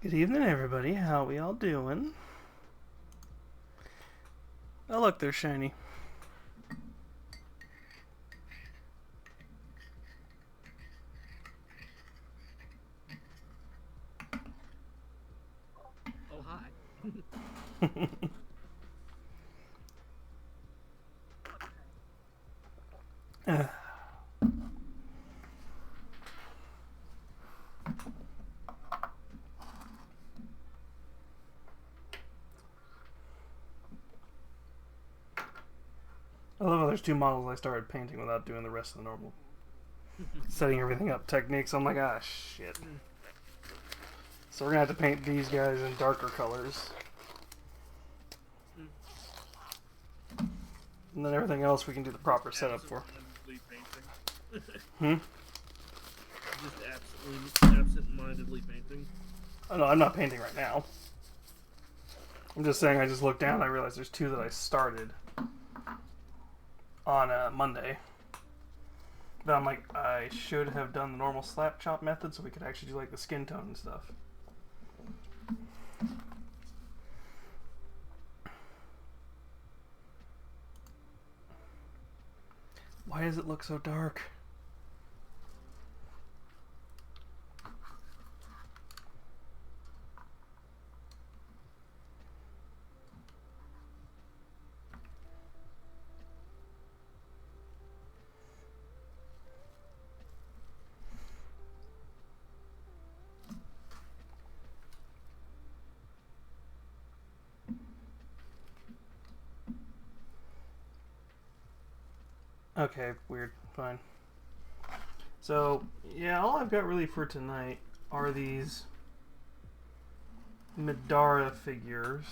Good evening, everybody. How we all doing? Oh, look, they're shiny. Oh, hi. I love how there's two models I started painting without doing the rest of the normal setting everything up techniques. I'm like, ah, shit. So we're gonna have to paint these guys in darker colors. And then everything else we can do the proper setup for. Absent-mindedly painting. Hmm? Just absent-mindedly painting. Oh no, I'm not painting right now. I'm just saying I just looked down and I realized there's two that I started on Monday. But I'm like, I should have done the normal slap chop method so we could actually do like the skin tone and stuff. Why does it look so dark? Okay, weird. Fine. So, yeah, all I've got really for tonight are these Midara figures.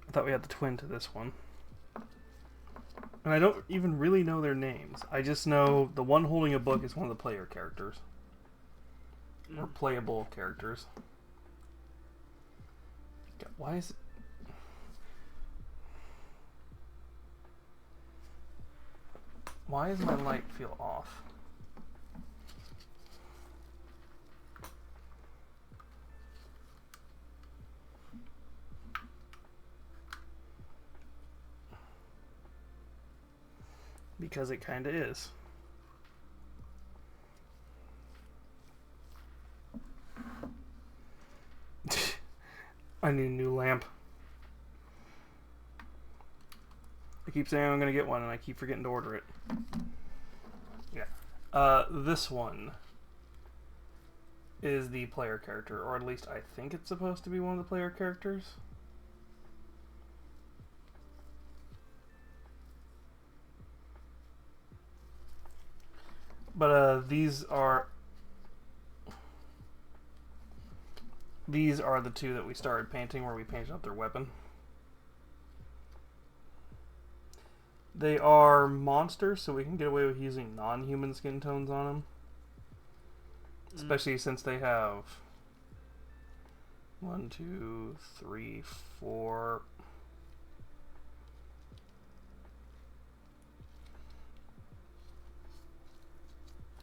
I thought we had the twin to this one. And I don't even really know their names. I just know the one holding a book is one of the player characters. Or playable characters. God, why is it... Why does my light feel off? Because it kinda is. I need a new lamp. I keep saying I'm gonna get one and I keep forgetting to order it. Yeah. This one is the player character, or at least I think it's supposed to be one of the player characters. But these are the two that we started painting, where we painted up their weapon. They are monsters, so we can get away with using non-human skin tones on them. Especially since they have 1, 2, 3, 4.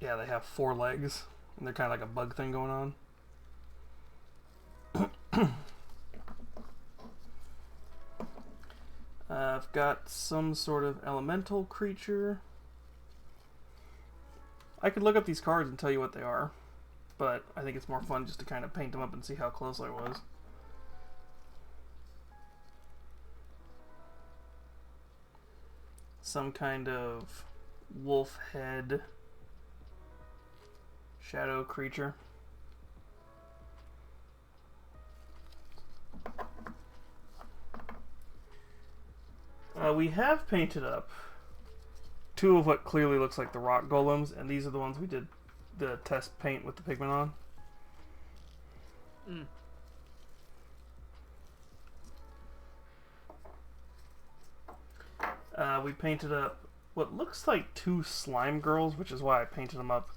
Yeah, they have 4 legs, and they're kind of like a bug thing going on. I've got some sort of elemental creature. I could look up these cards and tell you what they are, but I think it's more fun just to kind of paint them up and see how close I was. Some kind of wolf head shadow creature. We have painted up 2 of what clearly looks like the rock golems, and these are the ones we did the test paint with the pigment on. We painted up what looks like 2 slime girls, which is why I painted them up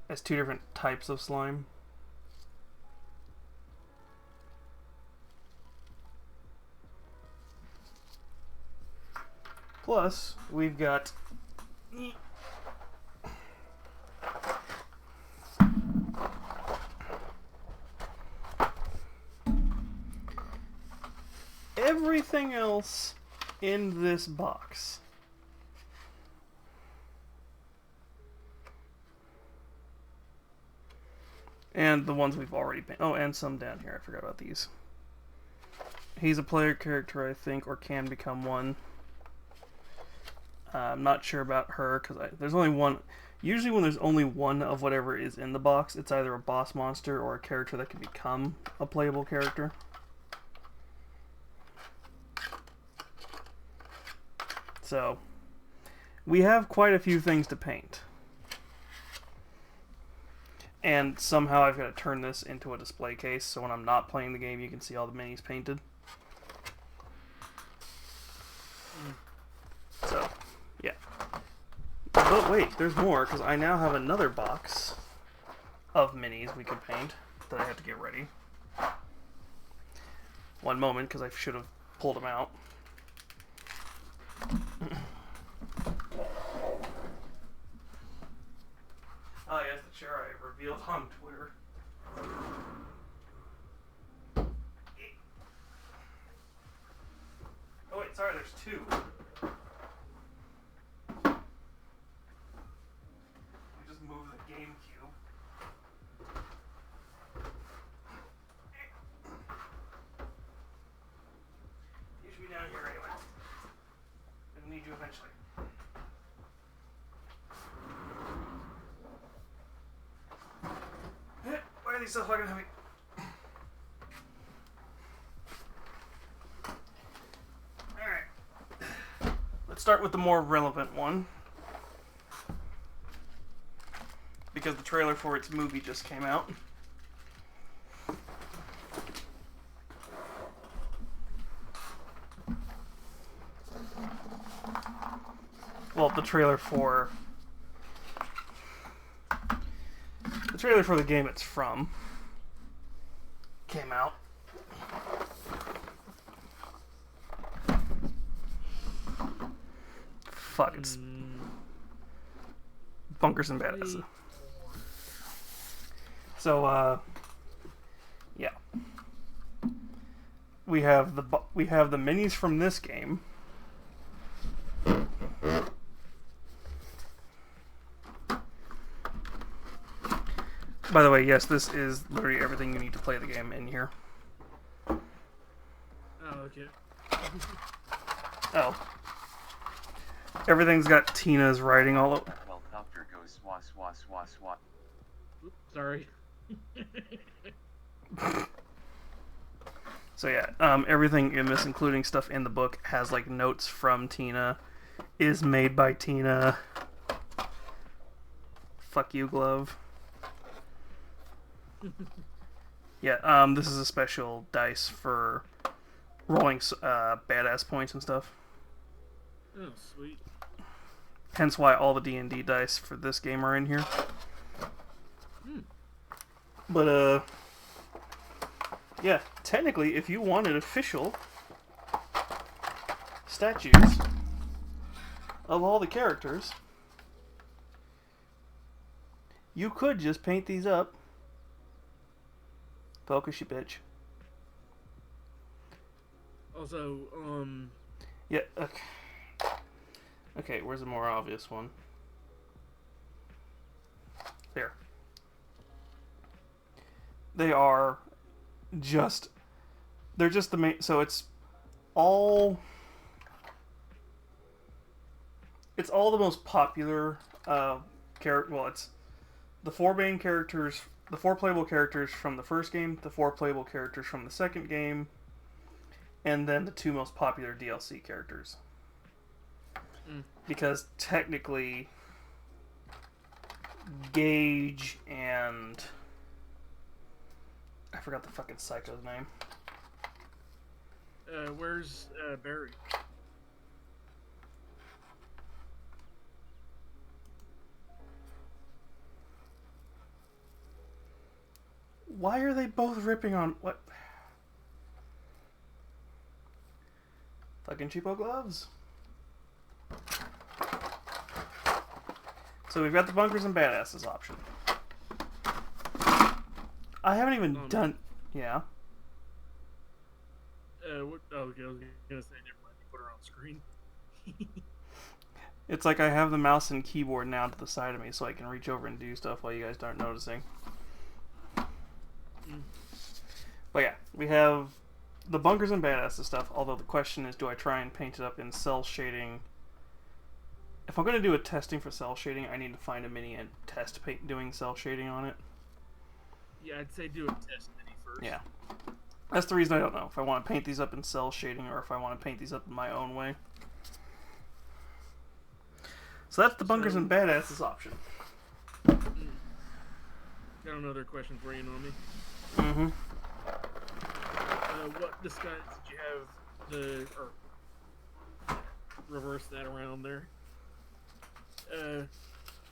as 2 different types of slime. Plus, we've got everything else in this box. And the ones we've already painted. Oh, and some down here. I forgot about these. He's a player character, I think, or can become one. I'm not sure about her, because there's only one. Usually when there's only one of whatever is in the box, it's either a boss monster or a character that can become a playable character. So, we have quite a few things to paint. And somehow I've got to turn this into a display case, so when I'm not playing the game, you can see all the minis painted. So, yeah. But wait, there's more, because I now have another box of minis we could paint that I have to get ready. One moment, because I should have pulled them out. Oh, yes, the chair I revealed on Twitter. Oh, wait, sorry, there's 2. We just moved the GameCube. You should be down here anyway. I'll need you eventually. Why are these so fucking heavy? Alright. let's start with the more relevant one. Because the trailer for its movie just came out. Well, the trailer for the game it's from came out. Fuck, it's Bunkers and Badasses. So, yeah, we have the minis from this game. By the way, yes, this is literally everything you need to play the game in here. Oh, okay. Oh. Everything's got Tina's writing all over. Well, doctor goes swat swat swat swat. Oops, sorry. So yeah, everything in this, including stuff in the book, has like notes from Tina, is made by Tina. Fuck you, Glove. Yeah, this is a special dice for rolling badass points and stuff. Oh, sweet. Hence why all the D&D dice for this game are in here. But, yeah, technically, if you wanted official statues of all the characters, you could just paint these up. Focus, you bitch. Also, Yeah, okay. Okay, where's the more obvious one? There. They're just the main, so it's all the most popular character, well, it's the four main characters, the four playable characters from the first game, the four playable characters from the second game, and then the two most popular DLC characters. Because technically, Gage and I forgot the fucking psycho's name. where's Barry? Why are they both ripping on what? Fucking cheapo gloves. So we've got the Bunkers and Badasses option. I haven't even done. Yeah. What? Oh, okay, I was gonna say, never mind. You put her on screen. It's like I have the mouse and keyboard now to the side of me so I can reach over and do stuff while you guys aren't noticing. But yeah, we have the Bunkers and Badasses stuff, although the question is, do I try and paint it up in cell shading? If I'm going to do a testing for cell shading, I need to find a mini and test doing cell shading on it. Yeah, I'd say do a test mini first. Yeah. That's the reason I don't know if I want to paint these up in cell shading or if I want to paint these up in my own way. So that's the Bunkers and Badasses option. Got another question for you, Nomi. Mm-hmm. What disguise did you have or reverse that around there?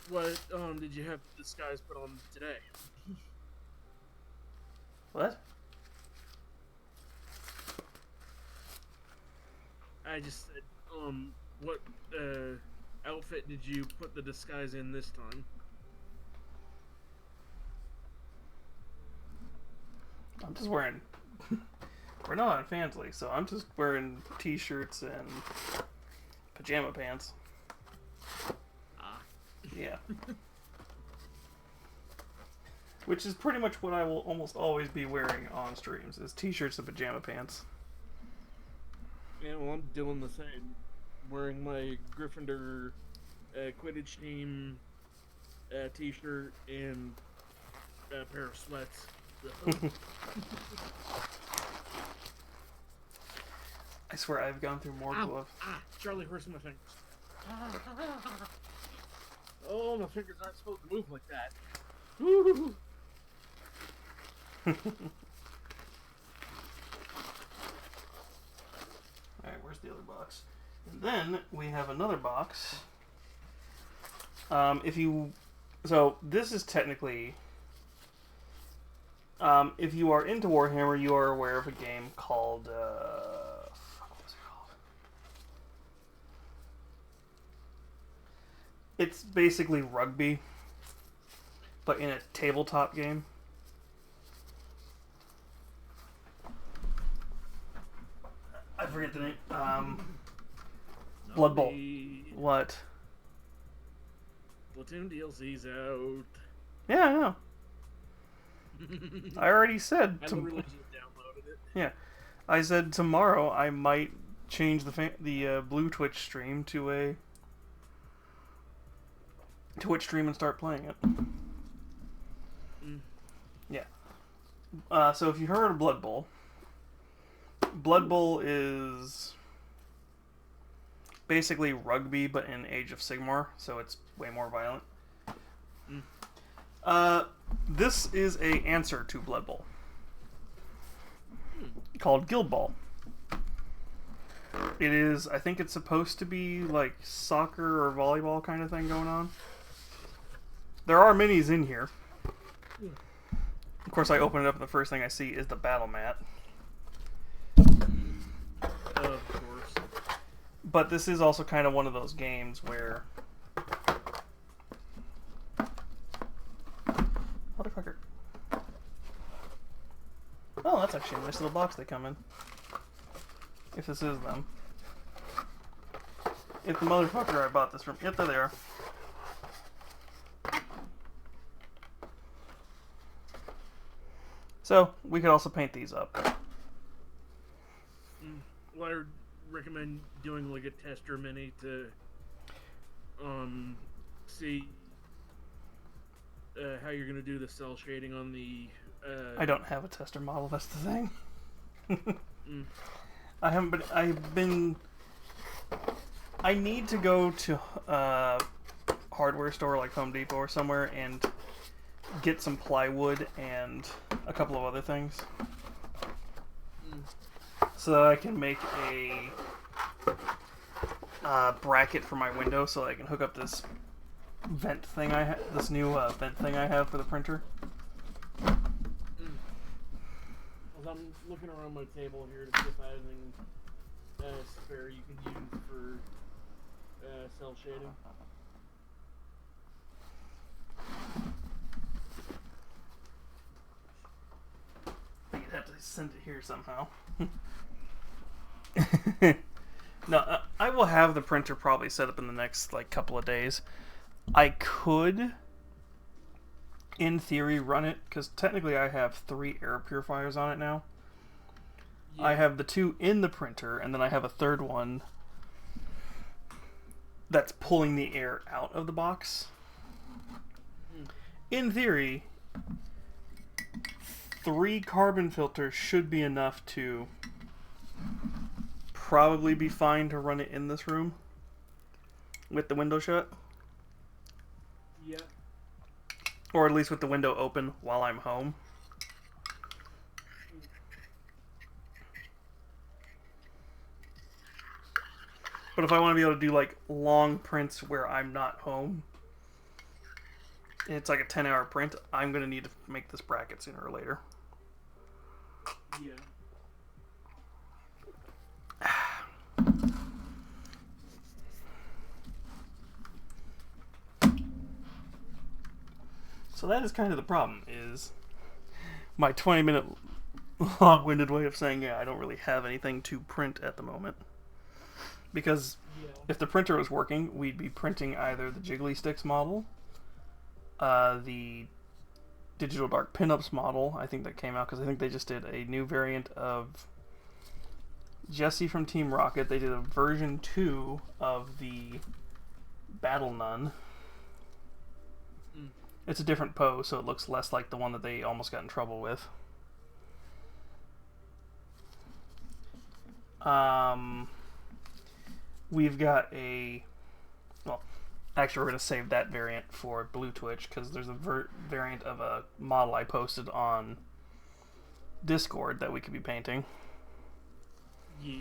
What did you have the disguise put on today? What? I just said, what outfit did you put the disguise in this time? I'm just wearing... We're not on Fansly, so I'm just wearing t-shirts and pajama pants. Ah. Yeah. Which is pretty much what I will almost always be wearing on streams, is t-shirts and pajama pants. Yeah, well, I'm doing the same. Wearing my Gryffindor Quidditch team t-shirt and a pair of sweats. I swear I've gone through more Ow! glove. Ah! Charlie hurts my fingers. Oh, my fingers aren't supposed to move like that. Woo! Alright, where's the other box? And then we have another box. So this is technically, if you are into Warhammer, you are aware of a game called, what was it called? It's basically rugby, but in a tabletop game. I forget the name. Blood Bowl. What? Platoon DLC's out. Yeah, I know. I already said. I literally just downloaded it. Yeah, I said tomorrow I might change the Blue Twitch stream to a Twitch stream and start playing it. Mm. Yeah. So if you heard of Blood Bowl, Blood Bowl is basically rugby but in Age of Sigmar, so it's way more violent. Mm. This is a answer to Blood Bowl called Guild Ball. It is, I think it's supposed to be like soccer or volleyball kind of thing going on. There are minis in here. Of course, I open it up and the first thing I see is the battle mat. Of course. But this is also kind of one of those games where... Motherfucker. Oh, that's actually a nice little box they come in. If this is them. If the motherfucker I bought this from... Yep, there they are. So, we could also paint these up. Well, I would recommend doing like a tester mini to see how you're gonna do the cell shading on the. I don't have a tester model. That's the thing. Mm. I haven't been. I've been. I need to go to hardware store like Home Depot or somewhere and get some plywood and a couple of other things, so that I can make a bracket for my window, so I can hook up this vent thing I have, this new vent thing I have for the printer. As I'm looking around my table here to see if I have anything spare you can use for cell shading. You'd have to send it here somehow. No, I will have the printer probably set up in the next like couple of days. I could, in theory, run it because technically I have 3 air purifiers on it now. Yeah. I have the 2 in the printer, and then I have a third one that's pulling the air out of the box. In theory, 3 carbon filters should be enough to probably be fine to run it in this room with the window shut, Yeah. or at least with the window open while I'm home. But if I want to be able to do like long prints where I'm not home, it's like a 10-hour print, I'm going to need to make this bracket sooner or later. Yeah. So that is kind of the problem, is my 20-minute long-winded way of saying, yeah, I don't really have anything to print at the moment. Because if the printer was working, we'd be printing either the Jiggly Sticks model, the Digital Dark Pinups model, I think that came out, because I think they just did a new variant of Jesse from Team Rocket. They did a version 2 of the Battle Nun. It's a different pose, so it looks less like the one that they almost got in trouble with. We've got a... Well, actually, we're going to save that variant for Blue Twitch, because there's a variant of a model I posted on Discord that we could be painting. Yeah.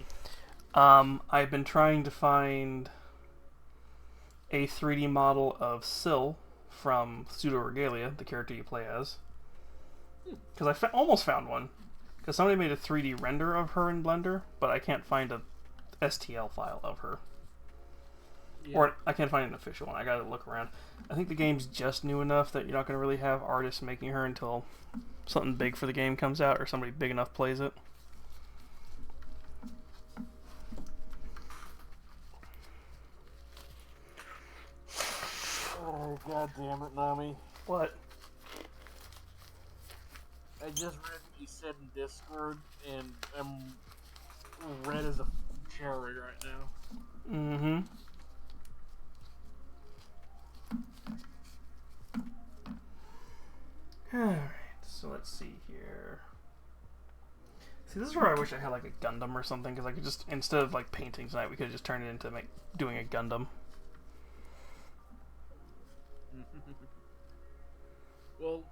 I've been trying to find a 3D model of Syl from Pseudo Regalia, the character you play as. Because I almost found one. Because somebody made a 3D render of her in Blender, but I can't find a STL file of her. Yeah. Or I can't find an official one. I gotta look around. I think the game's just new enough that you're not gonna really have artists making her until something big for the game comes out or somebody big enough plays it. Oh, god damn it, Nami. What? I just read what you said in Discord, and I'm red as a cherry right now. Mm-hmm. Alright, so let's see here. See, this is where I wish I had like a Gundam or something, because I could just, instead of like painting tonight, we could just turn it into doing a Gundam. Well,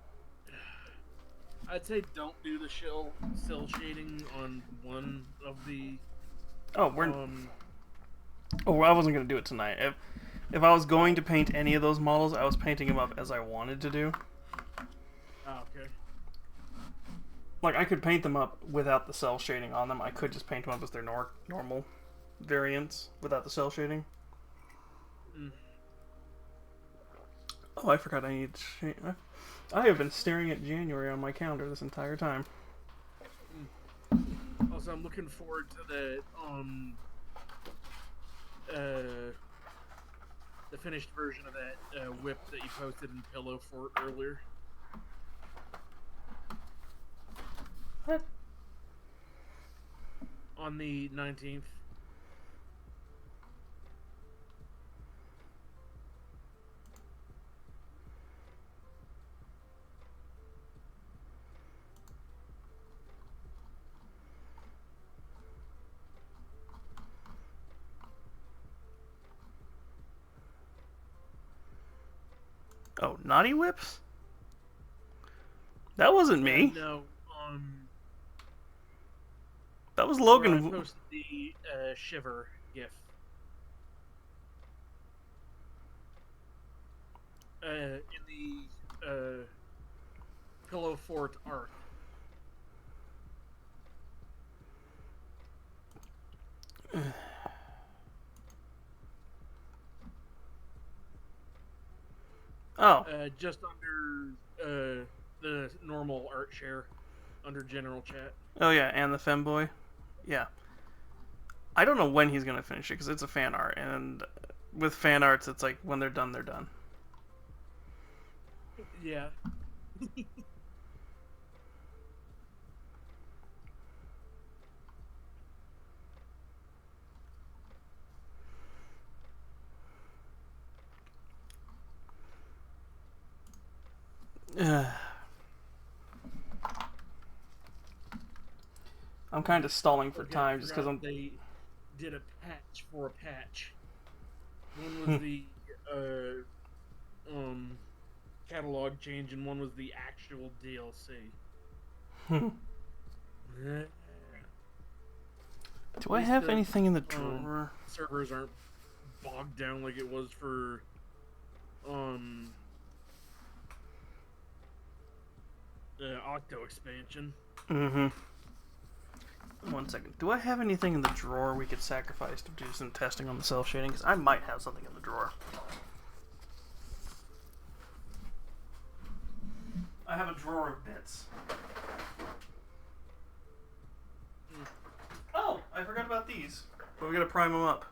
I'd say don't do the cell shading on one of the. Oh, Oh, I wasn't gonna do it tonight. If I was going to paint any of those models, I was painting them up as I wanted to do. Oh, okay. Like, I could paint them up without the cell shading on them. I could just paint them up as their normal variants without the cell shading. Mm. Oh, I forgot I need to shade. I have been staring at January on my calendar this entire time. Also, I'm looking forward to the finished version of that whip that you posted in Pillow Fort earlier. What? On the 19th. Oh, Naughty Whips? That wasn't me. No, That was where Logan. I posted the Shiver GIF. In the Pillow Fort art. Oh. Just under the normal art share, under general chat. Oh, yeah, and the femboy. Yeah. I don't know when he's going to finish it, because it's a fan art, and with fan arts, it's like, when they're done, they're done. Yeah. I'm kind of stalling for Okay, time, just because they did a patch for a patch. One was the catalog change, and one was the actual DLC. Do I have anything in the drawer? Servers aren't bogged down like it was for the Octo expansion. Mm-hmm. 1 second. Do I have anything in the drawer we could sacrifice to do some testing on the cell shading? Because I might have something in the drawer. I have a drawer of bits. Oh, I forgot about these. But we gotta prime them up.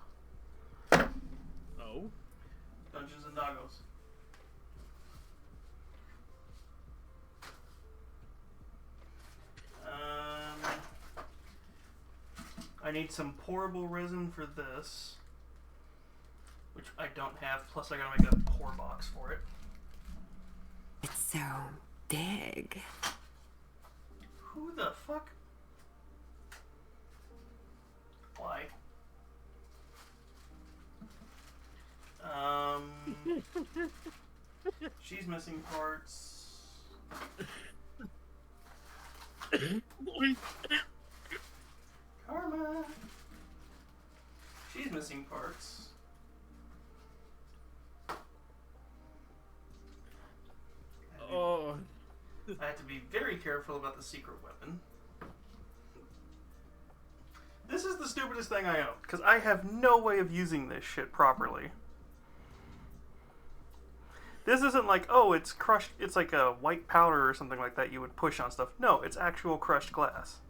Oh? Dungeons and Doggos. I need some pourable resin for this, which I don't have, plus I gotta make a pour box for it. It's so big. Who the fuck? apply. She's missing parts. Karma. She's missing parts. Oh. I have to be very careful about the secret weapon. This is the stupidest thing I own, because I have no way of using this shit properly. This isn't like, oh, it's crushed, it's like a white powder or something like that you would push on stuff. No, it's actual crushed glass.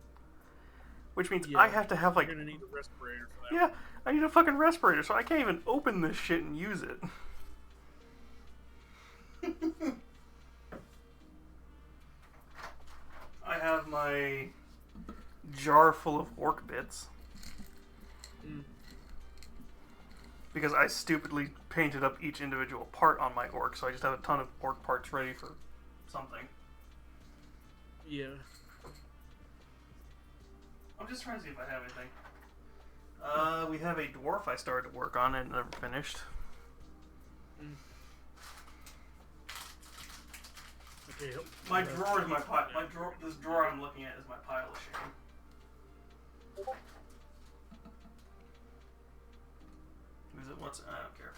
Which means I have to have, like... You're gonna need a respirator for that. Yeah, I need a fucking respirator, so I can't even open this shit and use it. I have my jar full of orc bits. Because I stupidly painted up each individual part on my orc, so I just have a ton of orc parts ready for something. Yeah. I'm just trying to see if I have anything. We have a dwarf I started to work on and never finished. Okay. My drawer is my pile. This drawer I'm looking at is my pile of shame. Who's it? What's? I don't care.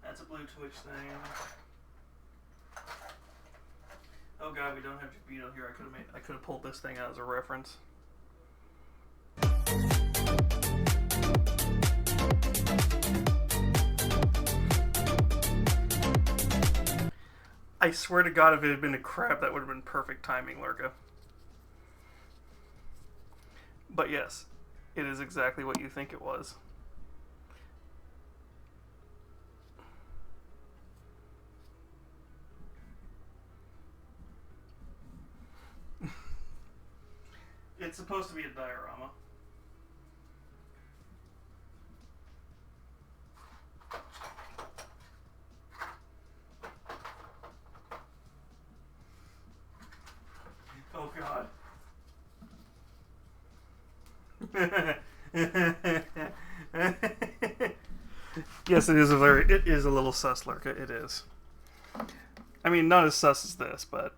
That's a blue Twitch thing. Oh god, we don't have Jabito here. I could have pulled this thing out as a reference. I swear to God, if it had been a crab, that would have been perfect timing, Lurka. But yes, it is exactly what you think it was. It's supposed to be a diorama. Oh God. Yes, it is a little sus, Lurka. It is. I mean, not as sus as this, but.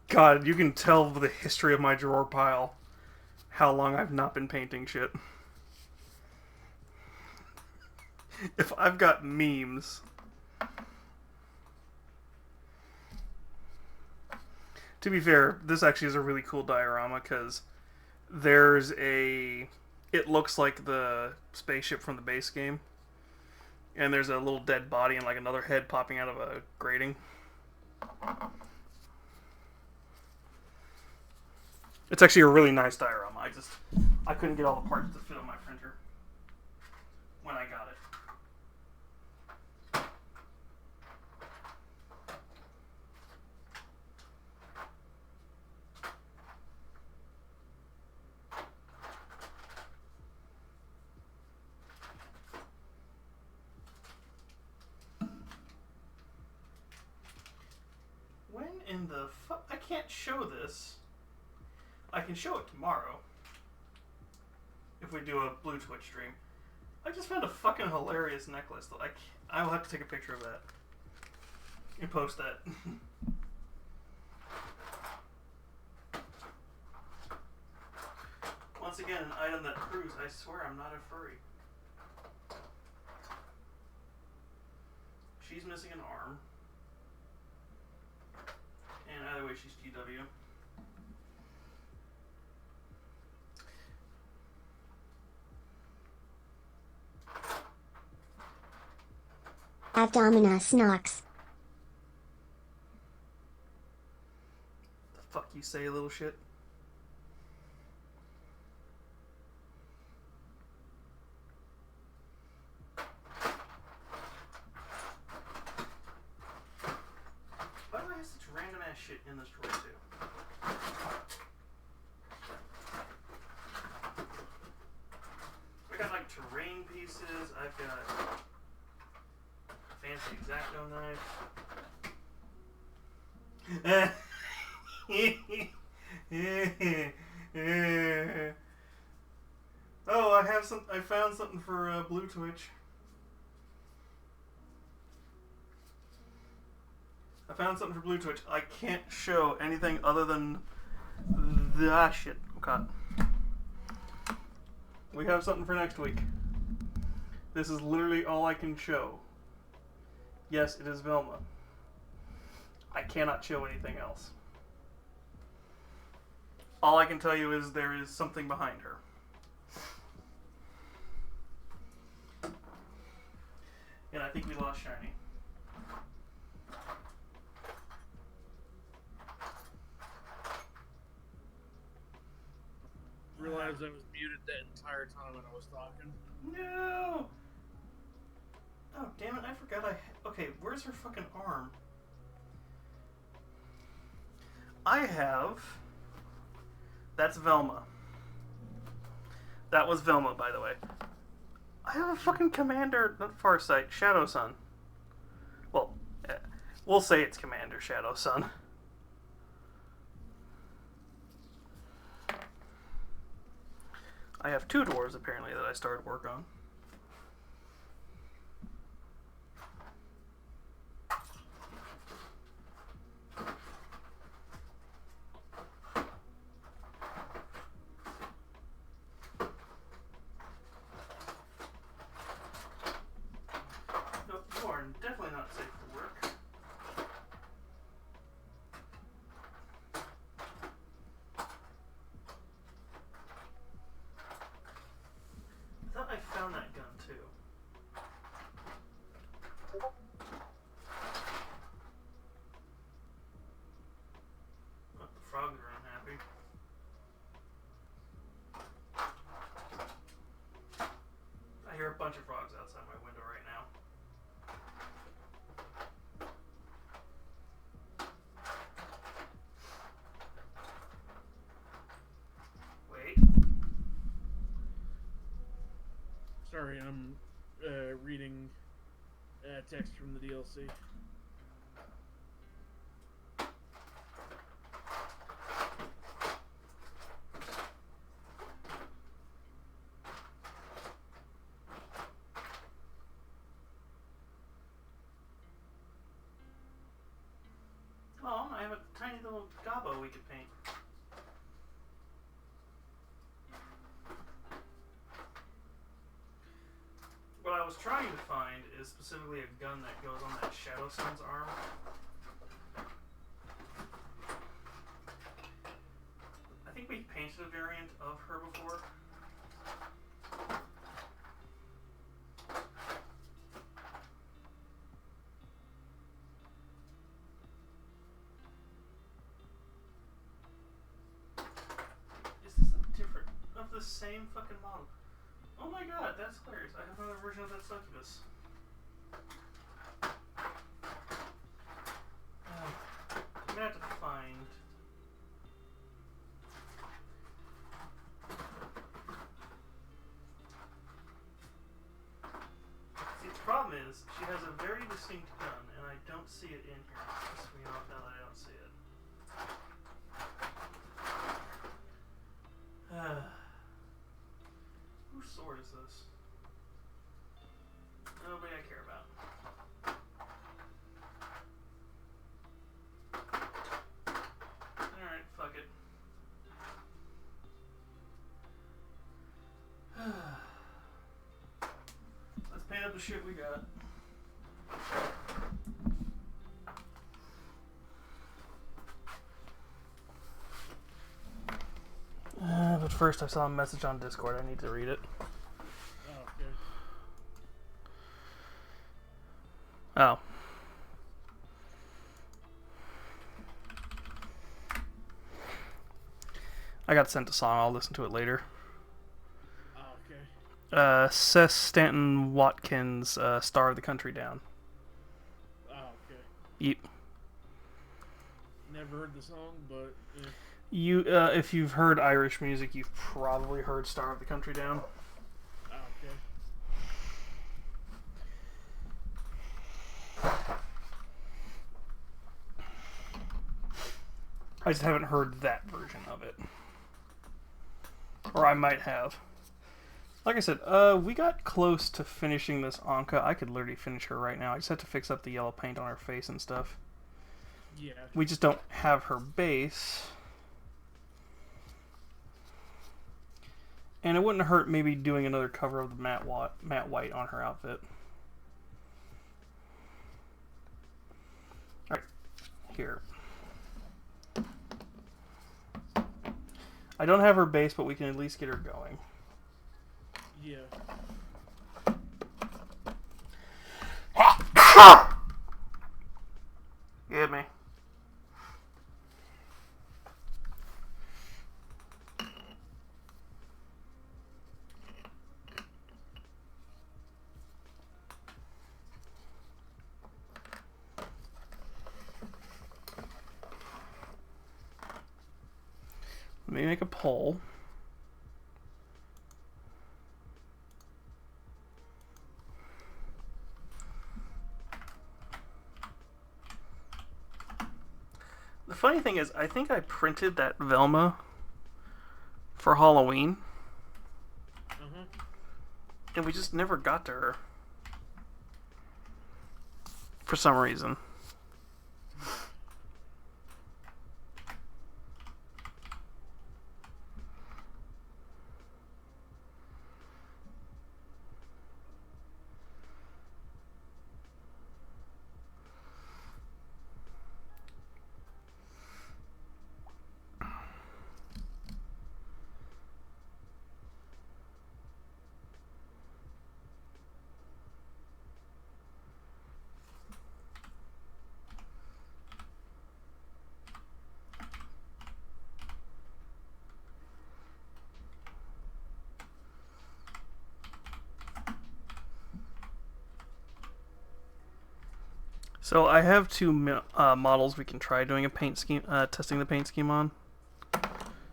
God, you can tell the history of my drawer pile how long I've not been painting shit. If I've got memes. To be fair, this actually is a really cool diorama because there's a... It looks like the spaceship from the base game. And there's a little dead body and like another head popping out of a grating. It's actually a really nice diorama. I couldn't get all the parts to fit on my printer when I got it. When in the fuck? I can't show this. I can show it tomorrow. If we do a Blue Twitch stream. I just found a fucking hilarious necklace that I will have to take a picture of that. And post that. Once again, an item that proves I swear I'm not a furry. She's missing an arm. And either way, she's GW. Abdominus Nox. The fuck you say, little shit? Why do I have such random ass shit in this drawer too? I got like terrain pieces, I've got fancy X-Acto knife. Oh, I found something for Blue Twitch. I found something for Blue Twitch. I can't show anything other than the shit. Okay. We have something for next week. This is literally all I can show. Yes, it is Velma. I cannot show anything else. All I can tell you is there is something behind her. And I think we lost Shiny. Realized I was muted that entire time when I was talking. No! Oh, damn it, I forgot okay, where's her fucking arm? I have... That's Velma. That was Velma, by the way. I have a fucking Commander, not Farsight, Shadow Sun. Well, we'll say it's Commander Shadow Sun. I have 2 dwarves, apparently, that I started work on. No, you are definitely not safe for work. I thought I found that gun too. Oh, the frogs are unhappy. I hear a bunch of frogs outside my window right now. Wait. Sorry, I'm reading text from the DLC. Oh, I have a tiny little gobbo we could paint. What I was trying to find is specifically a gun that goes on that Shadow Sun's arm. I think we painted a variant of her before. Is this a different of the same fucking model? Oh my god, that's hilarious. I have another version of that succubus. I'm gonna have to find... See, the problem is, she has a very distinct gun, and I don't see it in here. Piss me off now that I don't see it. Whose sword is this? Nobody I care about. Alright, fuck it. Let's paint up the shit we got. But first I saw a message on Discord. I need to read it. Oh, okay. Oh. I got sent a song. I'll listen to it later. Oh, okay. Seth Stanton Watkins, Star of the Country Down. Oh, okay. Yep. Never heard the song, but yeah. You, if you've heard Irish music, you've probably heard Star of the Country Down. Oh, okay. I just haven't heard that version of it. Or I might have. Like I said, we got close to finishing this Anka. I could literally finish her right now. I just have to fix up the yellow paint on her face and stuff. Yeah. We just don't have her base. And it wouldn't hurt maybe doing another cover of the matte white on her outfit. Alright, here. I don't have her base, but we can at least get her going. Yeah. You hit me. Let me make a poll. The funny thing is, I think I printed that Velma for Halloween, and we just never got to her for some reason. So I have two models we can try doing a paint scheme, testing the paint scheme on.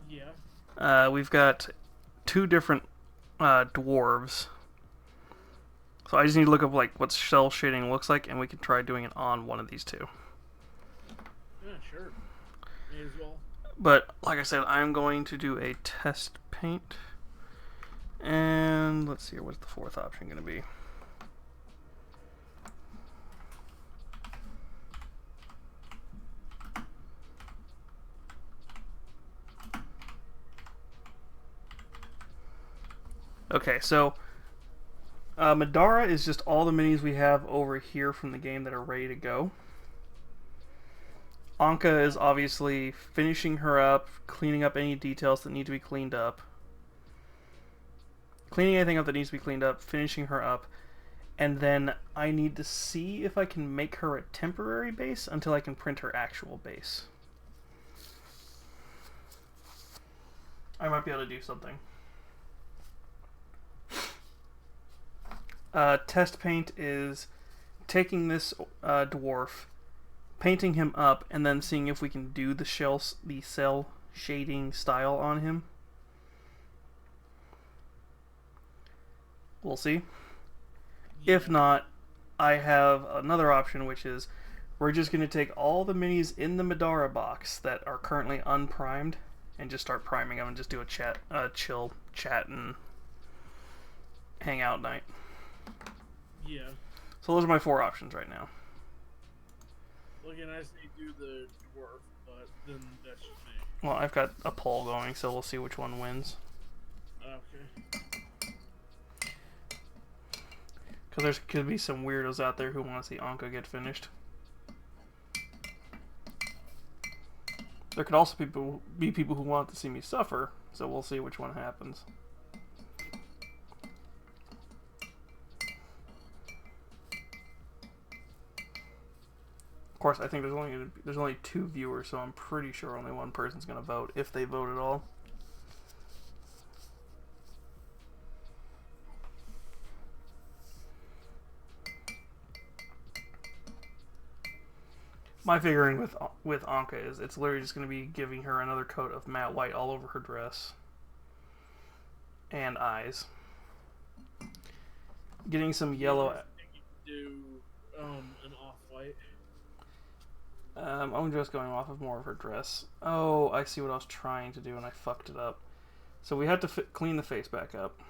Yeah. We've got two different dwarves. So I just need to look up like what cell shading looks like, and we can try doing it on one of these two. Yeah, sure. May as well. But like I said, I'm going to do a test paint. And let's see here, what's the fourth option going to be? Okay, so Madara is just all the minis we have over here from the game that are ready to go. Anka is obviously finishing her up, cleaning up any details that need to be cleaned up. Cleaning anything up that needs to be cleaned up, finishing her up. And then I need to see if I can make her a temporary base until I can print her actual base. I might be able to do something. Test paint is taking this dwarf, painting him up, and then seeing if we can do the cell shading style on him. We'll see. Yeah. If not, I have another option, which is we're just going to take all the minis in the Madara box that are currently unprimed and just start priming them and just do a chill chat and hang out night. Yeah. So those are my four options right now. Looking, I say do the dwarf, but then that's just me. Well, I've got a poll going, so we'll see which one wins. Okay. Because there could be some weirdos out there who want to see Anka get finished. There could also be people who want to see me suffer, so we'll see which one happens. Of course, I think there's only 2 viewers, so I'm pretty sure only one person's going to vote, if they vote at all. My figuring with Anka is it's literally just going to be giving her another coat of matte white all over her dress and eyes. Getting some yellow. Do an off-white. I'm just going off of more of her dress. Oh, I see what I was trying to do and I fucked it up. So we had to clean the face back up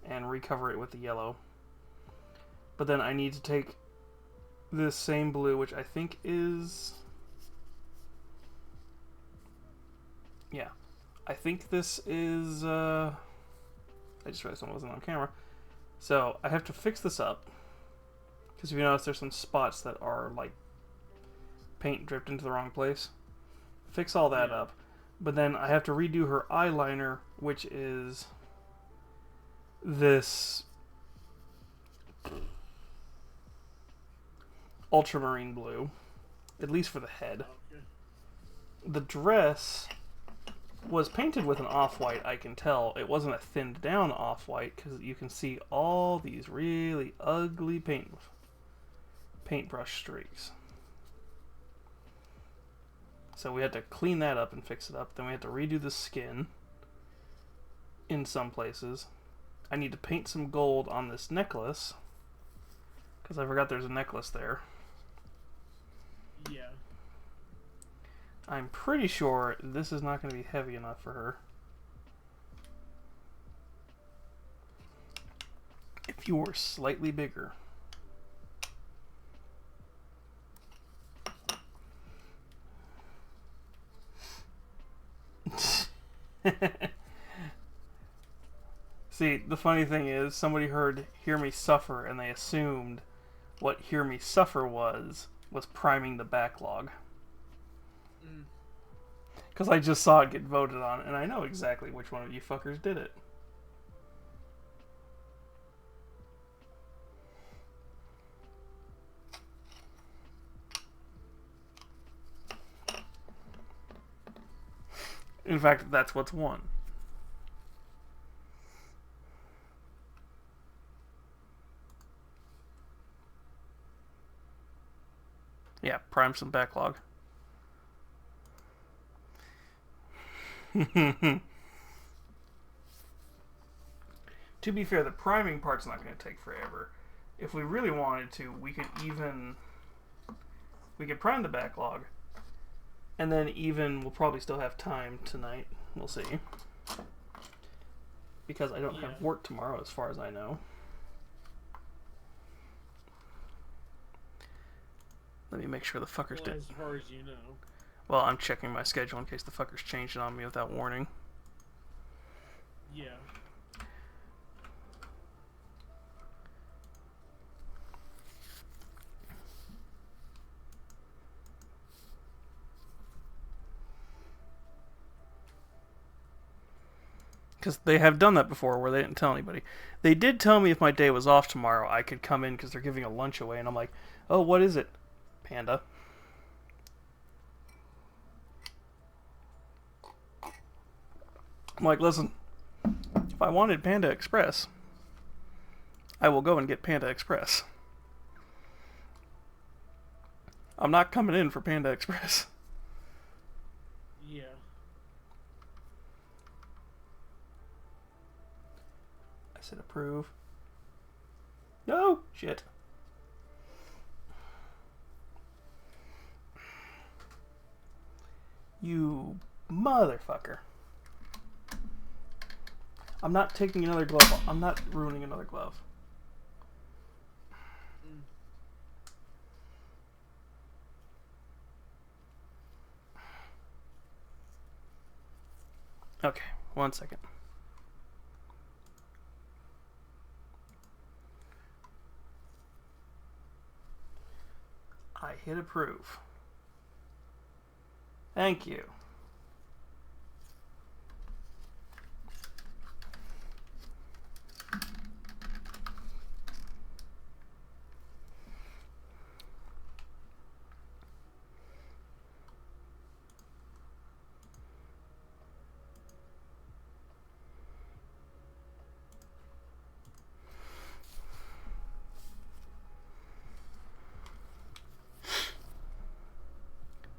and recover it with the yellow. But then I need to take this same blue, which I think is... Yeah. I think this is... I just realized it wasn't on camera. So I have to fix this up. Because if you notice, there's some spots that are like paint dripped into the wrong place. Fix all that up. But then I have to redo her eyeliner, which is this ultramarine blue, at least for the head. Okay. The dress was painted with an off-white, I can tell. It wasn't a thinned down off-white, because you can see all these really ugly paintbrush streaks. So we had to clean that up and fix it up. Then we had to redo the skin in some places. I need to paint some gold on this necklace, because I forgot there's a necklace there. Yeah. I'm pretty sure this is not going to be heavy enough for her. If you were slightly bigger. See, the funny thing is, somebody heard Hear Me Suffer and they assumed what Hear Me Suffer was priming the backlog. Because I just saw it get voted on, and I know exactly which one of you fuckers did it. In fact, that's what's won. Yeah, prime some backlog. To be fair, the priming part's not going to take forever. If we really wanted to, we could prime the backlog, and then we'll probably still have time tonight. We'll see. Because I don't have work tomorrow, as far as I know. Let me make sure the fuckers did. As far as you know. Well, I'm checking my schedule in case the fuckers changed it on me without warning. Yeah. Because they have done that before where they didn't tell anybody. They did tell me if my day was off tomorrow, I could come in because they're giving a lunch away. And I'm like, oh, what is it? Panda. I'm like, listen, if I wanted Panda Express, I will go and get Panda Express. I'm not coming in for Panda Express. Yeah. I said approve. No! Shit. You motherfucker. I'm not taking another glove off. I'm not ruining another glove. Okay, 1 second. I hit approve. Thank you.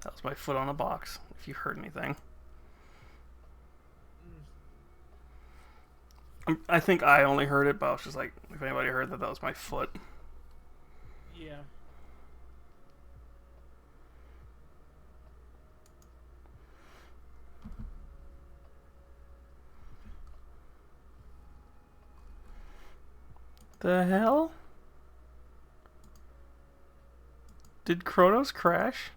That was my foot on a box, if you heard anything. I think I only heard it, but I was just like, if anybody heard that, that was my foot. Yeah. The hell? Did Kronos crash?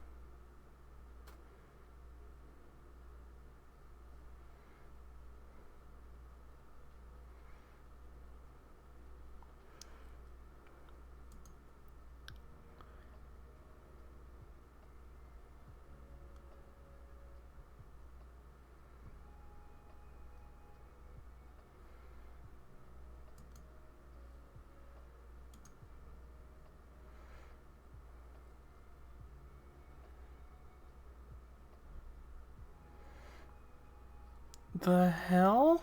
The hell?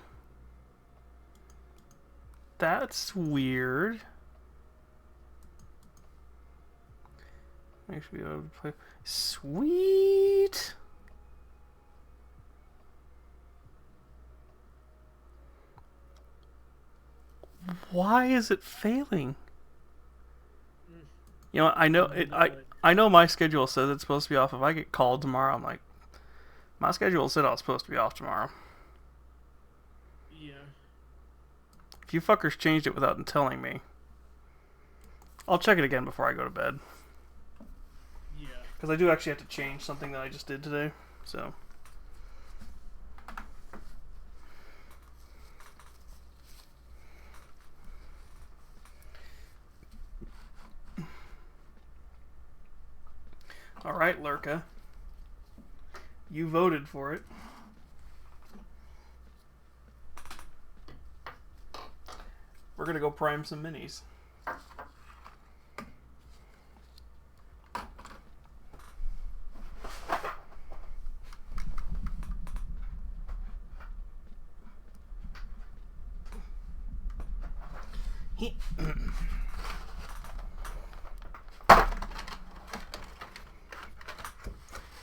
That's weird. Actually, be able to play. Sweet. Why is it failing? You know, I know it. I know my schedule says it's supposed to be off. If I get called tomorrow, I'm like, my schedule said I was supposed to be off tomorrow. Yeah. If you fuckers changed it without telling me, I'll check it again before I go to bed. Yeah. Because I do actually have to change something that I just did today. So. Alright, Lurka. You voted for it. We're gonna go prime some minis.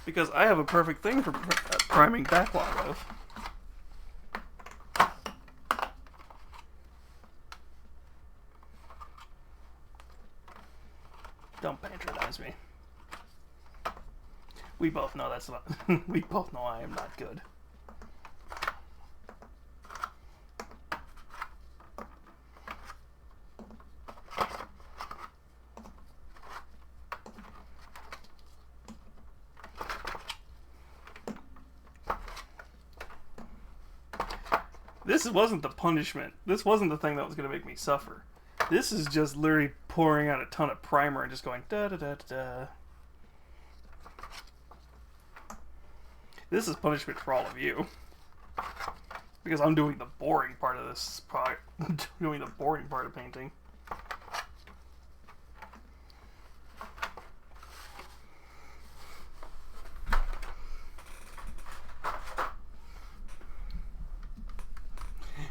Because I have a perfect thing for priming backlog of. Don't patronize me. We both know that's not. We both know I am not good. This wasn't the punishment. This wasn't the thing that was going to make me suffer. This is just literally pouring out a ton of primer and just going da da da da da. This is punishment for all of you. Because I'm doing the boring part of this part. Doing the boring part of painting.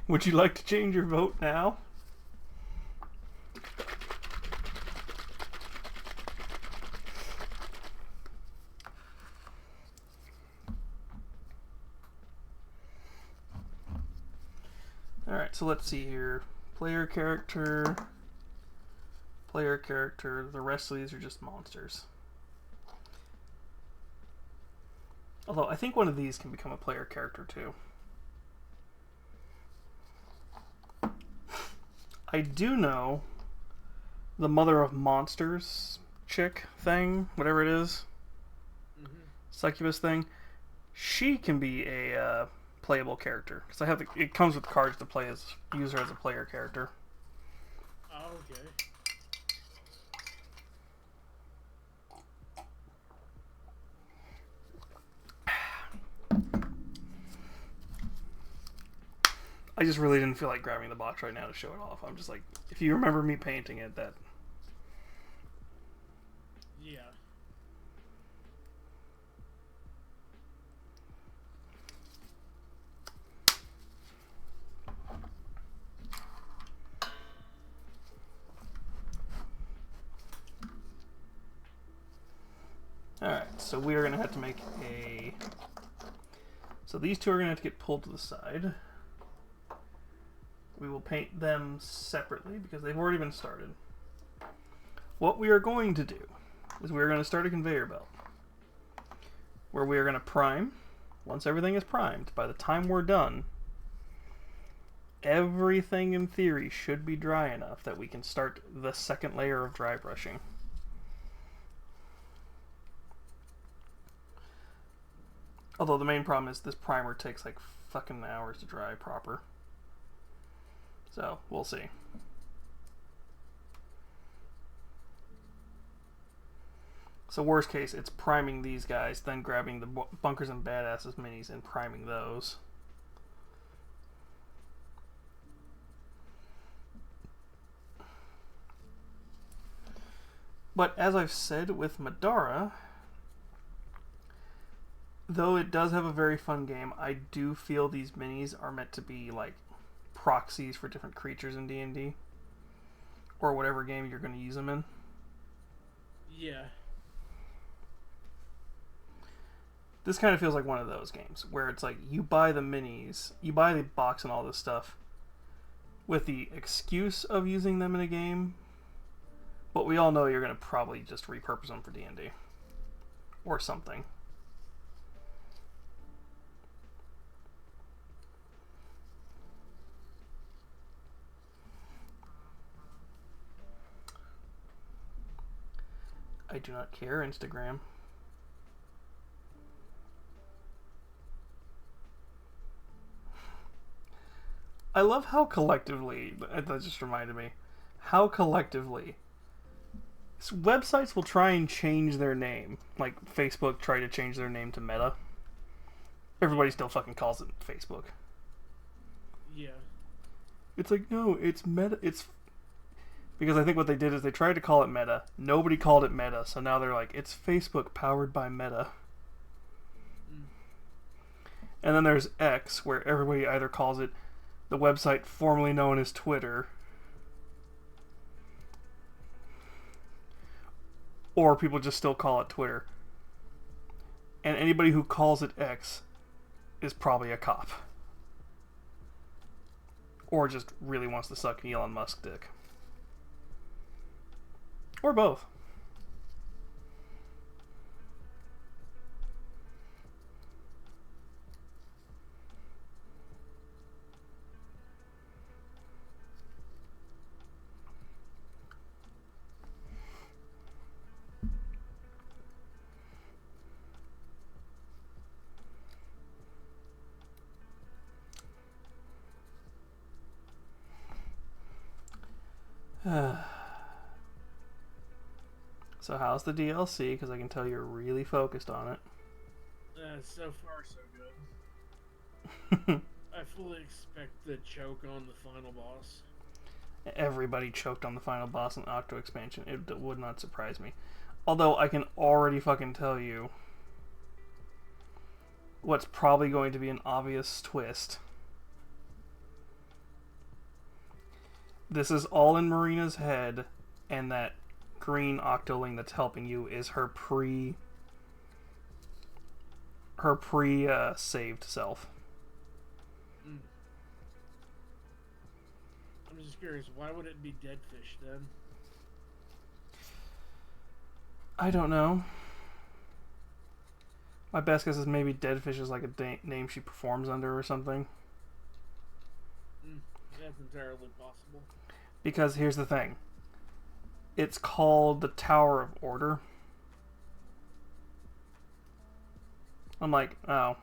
Would you like to change your vote now? Alright, so let's see here. Player character. Player character. The rest of these are just monsters. Although, I think one of these can become a player character too. I do know the Mother of Monsters chick thing, whatever it is, succubus thing. She can be a playable character because I have it comes with cards to play as use her as a player character. Oh, okay. I just really didn't feel like grabbing the box right now to show it off. I'm just like, if you remember me painting it, that. Yeah. Alright, so we are going to have to make a... So these two are going to have to get pulled to the side. We will paint them separately because they've already been started. What we are going to do is we are going to start a conveyor belt where we are going to prime. Once everything is primed, by the time we're done, everything in theory should be dry enough that we can start the second layer of dry brushing. Although the main problem is this primer takes like fucking hours to dry proper. So, we'll see. So worst case, it's priming these guys, then grabbing the Bunkers and Badasses minis and priming those. But as I've said with Madara, though it does have a very fun game, I do feel these minis are meant to be like proxies for different creatures in D&D. Or whatever game you're going to use them in. Yeah. This kind of feels like one of those games where it's like you buy the minis, you buy the box and all this stuff with the excuse of using them in a game, but we all know you're going to probably just repurpose them for D&D or something. I do not care, Instagram. I love how collectively, that just reminded me, how collectively websites will try and change their name. Like Facebook tried to change their name to Meta. Everybody still fucking calls it Facebook. Yeah. It's like, no, it's Meta. It's because I think what they did is they tried to call it Meta. Nobody called it Meta, so now they're like, it's Facebook powered by Meta. And then there's X, where everybody either calls it the website formerly known as Twitter, or people just still call it Twitter. And anybody who calls it X is probably a cop. Or just really wants to suck Elon Musk dick. Or both. So how's the DLC? Because I can tell you're really focused on it. So far, so good. I fully expect the choke on the final boss. Everybody choked on the final boss in the Octo expansion. It would not surprise me. Although I can already fucking tell you what's probably going to be an obvious twist. This is all in Marina's head, and that green Octoling that's helping you is her saved self. I'm just curious, why would it be Deadfish then? I don't know. My best guess is maybe Deadfish is like a name she performs under or something. That's entirely possible. Because here's the thing. It's called the Tower of Order. I'm like, oh.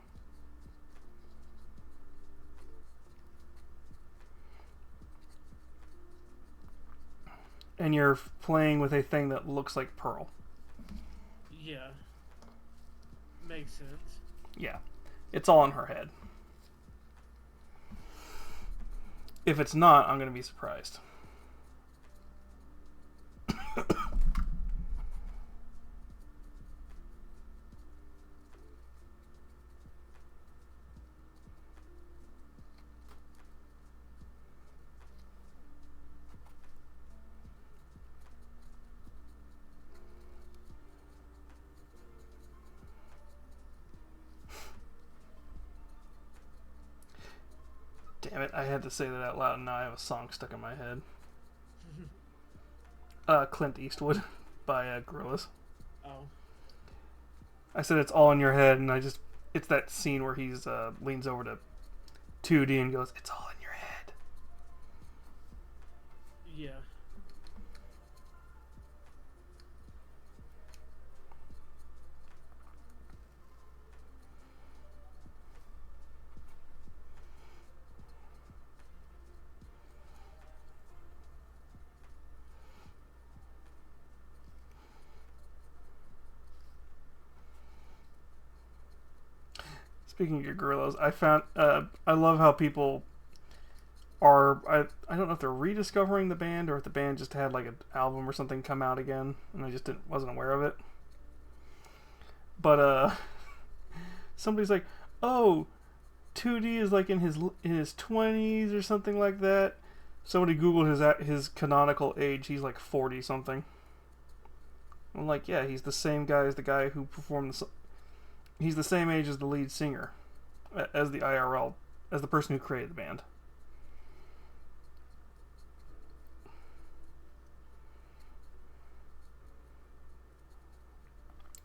And you're playing with a thing that looks like Pearl. Yeah. Makes sense. Yeah. It's all in her head. If it's not, I'm going to be surprised. Damn it, I had to say that out loud and now I have a song stuck in my head. Clint Eastwood by Gorillaz. Oh. I said it's all in your head, and it's that scene where he's leans over to 2D and goes, "It's all in your head." Yeah. Speaking of your gorillas, I found I love how people are I don't know if they're rediscovering the band or if the band just had like an album or something come out again and I just wasn't aware of it. But somebody's like, "Oh, 2D is like in his 20s or something like that." Somebody googled his canonical age. He's like 40 something. I'm like, "Yeah, he's the same guy as the guy who performed the he's the same age as the lead singer as the IRL as the person who created the band."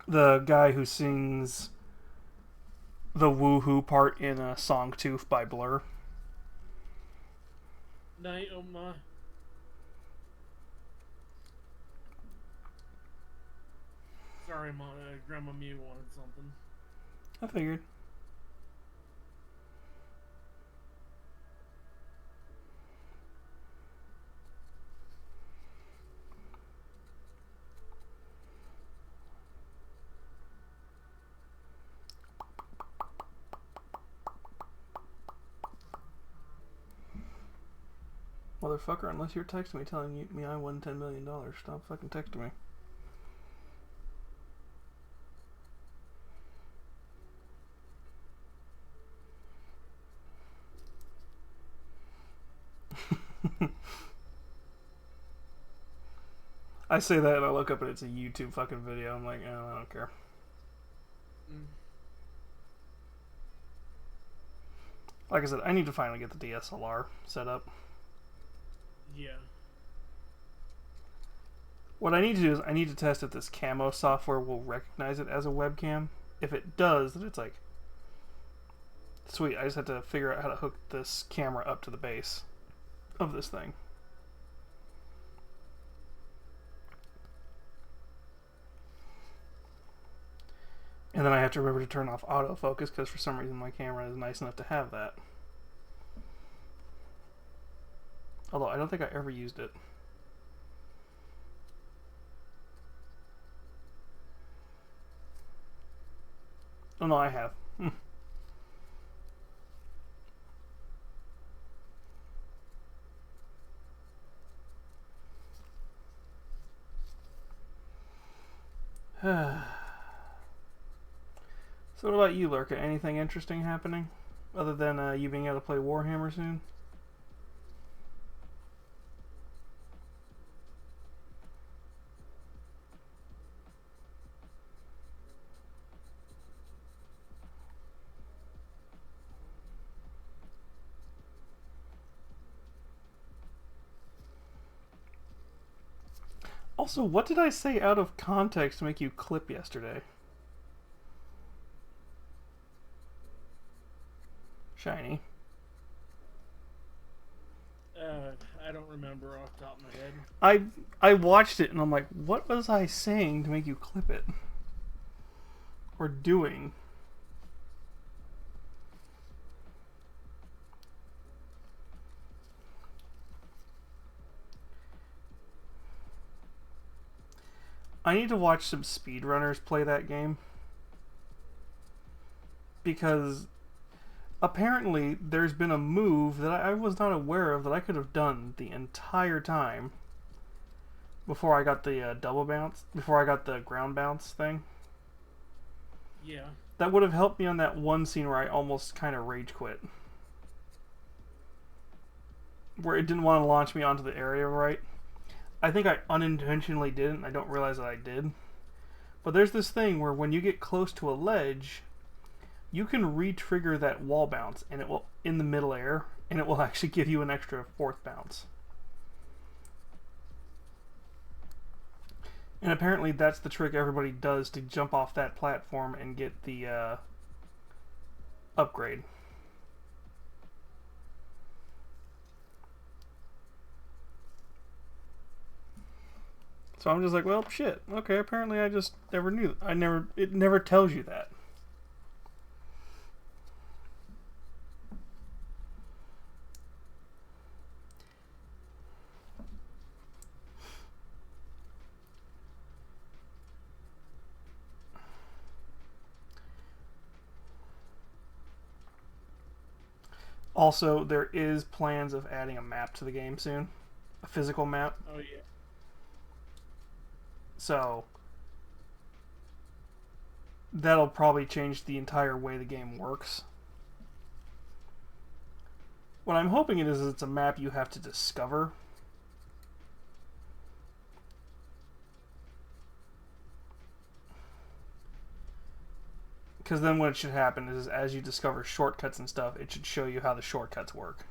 The guy who sings the woohoo part in Song Tooth by Blur. Night, oh my. Sorry, Grandma Mew wanted something. I figured. Motherfucker, unless you're texting me telling me I won $10 million, stop fucking texting me. I say that and I look up and it's a YouTube fucking video. I'm like, oh, I don't care. Like I said, I need to finally get the DSLR set up. Yeah. What I need to do is I need to test if this camo software will recognize it as a webcam. If it does, then it's like, sweet, I just have to figure out how to hook this camera up to the base of this thing. And then I have to remember to turn off autofocus because for some reason my camera is nice enough to have that. Although I don't think I ever used it. Oh no, I have. So what about you, Lurka? Anything interesting happening? Other than you being able to play Warhammer soon? Also, what did I say out of context to make you clip yesterday? Shiny. I don't remember off the top of my head. I watched it and I'm like, what was I saying to make you clip it? Or doing? I need to watch some speedrunners play that game. Because apparently there's been a move that I was not aware of that I could have done the entire time before I got the double bounce, before I got the ground bounce thing. Yeah. That would have helped me on that one scene where I almost kind of rage quit. Where it didn't want to launch me onto the area right. I think I unintentionally did it and I don't realize that I did. But there's this thing where when you get close to a ledge, you can re-trigger that wall bounce and it will in the middle air and it will actually give you an extra fourth bounce. And apparently that's the trick everybody does to jump off that platform and get the upgrade. So I'm just like, well, shit. Okay, apparently I just never knew. It never tells you that. Also, there is plans of adding a map to the game soon. A physical map. Oh yeah. So that'll probably change the entire way the game works. What I'm hoping it is it's a map you have to discover. Because then what should happen is as you discover shortcuts and stuff, it should show you how the shortcuts work.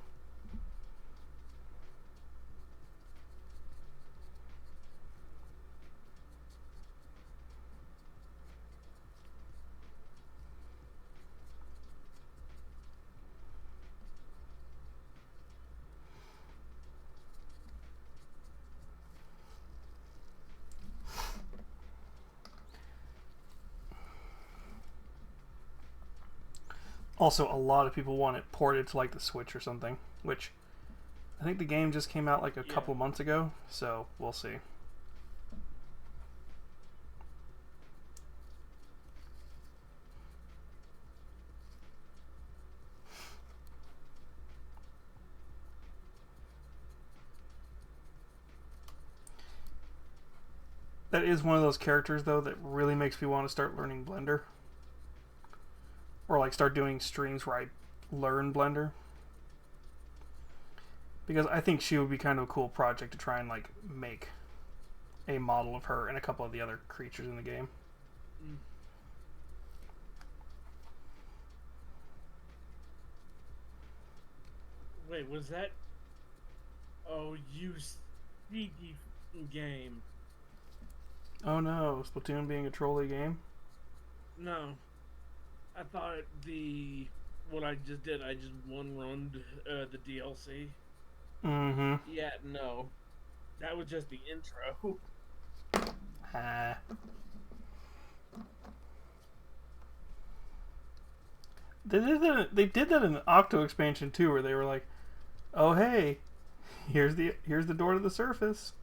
Also, a lot of people want it ported to like the Switch or something, which I think the game just came out like a couple months ago, so we'll see. That is one of those characters, though, that really makes me want to start learning Blender. Or, like, start doing streams where I learn Blender. Because I think she would be kind of a cool project to try and, like, make a model of her and a couple of the other creatures in the game. Mm. Wait, was that... Oh, you sneaky game. Oh no, Splatoon being a trolly game? No. I thought what I just did, I just one-run the DLC. Mm-hmm. Yeah, no. That was just the intro. Ah. They did that in the Octo expansion too, where they were like, "Oh hey, here's the door to the surface."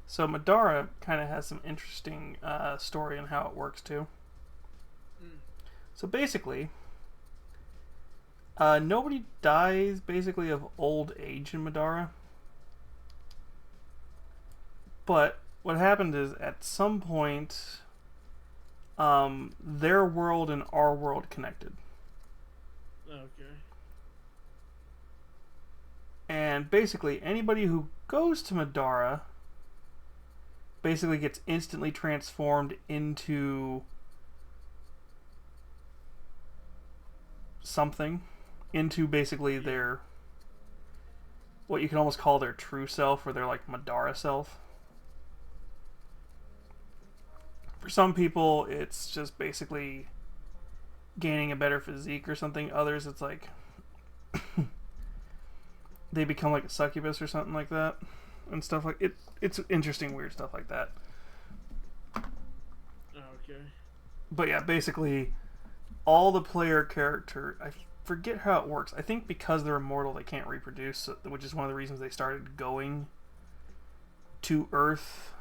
So Madara kind of has some interesting story on how it works too. Mm. So basically, nobody dies basically of old age in Madara. But what happened is at some point, their world and our world connected. Okay. And basically, anybody who goes to Madara basically gets instantly transformed into something, into basically their, what you can almost call their true self, or their like Madara self. For some people, it's just basically gaining a better physique or something. Others, it's like they become like a succubus or something like that, and stuff like it. It's interesting, weird stuff like that. Okay. But yeah, basically, all the player character, I forget how it works. I think because they're immortal, they can't reproduce, which is one of the reasons they started going to Earth.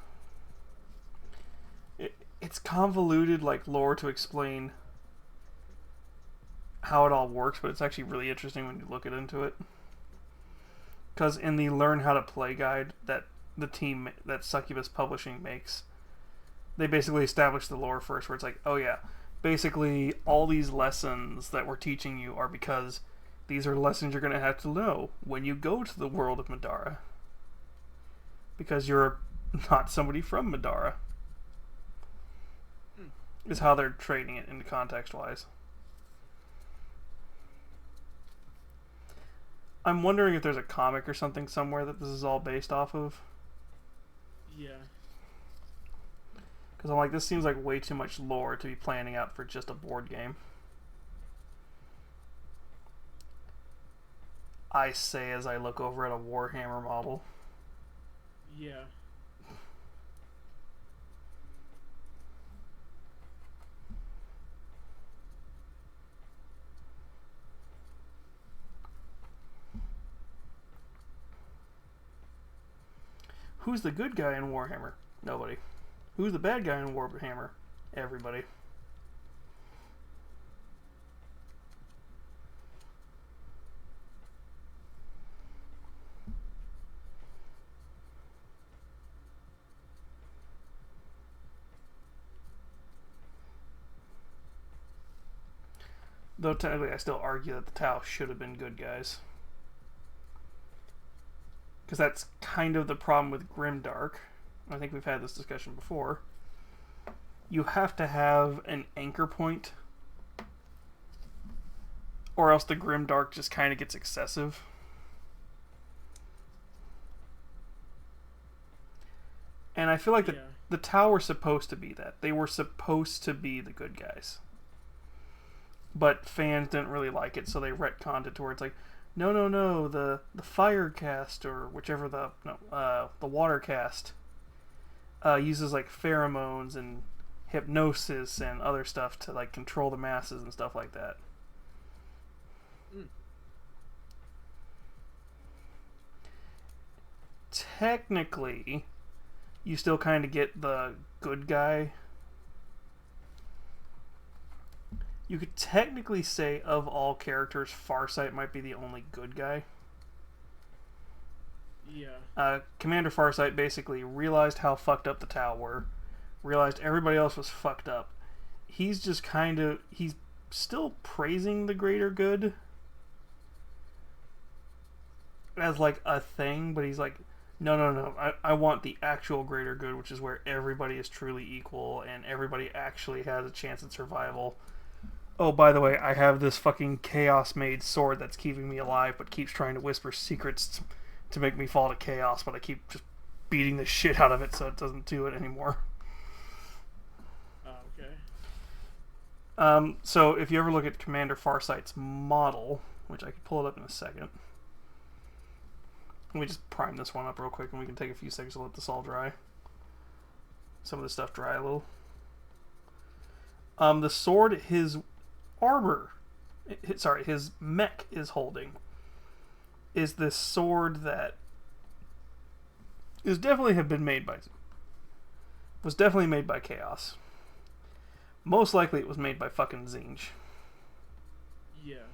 It's convoluted, like, lore to explain how it all works, but it's actually really interesting when you look into it. Because in the Learn How to Play guide that the team that Succubus Publishing makes, they basically establish the lore first, where it's like, oh yeah, basically all these lessons that we're teaching you are because these are lessons you're going to have to know when you go to the world of Madara. Because you're not somebody from Madara. Is how they're trading it into context-wise. I'm wondering if there's a comic or something somewhere that this is all based off of. Yeah. Because I'm like, this seems like way too much lore to be planning out for just a board game. I say as I look over at a Warhammer model. Yeah. Who's the good guy in Warhammer? Nobody. Who's the bad guy in Warhammer? Everybody. Though technically I still argue that the Tau should have been good guys. Because that's kind of the problem with Grimdark. I think we've had this discussion before. You have to have an anchor point, or else the Grimdark just kind of gets excessive. And I feel like the Tau were supposed to be that. They were supposed to be the good guys. But fans didn't really like it, so they retconned it to where it's like, no, the fire cast, or whichever the water cast, uses like pheromones and hypnosis and other stuff to like control the masses and stuff like that. Technically, you still kind of get the good guy. You could technically say, of all characters, Farsight might be the only good guy. Yeah. Commander Farsight basically realized how fucked up the Tau were, realized everybody else was fucked up. He's just kind of... He's still praising the greater good as, like, a thing, but he's like, no. I want the actual greater good, which is where everybody is truly equal and everybody actually has a chance at survival. Oh, by the way, I have this fucking chaos-made sword that's keeping me alive, but keeps trying to whisper secrets to make me fall to chaos, but I keep just beating the shit out of it so it doesn't do it anymore. Okay. So if you ever look at Commander Farsight's model, which I could pull it up in a second. Let me just prime this one up real quick and we can take a few seconds to let this all dry. Some of this stuff dry a little. The sword his mech is holding is this sword that was definitely made by Chaos. Most likely it was made by fucking Zinj. Yeah.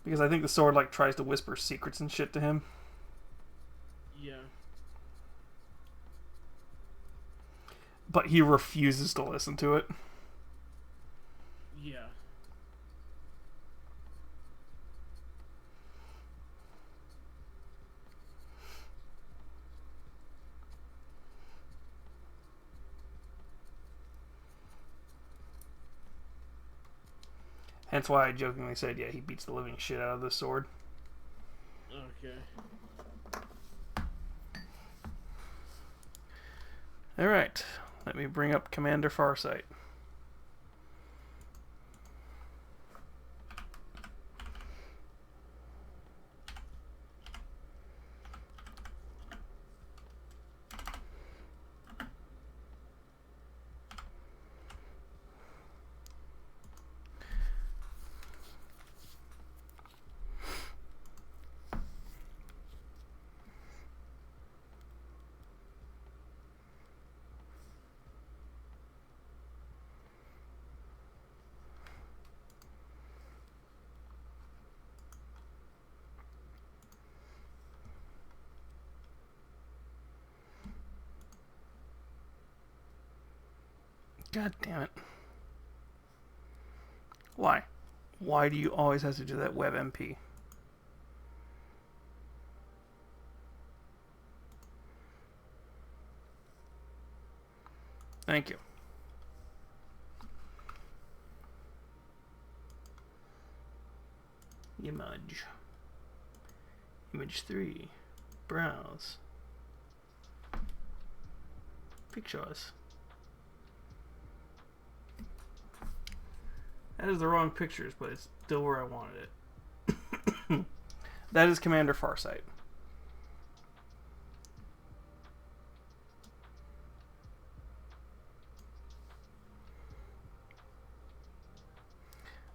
Because I think the sword like tries to whisper secrets and shit to him. Yeah. but he refuses to listen to it. Yeah. Hence why I jokingly said, yeah, he beats the living shit out of this sword. Okay. Alright, let me bring up Commander Farsight. God damn it. Why? Why do you always have to do that WebMP? Thank you. Image. Image 3. Browse. Pictures. That is the wrong pictures, but it's still where I wanted it. That is Commander Farsight.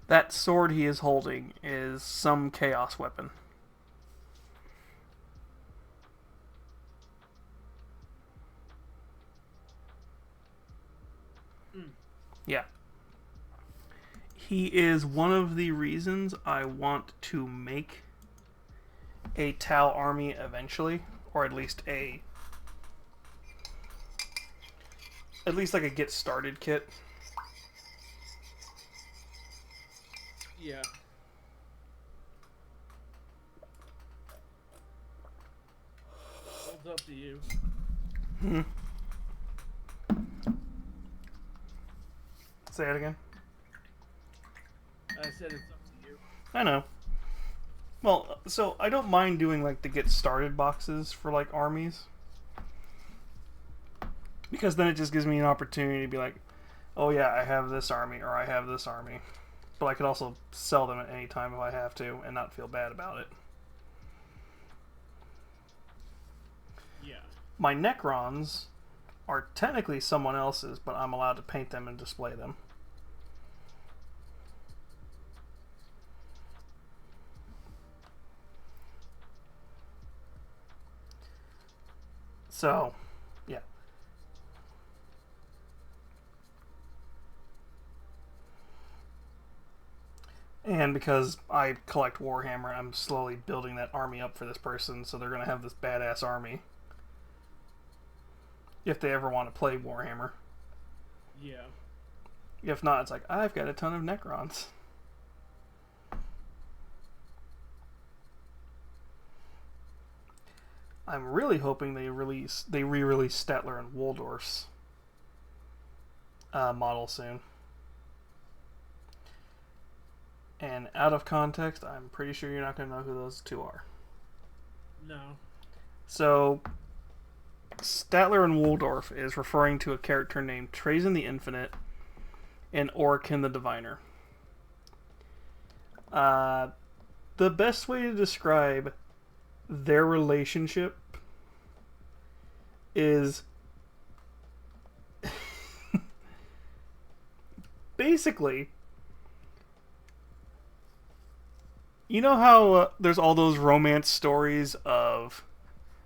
That sword he is holding is some chaos weapon. Yeah. He is one of the reasons I want to make a Tal army eventually, or at least like a get started kit. Yeah. It's up to you. Say it again. I said it's up to you. I know. Well, so I don't mind doing like the get started boxes for like armies, because then it just gives me an opportunity to be like, oh yeah, I have this army or I have this army, but I could also sell them at any time if I have to and not feel bad about it. Yeah. My Necrons are technically someone else's, but I'm allowed to paint them and display them. So, yeah. And because I collect Warhammer, I'm slowly building that army up for this person, so they're going to have this badass army. If they ever want to play Warhammer. Yeah. If not, it's like, I've got a ton of Necrons. I'm really hoping they re-release Statler and Waldorf's model soon. And out of context, I'm pretty sure you're not going to know who those two are. No. So, Statler and Waldorf is referring to a character named Trazen the Infinite and Orikin the Diviner. The best way to describe their relationship is basically, you know how there's all those romance stories of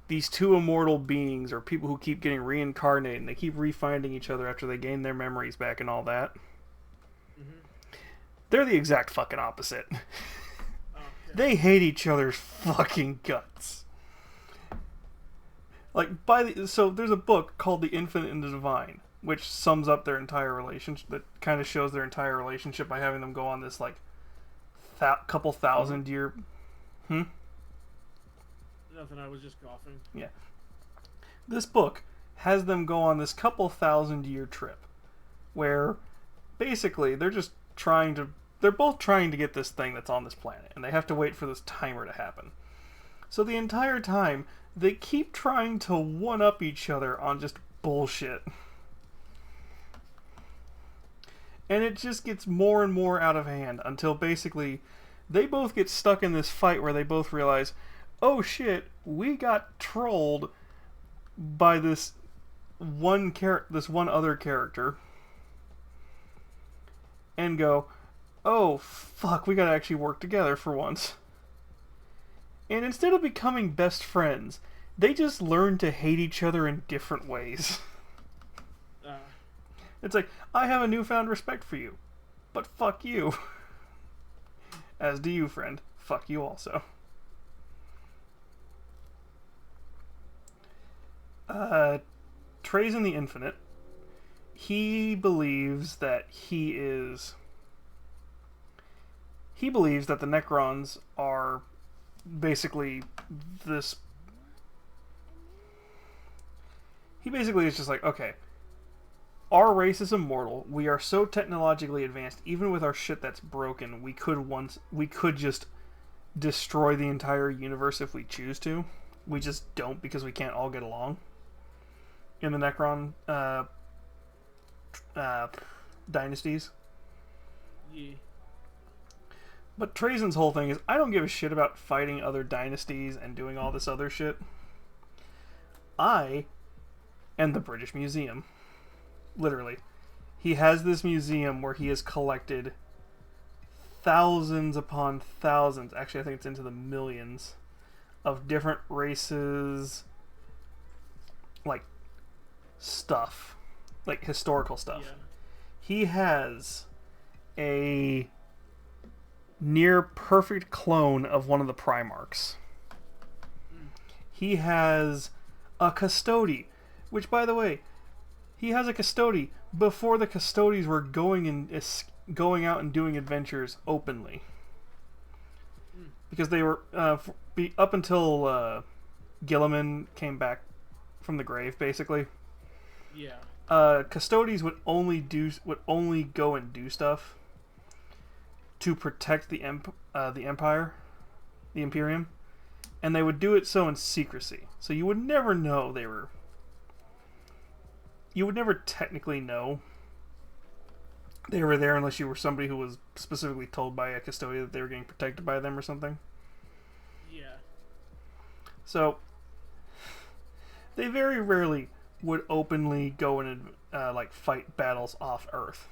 these two immortal beings or people who keep getting reincarnated and they keep refinding each other after they gain their memories back and all that? Mm-hmm. They're the exact fucking opposite. Okay. They hate each other's fucking guts. Like, so there's a book called The Infinite and the Divine. which sums up their entire relationship. That kind of shows their entire relationship by having them go on this like couple thousand year. Nothing. I was just coughing. Yeah. This book has them go on this couple thousand year trip, where basically they're both trying to get this thing that's on this planet, and they have to wait for this timer to happen. So the entire time, they keep trying to one-up each other on just bullshit. And it just gets more and more out of hand until basically they both get stuck in this fight where they both realize, oh shit, we got trolled by this one other character, and go, oh fuck, we gotta actually work together for once. And instead of becoming best friends, they just learn to hate each other in different ways. It's like, I have a newfound respect for you, but fuck you. As do you, friend. Fuck you also. Trazen the Infinite. He believes that the Necrons are basically this. He basically is just like, okay, our race is immortal. We are so technologically advanced, even with our shit that's broken, we could just destroy the entire universe if we choose to. We just don't, because we can't all get along in the Necron dynasties. Yeah. But Trazen's whole thing is, I don't give a shit about fighting other dynasties and doing all this other shit. I am the British Museum. Literally. He has this museum where he has collected thousands upon thousands, actually I think it's into the millions, of different races, like, stuff. Like, historical stuff. Yeah. He has a near perfect clone of one of the Primarchs. He has a Custody, which, by the way, he has a Custody before the Custodies were going out and doing adventures openly, because they were up until Gilliman came back from the grave, basically. Yeah. Custodies would only go and do stuff to protect the Empire, the Imperium, and they would do it so in secrecy. So you would never know they were. You would never technically know they were there unless you were somebody who was specifically told by a Custodia that they were getting protected by them or something. Yeah. So they very rarely would openly go and like fight battles off Earth.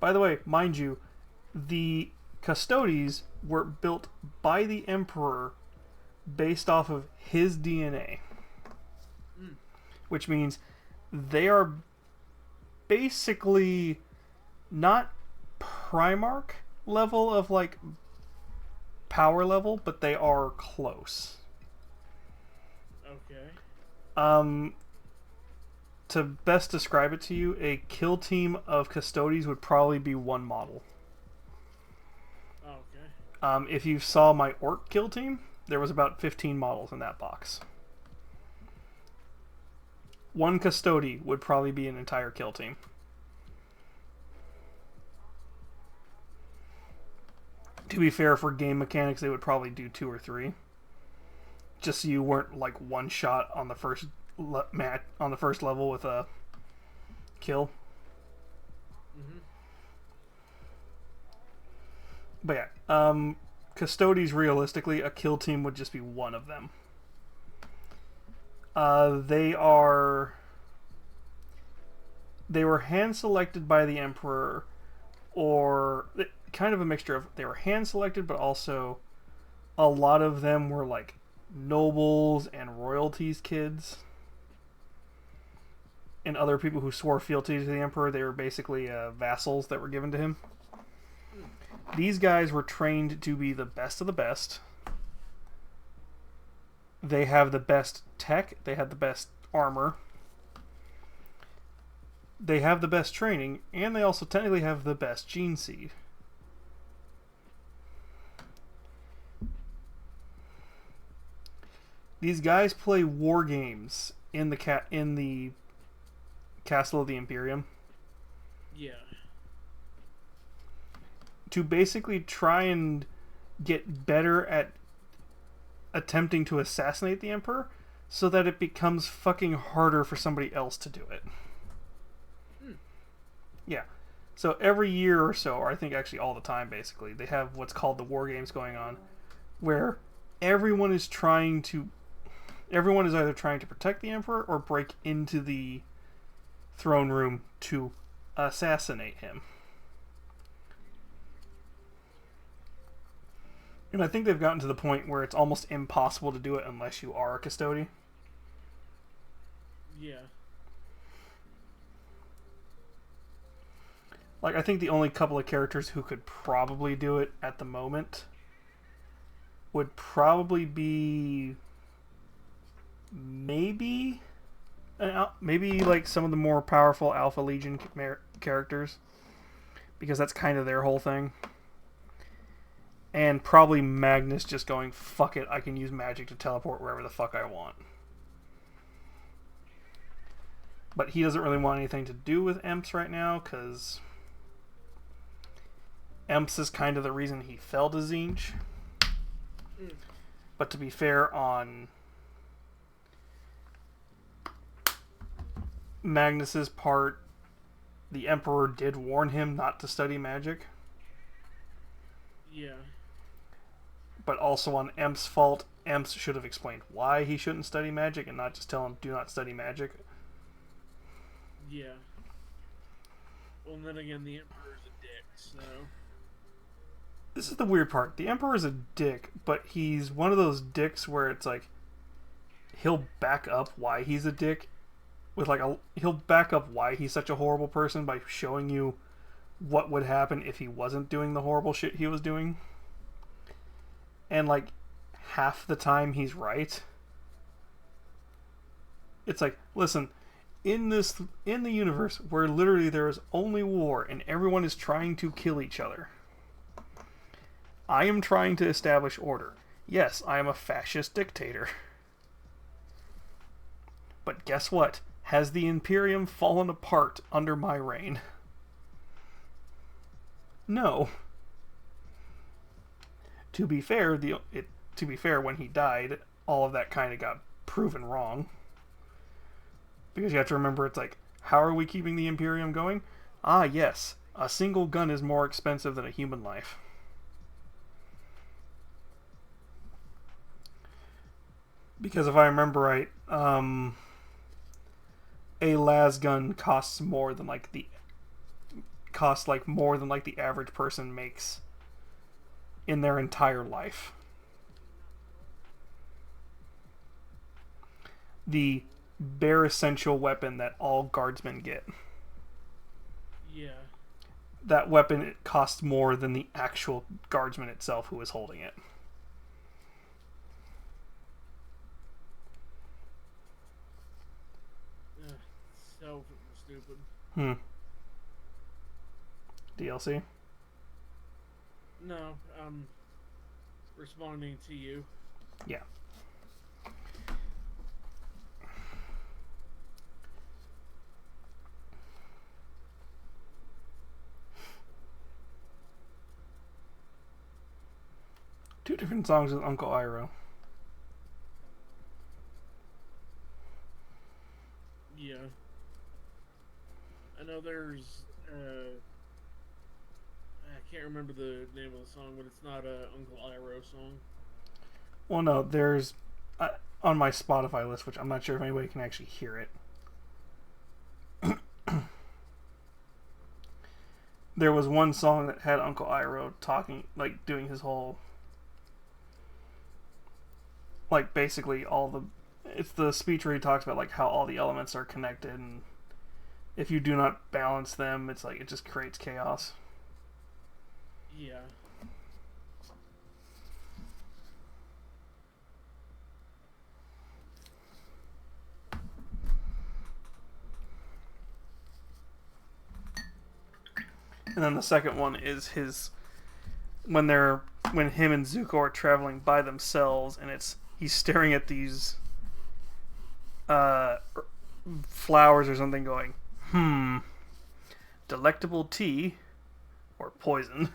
By the way, mind you, the Custodies were built by the Emperor based off of his DNA. Which means they are basically not Primarch level of like power level, but they are close. Okay. To best describe it to you, a kill team of Custodies would probably be one model. Okay. If you saw my Orc kill team, there was about 15 models in that box. One Custody would probably be an entire kill team. To be fair, for game mechanics, they would probably do 2 or 3. Just so you weren't like one shot on the first level with a kill. Mm-hmm. But yeah, Custodies, realistically, a kill team would just be one of them. They were hand selected by the Emperor, or kind of a mixture of, they were hand selected, but also a lot of them were like nobles and royalties kids, and other people who swore fealty to the Emperor. They were basically vassals that were given to him. These guys were trained to be the best of the best. They have the best tech, they have the best armor. they have the best training, and they also technically have the best gene seed. These guys play war games in the Castle of the Imperium Yeah. to basically try and get better at attempting to assassinate the Emperor so that it becomes fucking harder for somebody else to do it. Yeah. So every year or so, or I think actually all the time basically, they have what's called the war games going on where everyone is either trying to protect the Emperor or break into the throne room to assassinate him. And I think they've gotten to the point where it's almost impossible to do it unless you are a custodian. Yeah. Like, I think the only couple of characters who could probably do it at the moment would probably be maybe like some of the more powerful Alpha Legion characters, because that's kind of their whole thing. And probably Magnus just going, fuck it, I can use magic to teleport wherever the fuck I want. But he doesn't really want anything to do with Emps right now, because Emps is kind of the reason he fell to Tzeentch. But to be fair, on Magnus's part, the Emperor did warn him not to study magic. Yeah. But also on Emp's fault, Emps should have explained why he shouldn't study magic and not just tell him, do not study magic. Yeah. Well, and then again, the Emperor's a dick, so... This is the weird part. The Emperor's a dick, but he's one of those dicks where it's like, he'll back up why he's a dick with he'll back up why he's such a horrible person by showing you what would happen if he wasn't doing the horrible shit he was doing. And like half the time he's right. It's like, listen, in the universe where literally there is only war and everyone is trying to kill each other, I am trying to establish order. Yes, I am a fascist dictator. But guess what? Has the Imperium fallen apart under my reign? No. To be fair, when he died, all of that kind of got proven wrong. Because you have to remember, it's like, how are we keeping the Imperium going? Ah, yes, a single gun is more expensive than a human life. Because if I remember right, a las gun costs more than the average person makes in their entire life. The bare essential weapon that all guardsmen get. Yeah. That weapon, it costs more than the actual guardsman itself who is holding it. So stupid. DLC? No, I'm responding to you. Yeah. Two different songs with Uncle Iroh. Yeah. I know there's, I can't remember the name of the song, but it's not a Uncle Iroh song. Well, no, there's on my Spotify list, which I'm not sure if anybody can actually hear it. There was one song that had Uncle Iroh talking, like doing his whole, like basically it's the speech where he talks about like how all the elements are connected, and if you do not balance them, it's like it just creates chaos. Yeah. And then the second one is his when him and Zuko are traveling by themselves, and he's staring at these flowers or something, going, delectable tea or poison.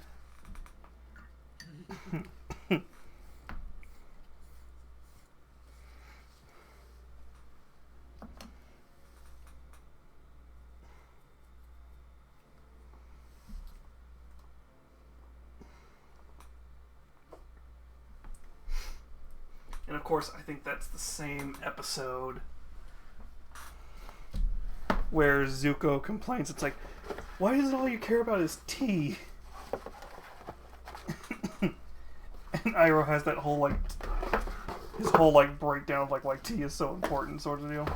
And of course, I think that's the same episode where Zuko complains. It's like, why is it all you care about is tea? And Iroh has that whole his whole breakdown of like tea is so important sort of deal.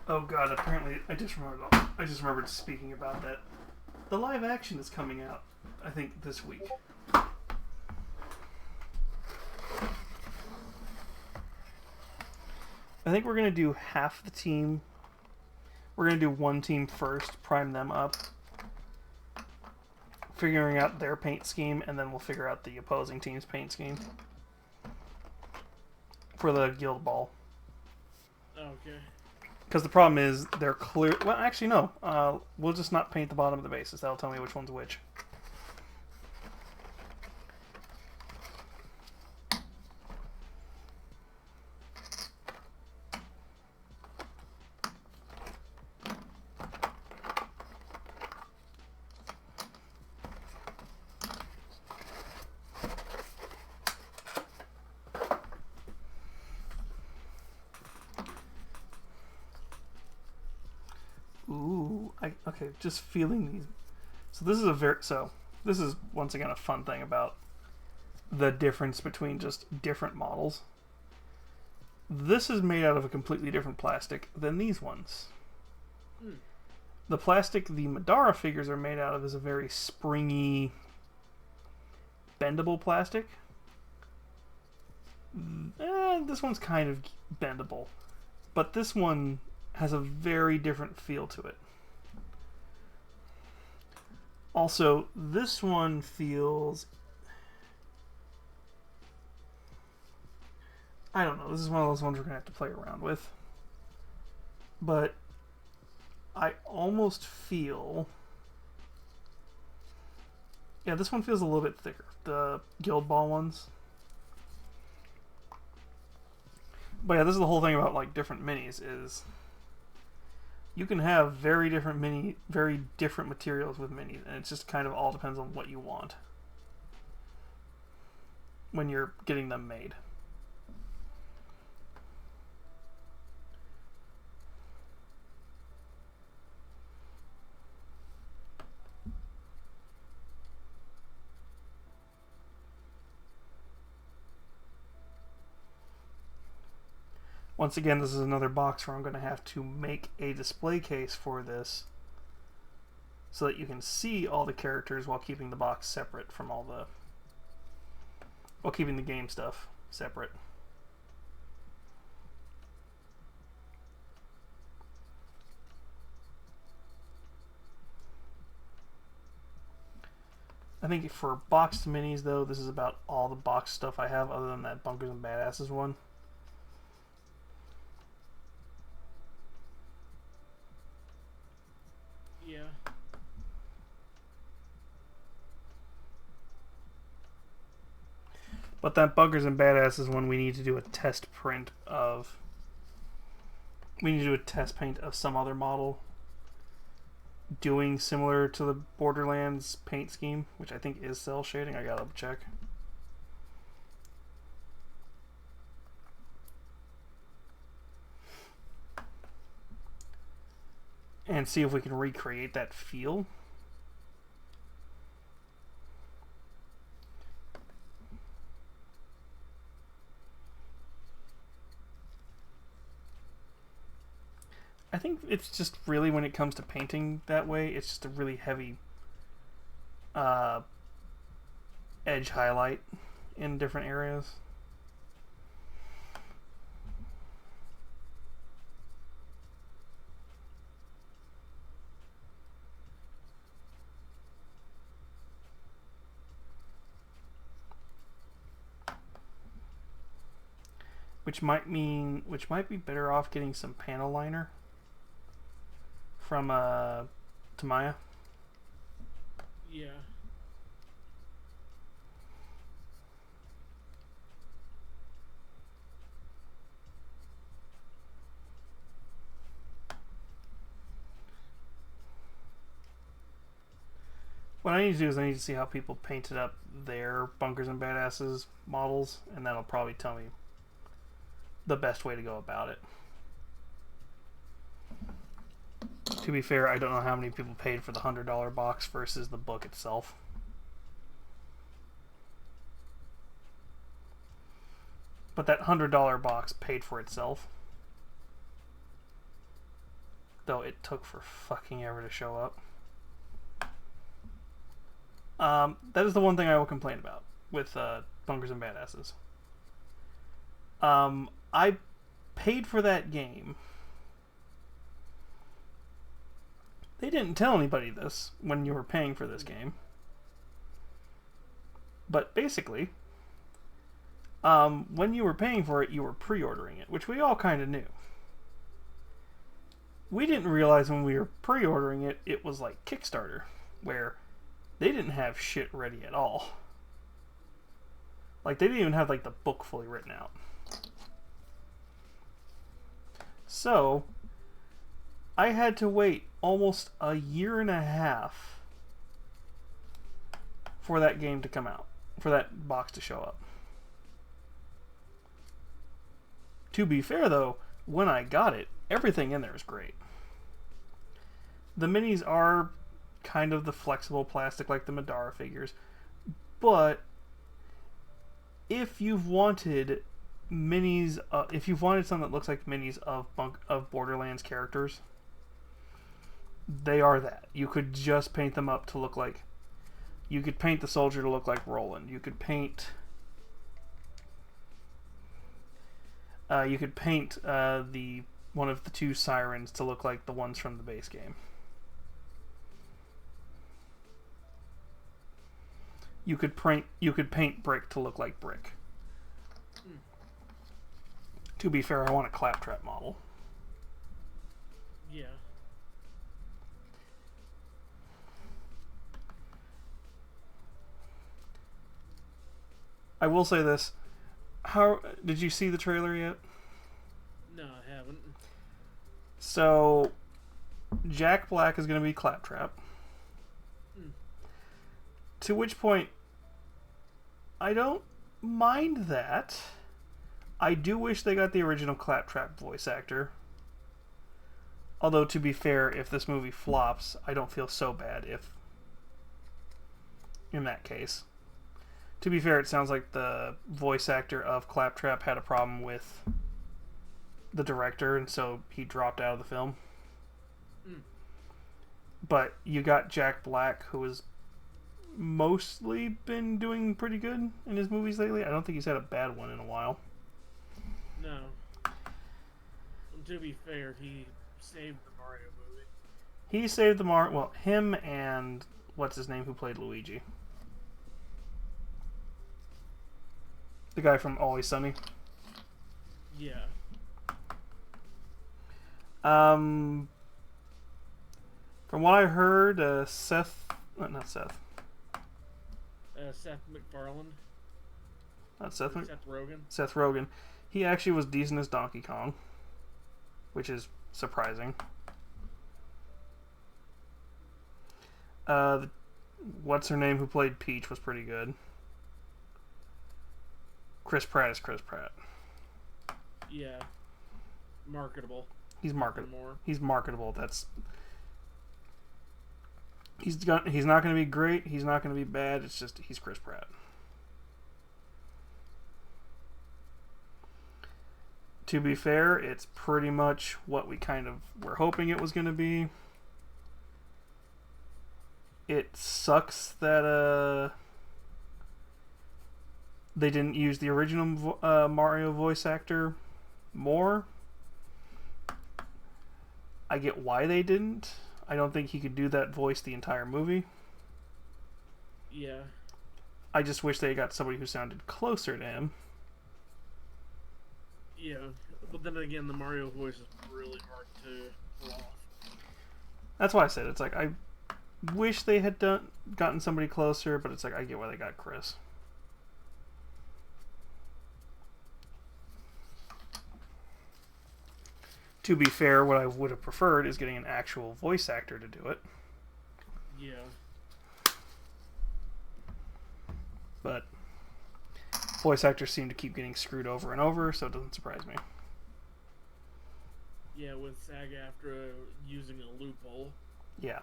Oh god, apparently I just remembered speaking about that. The live action is coming out, I think, this week. I think we're going to do half the team. We're going to do one team first, prime them up, figuring out their paint scheme, and then we'll figure out the opposing team's paint scheme for the guild ball. Okay. Because the problem is they're clear. Well, actually, no. We'll just not paint the bottom of the bases. That'll tell me which one's which. Ooh, okay, just feeling these. So this is once again a fun thing about the difference between just different models. This is made out of a completely different plastic than these ones. The plastic the Madara figures are made out of is a very springy, bendable plastic. This one's kind of bendable, but this one has a very different feel to it. Also, this one feels... I don't know, this is one of those ones we're going to have to play around with. But I almost feel... Yeah, this one feels a little bit thicker. The Guild Ball ones. But yeah, this is the whole thing about like different minis is... You can have very different materials with minis, and it just kind of all depends on what you want when you're getting them made. Once again, this is another box where I'm going to have to make a display case for this so that you can see all the characters while keeping the box separate from while keeping the game stuff separate. I think for boxed minis, though, this is about all the box stuff I have other than that Bunkers and Badasses one. Yeah. But that Bunkers and Badasses one, we need to do a test print of... We need to do a test paint of some other model doing similar to the Borderlands paint scheme, which I think is cell shading. I gotta check. And see if we can recreate that feel. I I think it's just really when it comes to painting that way, it's just a really heavy edge highlight in different areas. Which might be better off getting some panel liner from Tamiya. Yeah. What I need to do is I need to see how people painted up their Bunkers and Badasses models, and that'll probably tell me the best way to go about it. To be fair, I don't know how many people paid for the $100 box versus the book itself. But that $100 box paid for itself. Though it took for fucking ever to show up. That is the one thing I will complain about with Bunkers and Badasses. I paid for that game. They didn't tell anybody this when you were paying for this game. But basically, when you were paying for it, you were pre-ordering it, which we all kind of knew. We didn't realize when we were pre-ordering it, it was like Kickstarter, where they didn't have shit ready at all. Like, they didn't even have, like, the book fully written out. So, I had to wait almost a year and a half for that game to come out, for that box to show up. To be fair, though, when I got it, everything in there is great. The minis are kind of the flexible plastic like the Madara figures, but if you've wanted minis, if you've wanted something that looks like minis of Borderlands characters, they are that. You could just paint them up to look like, you could paint the soldier to look like Roland. You could paint the one of the two sirens to look like the ones from the base game. You could paint Brick to look like Brick. To be fair, I want a Claptrap model. Yeah. I will say this. How did you see the trailer yet? No, I haven't. So, Jack Black is going to be Claptrap. To which point, I don't mind that. I do wish they got the original Claptrap voice actor. Although, to be fair, if this movie flops, I don't feel so bad if... in that case. To be fair, it sounds like the voice actor of Claptrap had a problem with the director, and so he dropped out of the film. But you got Jack Black, who has mostly been doing pretty good in his movies lately. I don't think he's had a bad one in a while. No. And to be fair, he saved the Mario movie. He saved the Mario... well, him and... what's his name who played Luigi? The guy from Always Sunny. Yeah. From what I heard, Seth... not Seth. Seth MacFarlane. Not Seth. Seth Rogen. Seth Rogen. He actually was decent as Donkey Kong, which is surprising. What's her name who played Peach was pretty good. Chris Pratt is Chris Pratt. Yeah. Marketable. He's marketable. More. He's marketable. That's... He's not going to be great. He's not going to be bad. It's just he's Chris Pratt. To be fair, it's pretty much what we kind of were hoping it was going to be. It sucks that they didn't use the original Mario voice actor more. I get why they didn't. I don't think he could do that voice the entire movie. Yeah. I just wish they got somebody who sounded closer to him. Yeah. But then again, the Mario voice is really hard to pull off. That's why I said it's like I wish they had gotten somebody closer, but it's like I get why they got Chris. To be fair, what I would have preferred is getting an actual voice actor to do it. Yeah. But voice actors seem to keep getting screwed over and over, so it doesn't surprise me. Yeah, with SAG-AFTRA using a loophole. Yeah.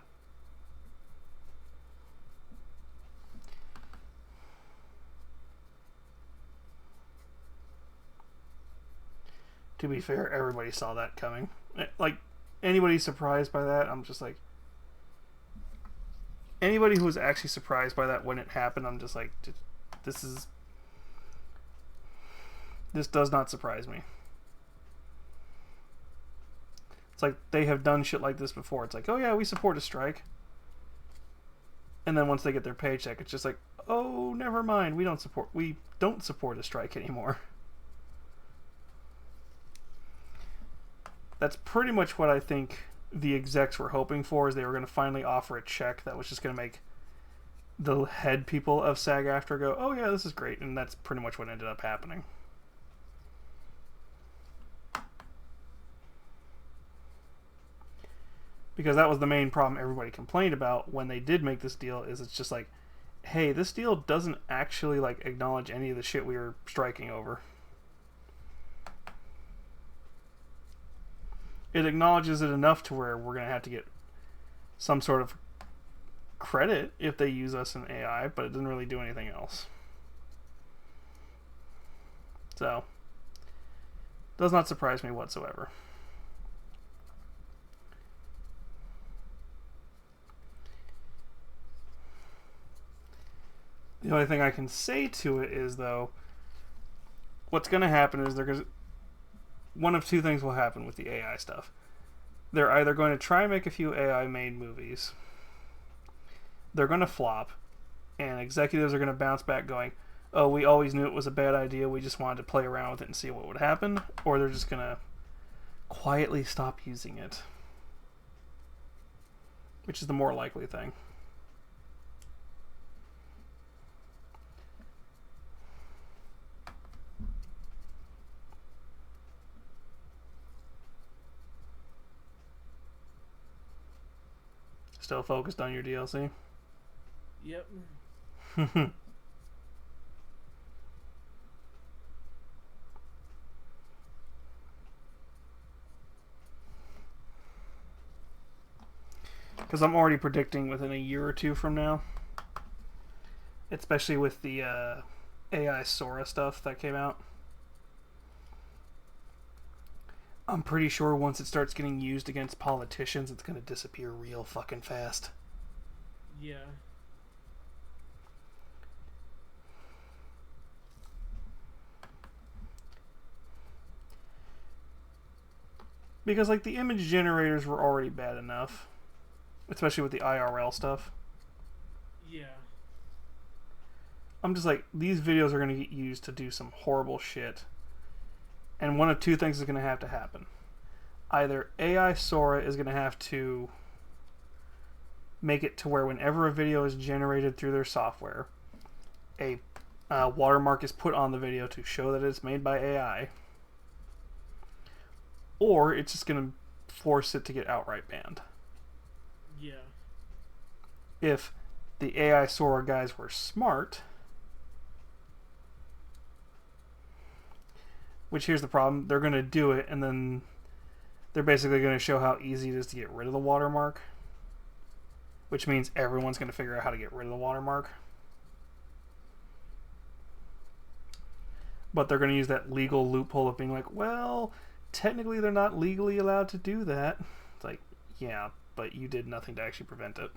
To be fair, everybody saw that coming. Like, anybody surprised by that, I'm just like... Anybody who was actually surprised by that when it happened, I'm just like, this does not surprise me. It's like, they have done shit like this before. It's like, oh yeah, we support a strike. And then once they get their paycheck, it's just like, oh, never mind, we don't support a strike anymore. That's pretty much what I think the execs were hoping for, is they were going to finally offer a check that was just going to make the head people of SAG-AFTRA go, oh yeah, this is great, and that's pretty much what ended up happening. Because that was the main problem everybody complained about when they did make this deal, is it's just like, hey, this deal doesn't actually like acknowledge any of the shit we were striking over. It acknowledges it enough to where we're going to have to get some sort of credit if they use us in AI, but it doesn't really do anything else. So, does not surprise me whatsoever. The only thing I can say to it is, though, what's going to happen is one of two things will happen with the AI stuff. They're either going to try and make a few AI-made movies. They're going to flop, and executives are going to bounce back going, oh, we always knew it was a bad idea, we just wanted to play around with it and see what would happen. Or they're just going to quietly stop using it. Which is the more likely thing. Still focused on your DLC? Yep. Because I'm already predicting within a year or two from now, especially with the AI Sora stuff that came out, I'm pretty sure once it starts getting used against politicians, it's going to disappear real fucking fast. Yeah. Because, like, the image generators were already bad enough, especially with the IRL stuff. Yeah. I'm just like, these videos are going to get used to do some horrible shit. And one of two things is going to happen. Either AI Sora is going to have to make it to where whenever a video is generated through their software, a watermark is put on the video to show that it's made by AI. Or it's just going to force it to get outright banned. Yeah. If the AI Sora guys were smart... Which, here's the problem, they're going to do it, and then they're basically going to show how easy it is to get rid of the watermark. Which means everyone's going to figure out how to get rid of the watermark. but they're going to use that legal loophole of being like, well, technically they're not legally allowed to do that. It's like, yeah, but you did nothing to actually prevent it.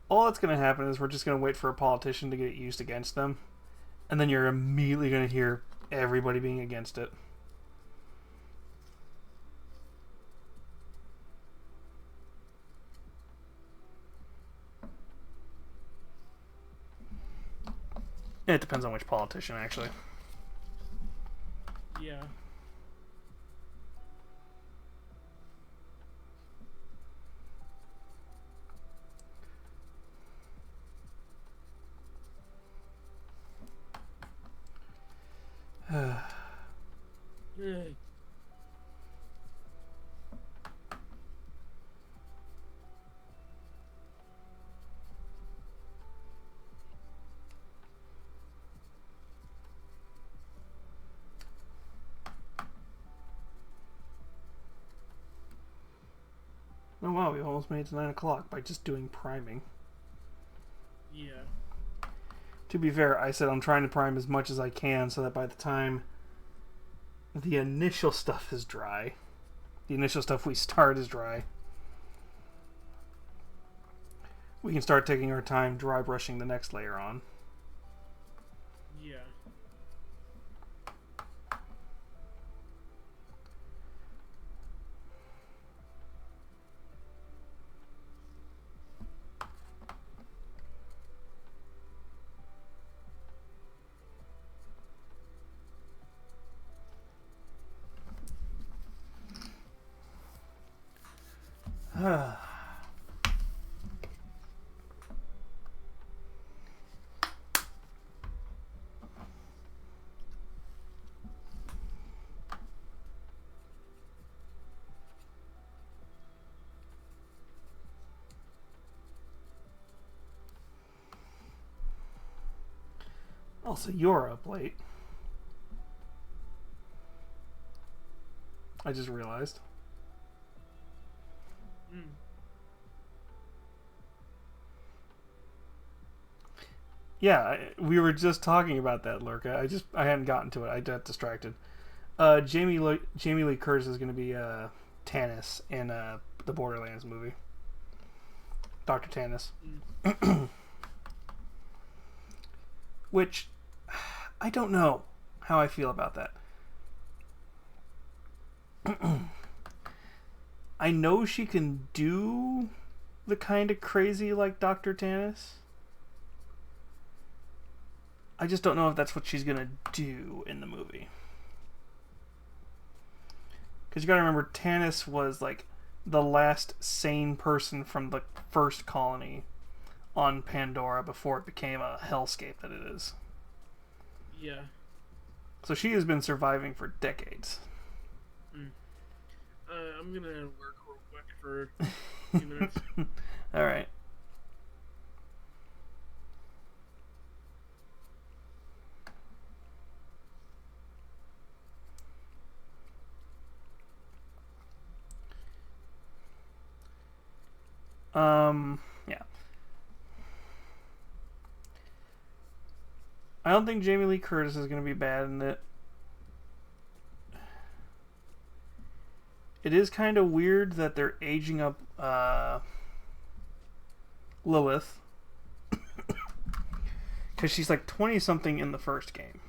All that's gonna happen is we're just gonna wait for a politician to get it used against them, and then you're immediately gonna hear everybody being against it. It depends on which politician, actually. Yeah. Hey. Oh wow, we almost made it to 9 o'clock by just doing priming. Yeah. To be fair, I said I'm trying to prime as much as I can so that by the time the initial stuff is dry, the initial stuff we start is dry, we can start taking our time dry brushing the next layer on. Yeah. Also, you're up late. I just realized. Yeah, we were just talking about that, Lurka. I hadn't gotten to it. I got distracted. Jamie Lee Curtis is going to be Tannis in the Borderlands movie. Dr. Tannis. Which, I don't know how I feel about that. I know she can do the kind of crazy like Dr. Tannis. I just don't know if that's what she's gonna do in the movie. Because you gotta remember, Tannis was like the last sane person from the first colony on Pandora before it became a hellscape that it is. Yeah. So she has been surviving for decades. I'm gonna work real quick for a few minutes. Alright. Yeah. I don't think Jamie Lee Curtis is going to be bad in it. It is kind of weird that they're aging up Lilith. Because she's like 20-something in the first game.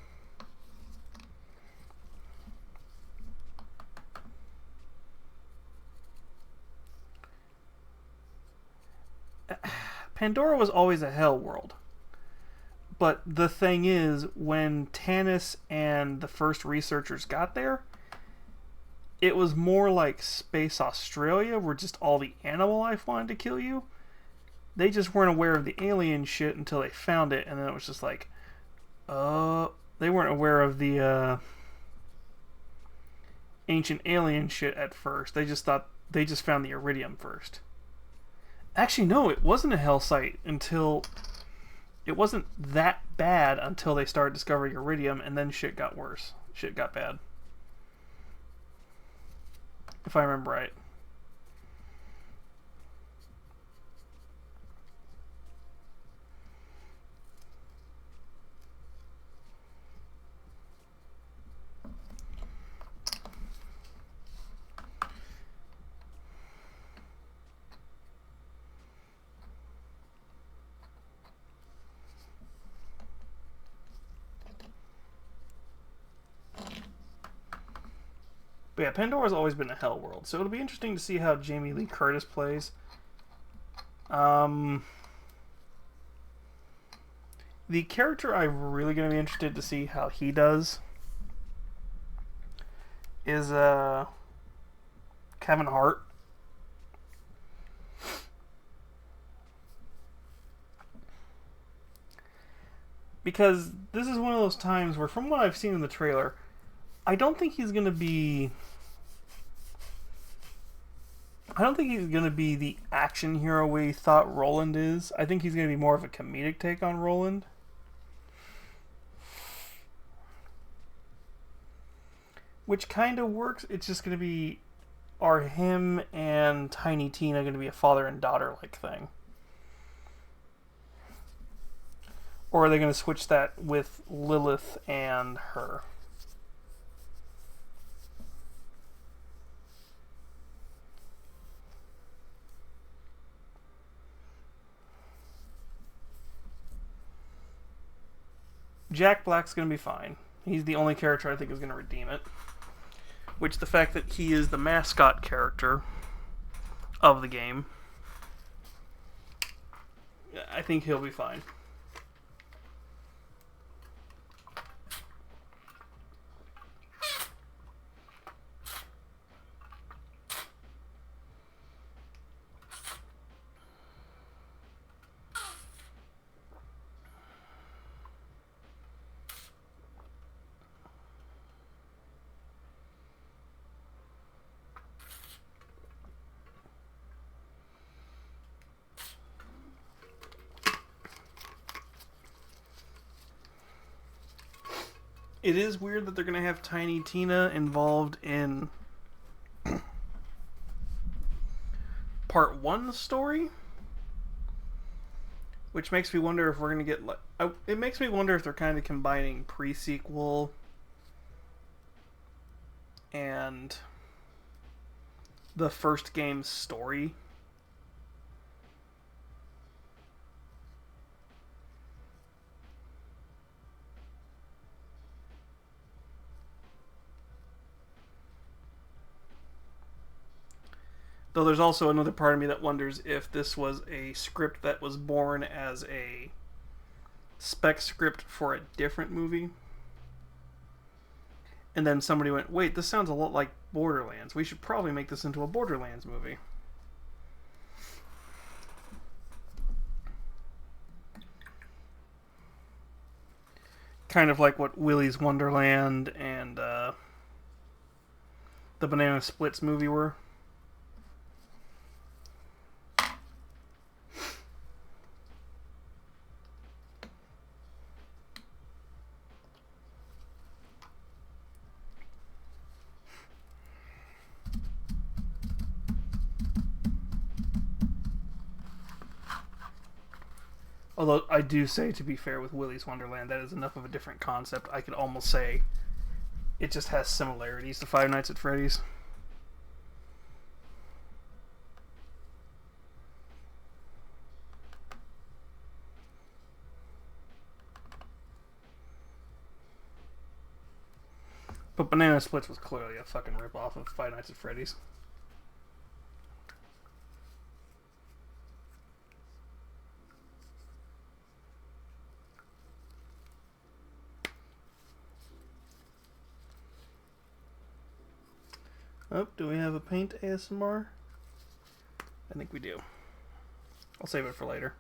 Pandora was always a hell world. But the thing is, when Tannis and the first researchers got there, it was more like Space Australia, where just all the animal life wanted to kill you. They just weren't aware of the alien shit until they found it, and then it was just like, they weren't aware of the ancient alien shit at first. They just thought they just found the iridium first. Actually, no, it wasn't a hell site until... It wasn't that bad until they started discovering iridium, and then shit got worse. shit got bad. If I remember right. But yeah, Pandora's always been a hell world, so it'll be interesting to see how Jamie Lee Curtis plays. The character I'm really going to be interested to see how he does is Kevin Hart. Because this is one of those times where, from what I've seen in the trailer, I don't think he's going to be the action hero we thought Roland is. I think he's going to be more of a comedic take on Roland. Which kind of works. It's just going to be, are him and Tiny Tina going to be a father and daughter like thing? Or are they going to switch that with Lilith and her? Jack Black's going to be fine. He's the only character I think is going to redeem it. Which, the fact that he is the mascot character of the game, I think he'll be fine. It is weird that they're going to have Tiny Tina involved in part 1 story, which makes me wonder if we're going to get it makes me wonder if they're kind of combining pre-sequel and the first game's story. Though there's also another part of me that wonders if this was a script that was born as a spec script for a different movie. And then somebody went, wait, this sounds a lot like Borderlands. We should probably make this into a Borderlands movie. Kind of like what Willy's Wonderland and the Banana Splits movie were. Although I do say, to be fair, with Willy's Wonderland, that is enough of a different concept. I could almost say it just has similarities to Five Nights at Freddy's. But Banana Splits was clearly a fucking ripoff of Five Nights at Freddy's. Oh, do we have a paint ASMR? I think we do. I'll save it for later.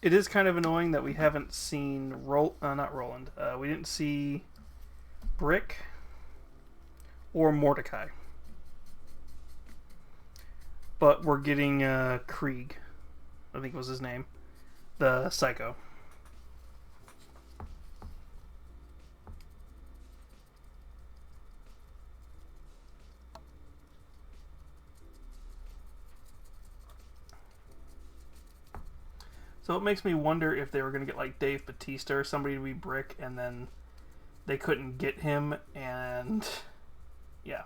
it is kind of annoying that we haven't seen not Roland. We didn't see Brick or Mordecai, but we're getting Krieg, I think was his name, the psycho. So it makes me wonder if they were going to get like Dave Bautista or somebody to be Brick, and then they couldn't get him, and yeah.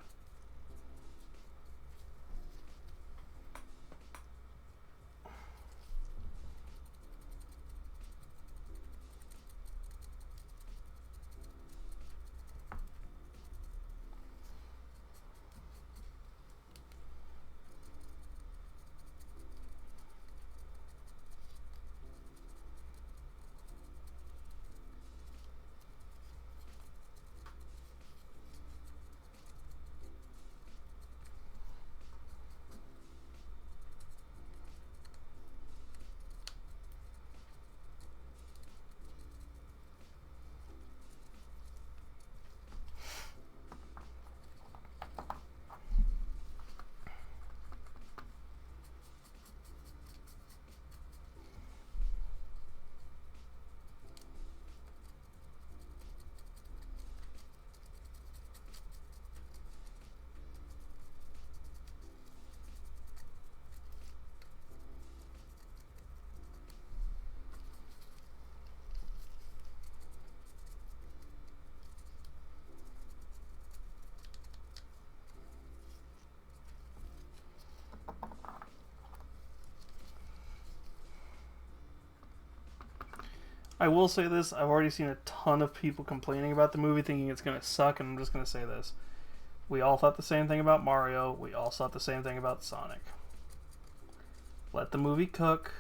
I will say this, I've already seen a ton of people complaining about the movie, thinking it's going to suck, and I'm just going to say this. We all thought the same thing about Mario. We all thought the same thing about Sonic. Let the movie cook.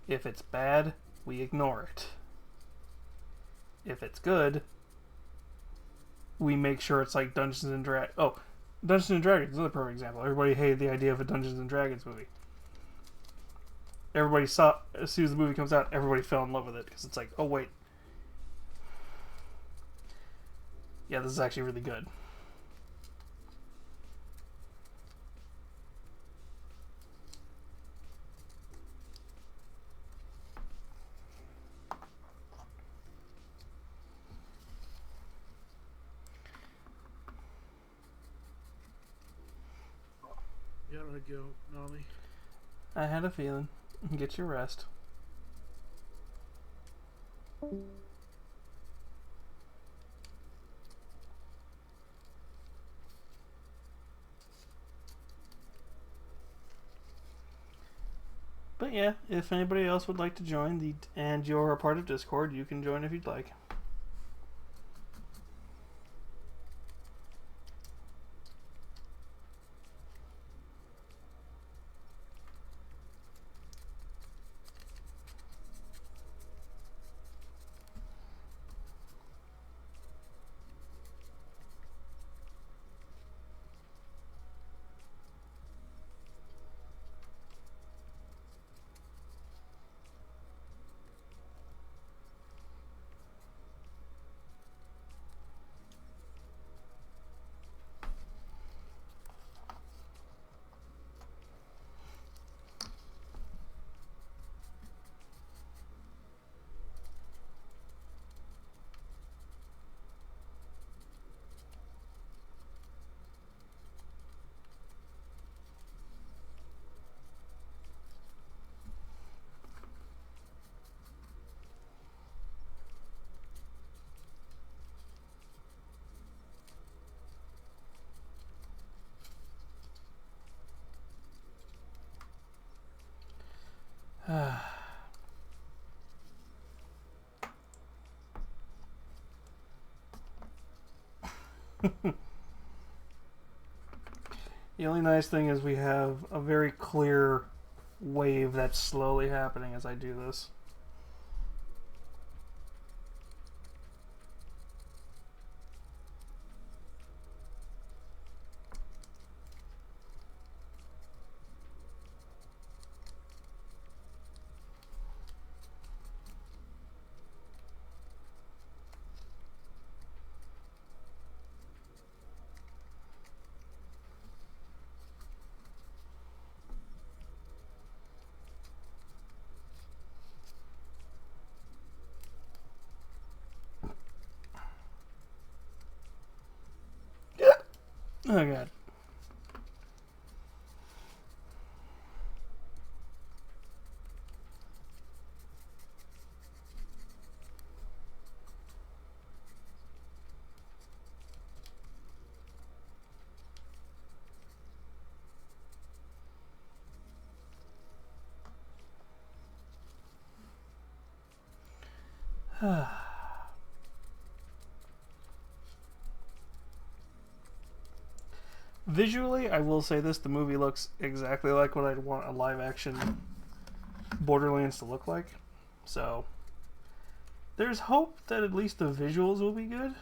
If it's bad, we ignore it. If it's good, we make sure it's like Dungeons and Dragons. Oh, Dungeons and Dragons is another perfect example. Everybody hated the idea of a Dungeons and Dragons movie. Everybody saw, as soon as the movie comes out, everybody fell in love with it, because it's like, oh wait, yeah, this is actually really good. You gotta go, Nami. I had a feeling. Get your rest. But yeah, if anybody else would like to join and you're a part of Discord, you can join if you'd like. The only nice thing is we have a very clear wave that's slowly happening as I do this. Oh god. Visually, I will say this, the movie looks exactly like what I'd want a live-action Borderlands to look like. So, there's hope that at least the visuals will be good.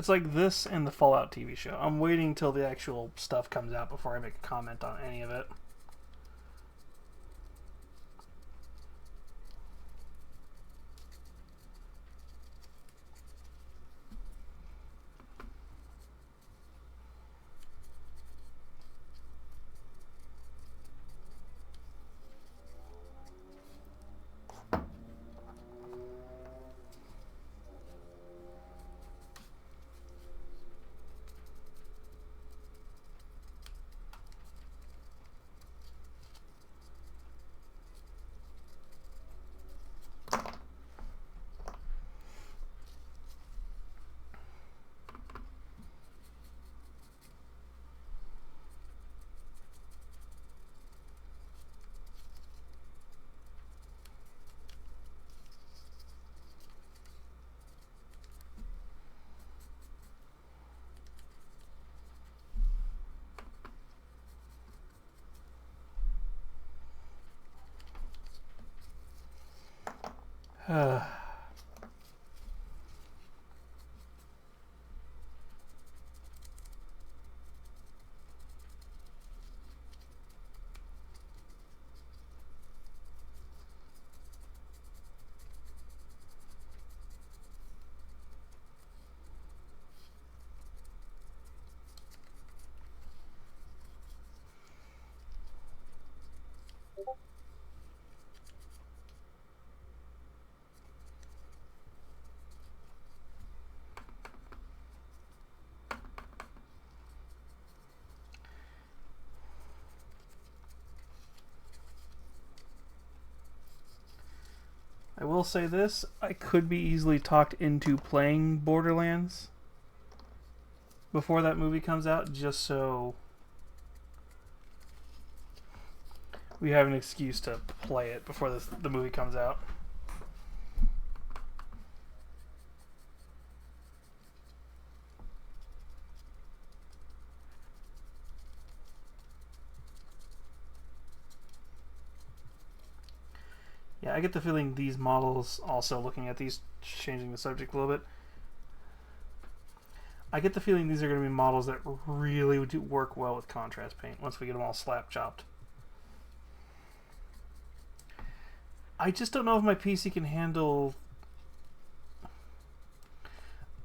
It's like this and the Fallout TV show. I'm waiting till the actual stuff comes out before I make a comment on any of it. I will say this, I could be easily talked into playing Borderlands before that movie comes out, just so we have an excuse to play it before the movie comes out. Yeah, I get the feeling these models, also looking at these, changing the subject a little bit, I get the feeling these are going to be models that really would work well with contrast paint once we get them all slap chopped. I just don't know if my PC can handle...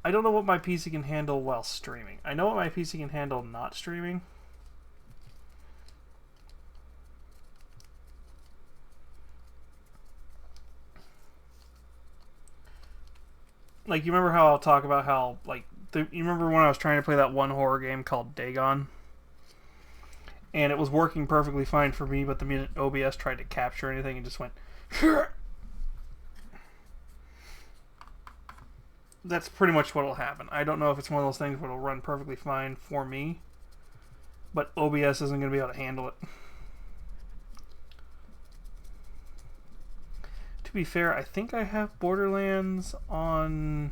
I don't know what my PC can handle while streaming. I know what my PC can handle not streaming. Like, you remember how I'll talk about how, like, you remember when I was trying to play that one horror game called Dagon? And it was working perfectly fine for me, but the minute OBS tried to capture anything, it just went... that's pretty much what'll happen. I don't know if it's one of those things where it'll run perfectly fine for me, but OBS isn't going to be able to handle it. To be fair, I think I have Borderlands on...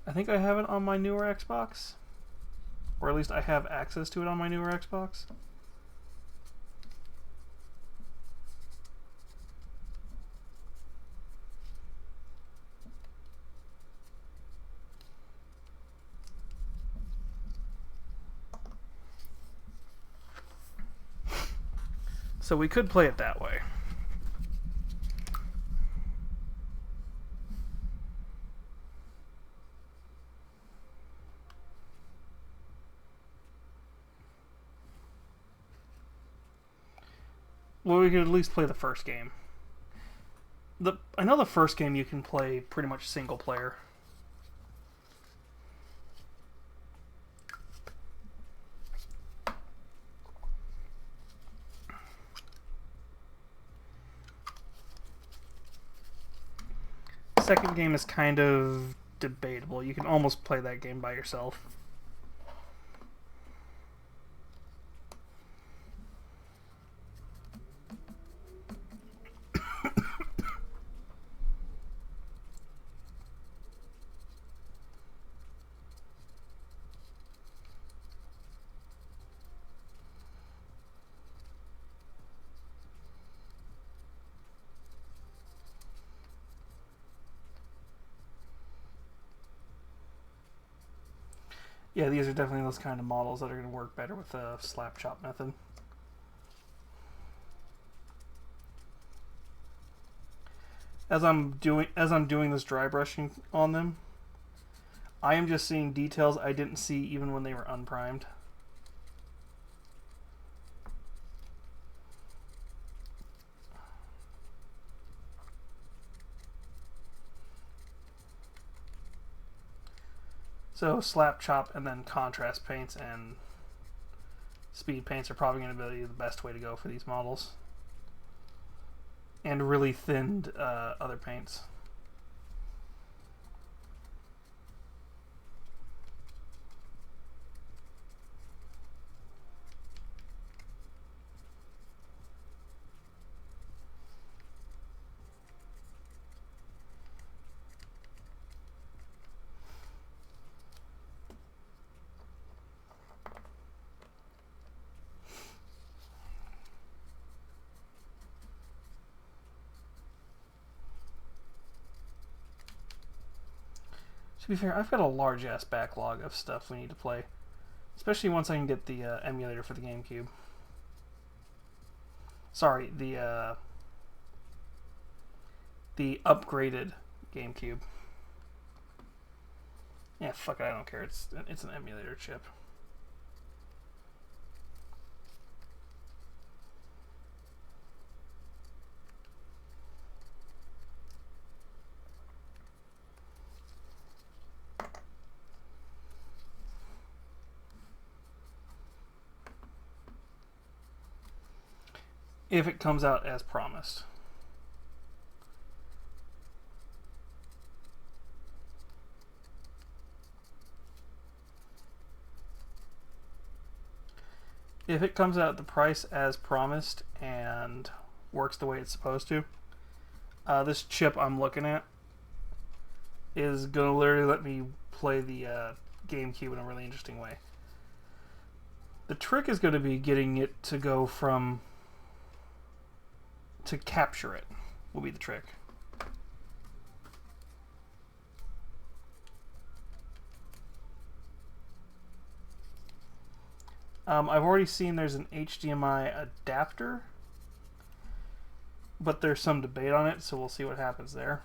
I think I have it on my newer Xbox. Or at least I have access to it on my newer Xbox. So we could play it that way. Well, we could at least play the first game. I know the first game you can play pretty much single player. Second game is kind of debatable. You can almost play that game by yourself. Yeah, these are definitely those kind of models that are going to work better with the slap chop method. As I'm doing this dry brushing on them, I am just seeing details I didn't see even when they were unprimed. So slap chop and then contrast paints and speed paints are probably going to be the best way to go for these models. And really thinned other paints. To be fair, I've got a large-ass backlog of stuff we need to play. Especially once I can get the emulator for the GameCube. Sorry, the upgraded GameCube. Yeah, fuck it, I don't care. It's an emulator chip. If it comes out as promised. If it comes out at the price as promised and works the way it's supposed to, this chip I'm looking at is going to literally let me play the GameCube in a really interesting way. The trick is going to be getting it to go from... to capture it will be the trick. I've already seen there's an HDMI adapter, but there's some debate on it, so we'll see what happens there.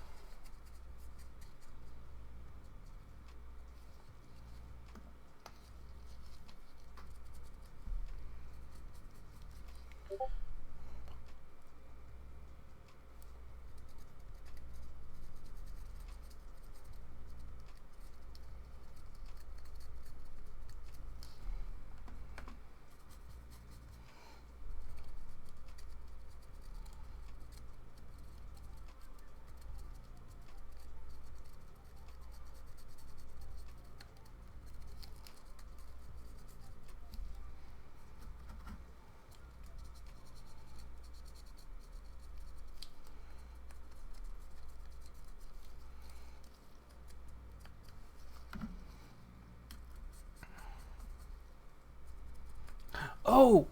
Oh,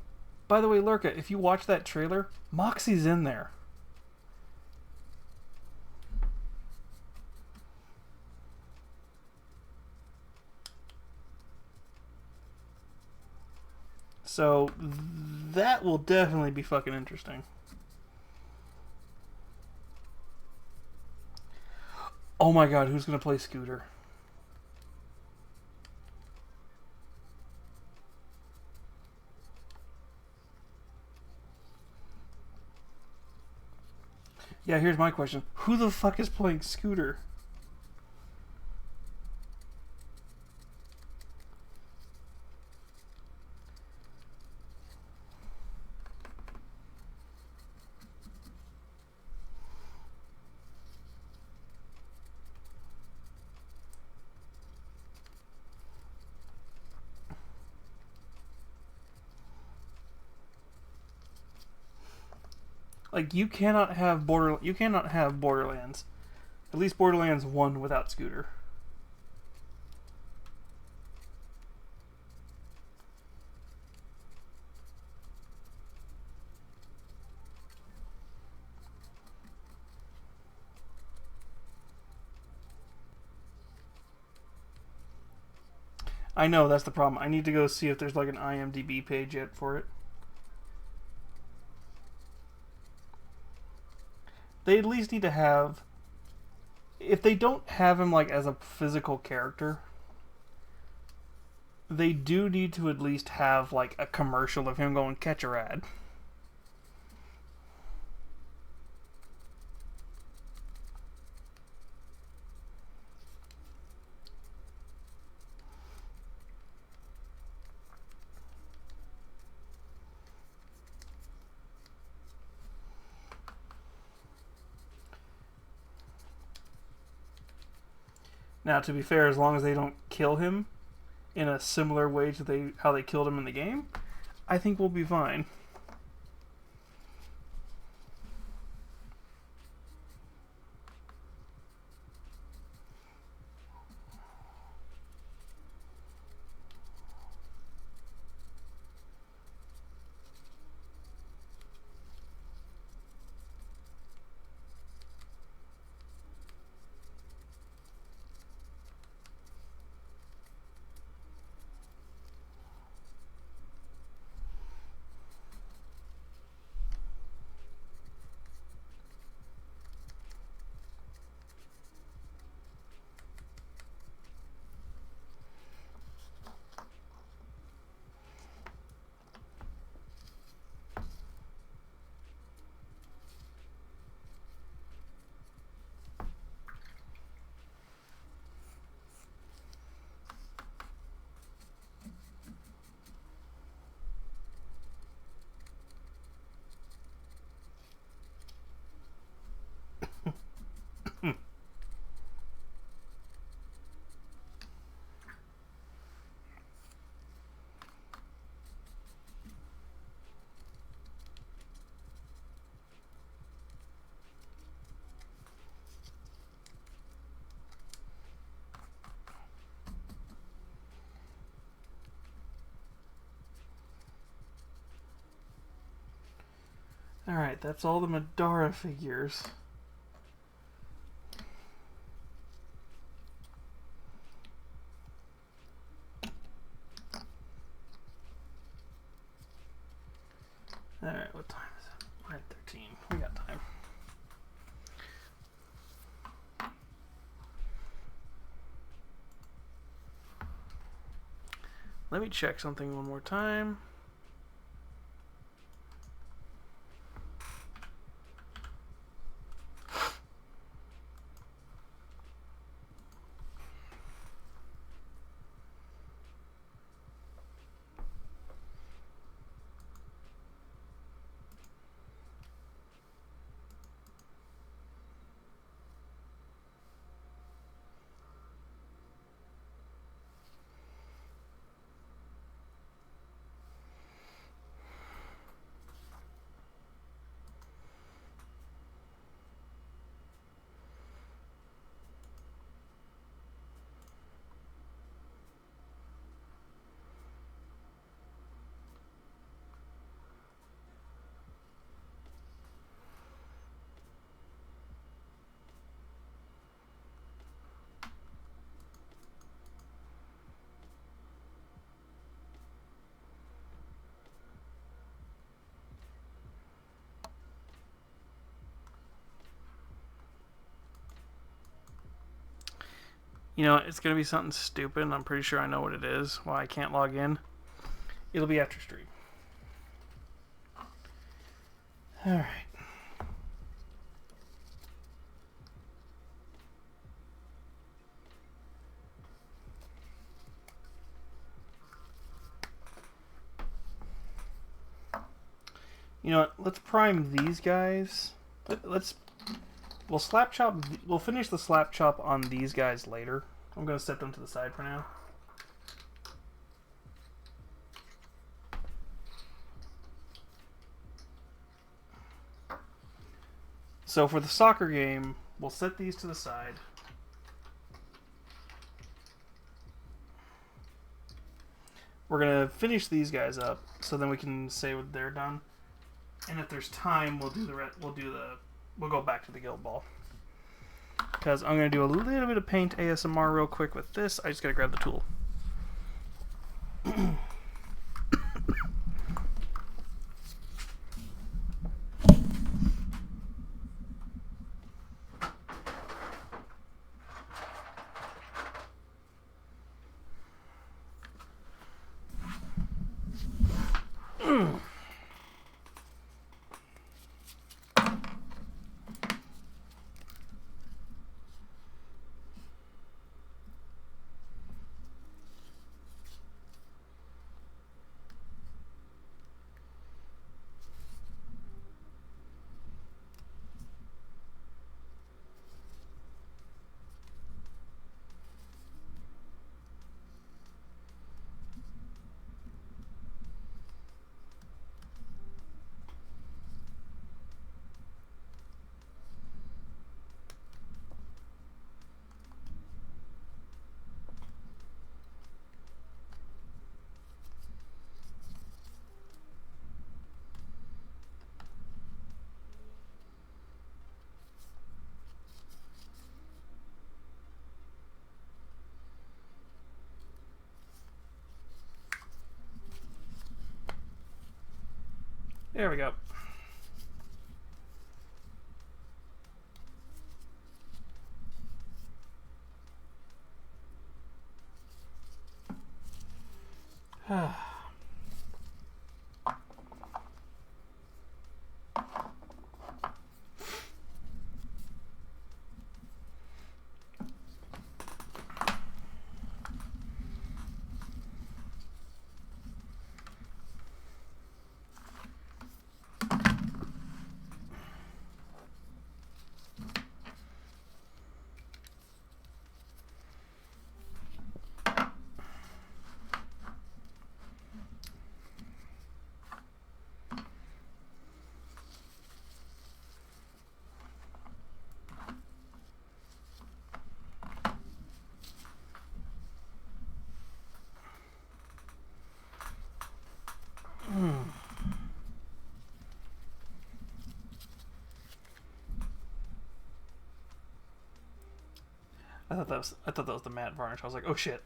by the way, Lurka, if you watch that trailer, Moxie's in there. So that will definitely be fucking interesting. Oh my god, who's gonna play Scooter? Yeah, here's my question. Who the fuck is playing Scooter? Like you cannot have Borderlands. At least Borderlands 1 without Scooter. I know, that's the problem. I need to go see if there's like an IMDb page yet for it. They at least need to have... If they don't have him like as a physical character, they do need to at least have like a commercial of him going catch a rad. Now, to be fair, as long as they don't kill him in a similar way to how they killed him in the game, I think we'll be fine. Alright, that's all the Madara figures. Alright, what time is it? We're at 13. We got time. Let me check something one more time. You know, it's going to be something stupid, and I'm pretty sure I know what it is, why I can't log in. It'll be after stream. Alright. You know what? Let's prime these guys. We'll slap chop. We'll finish the slap chop on these guys later. I'm gonna set them to the side for now. So for the soccer game, we'll set these to the side. We're gonna finish these guys up, so then we can say when they're done. And if there's time, we'll go back to the guild ball. Because I'm gonna do a little bit of paint ASMR real quick with this. I just gotta grab the tool. There we go. I thought that was the matte varnish. I was like, oh shit.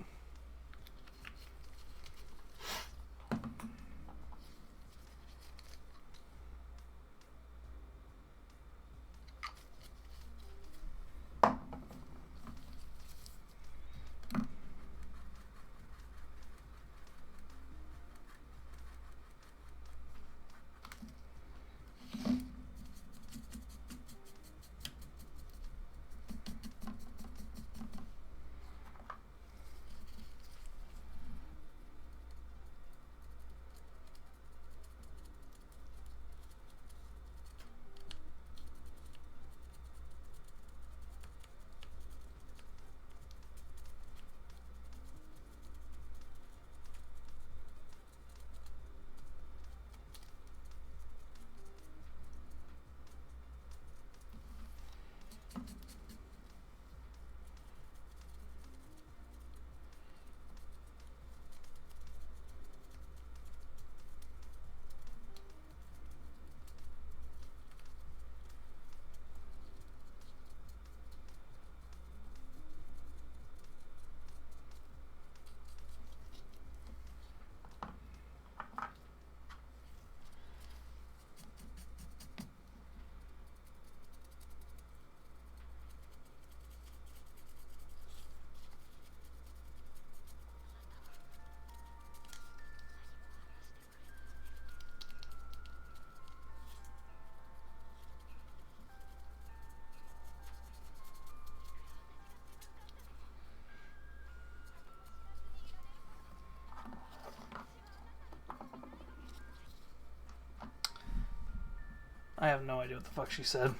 I have no idea what the fuck she said.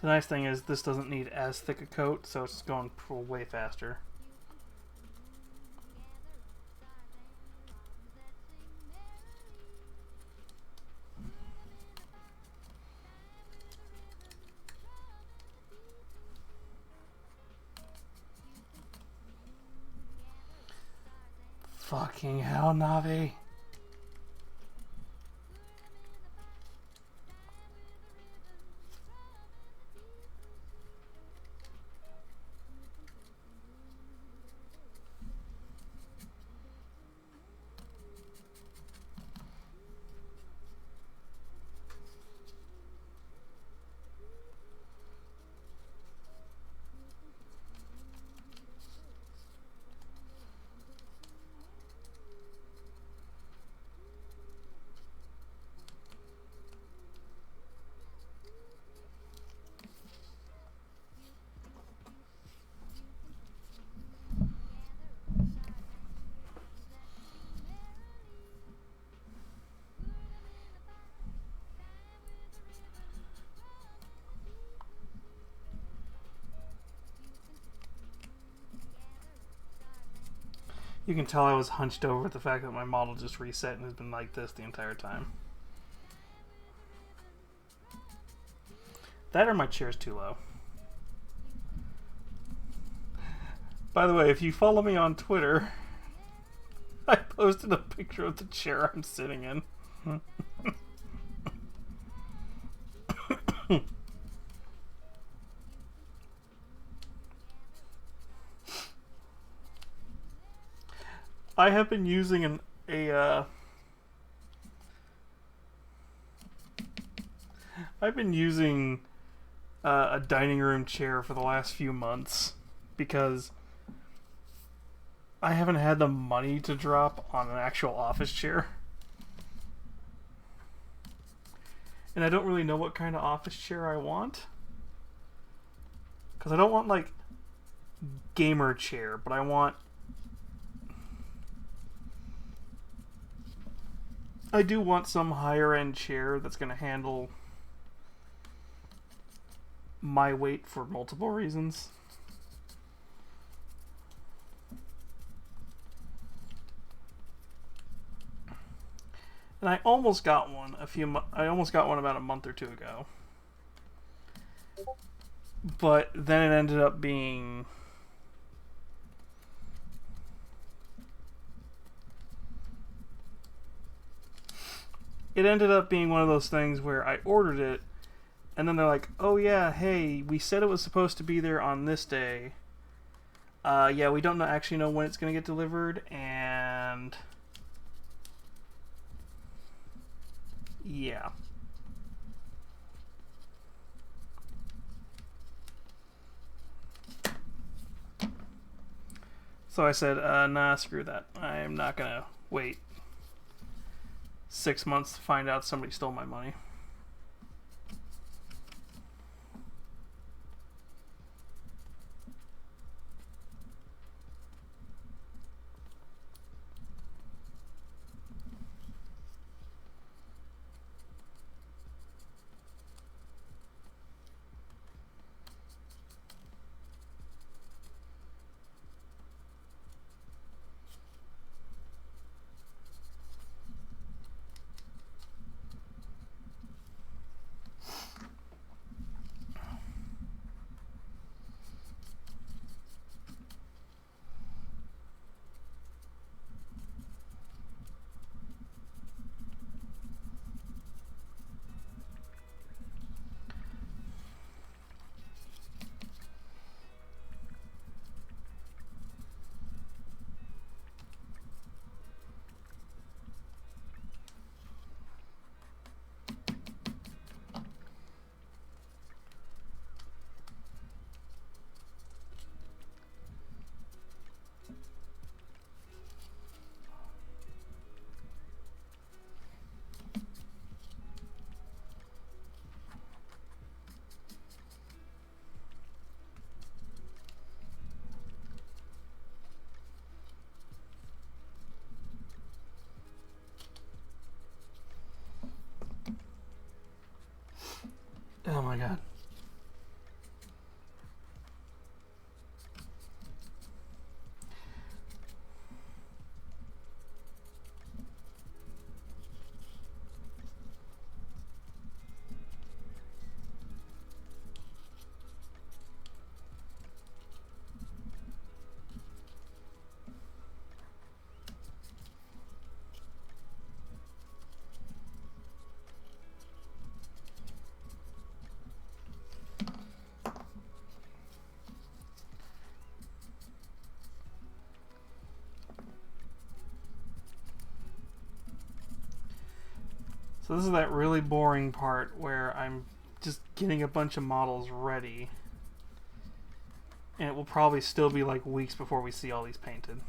The nice thing is this doesn't need as thick a coat, so it's going way faster. Fucking hell, Navi. You can tell I was hunched over at the fact that my model just reset and has been like this the entire time. That or my chair's too low. By the way, if you follow me on Twitter, I posted a picture of the chair I'm sitting in. I have been using I've been using a dining room chair for the last few months because I haven't had the money to drop on an actual office chair. And I don't really know what kind of office chair I want. Because I don't want, like, gamer chair, but I do want some higher end chair that's going to handle my weight for multiple reasons. And I almost got one about a month or two ago. But then it ended up being one of those things where I ordered it and then they're like, "Oh yeah, hey, we said it was supposed to be there on this day. Yeah, we don't actually know when it's going to get delivered, and yeah." So I said, nah, screw that. I'm not gonna wait 6 months to find out somebody stole my money. Oh my god. So this is that really boring part where I'm just getting a bunch of models ready. And it will probably still be like weeks before we see all these painted.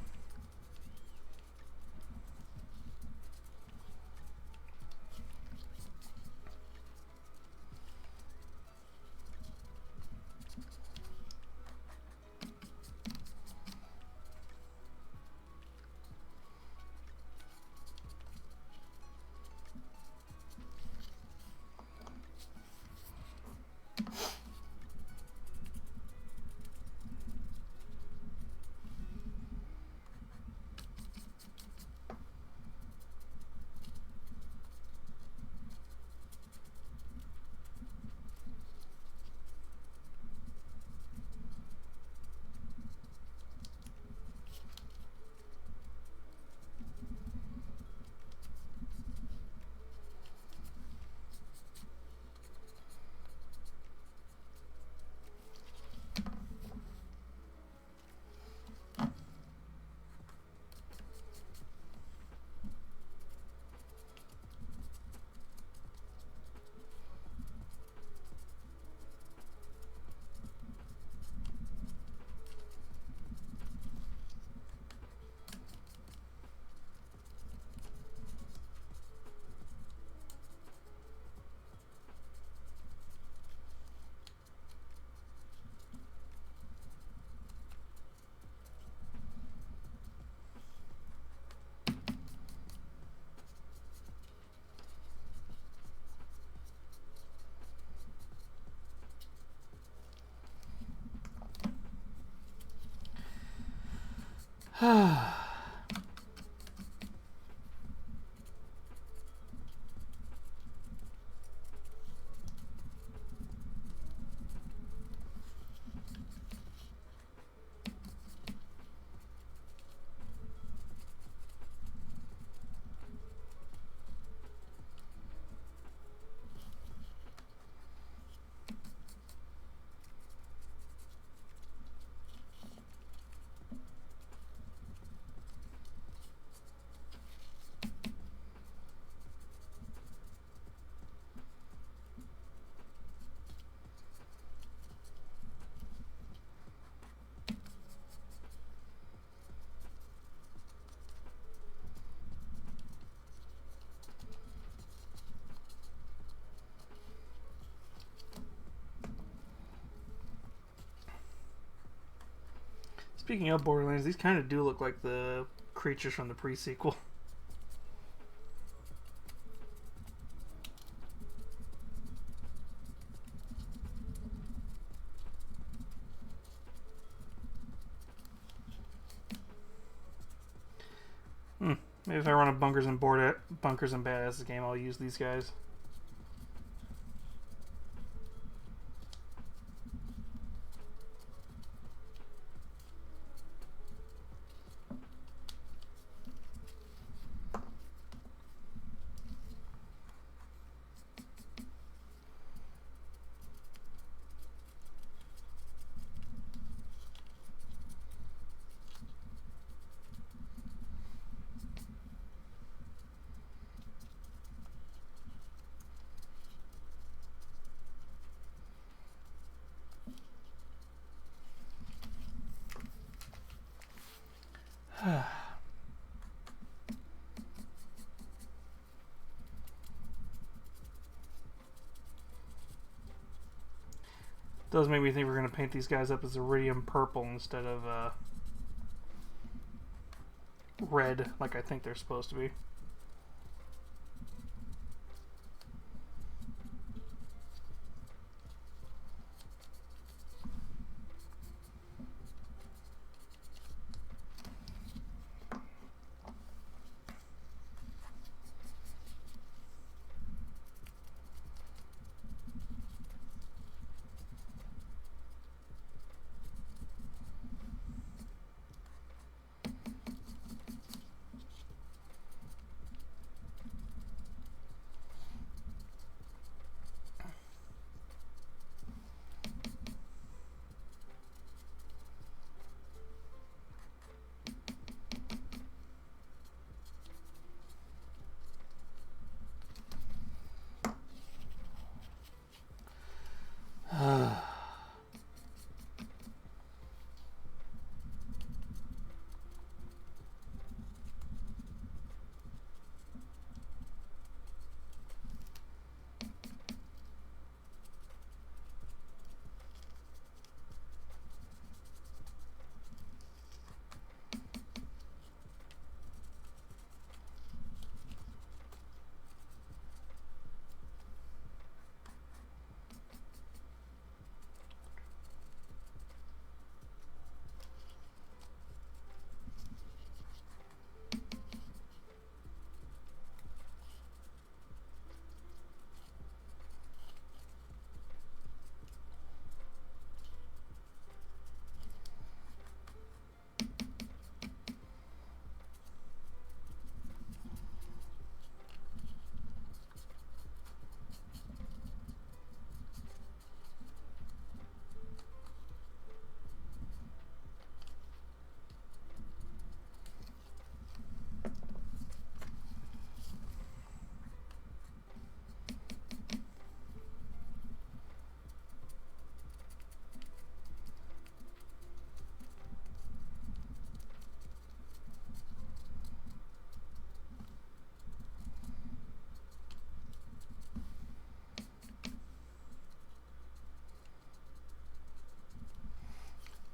Speaking of Borderlands, these kind of do look like the creatures from the pre-sequel. Maybe if I run a Bunkers and Badasses game, I'll use these guys. Does make me think we're going to paint these guys up as iridium purple instead of red, like I think they're supposed to be.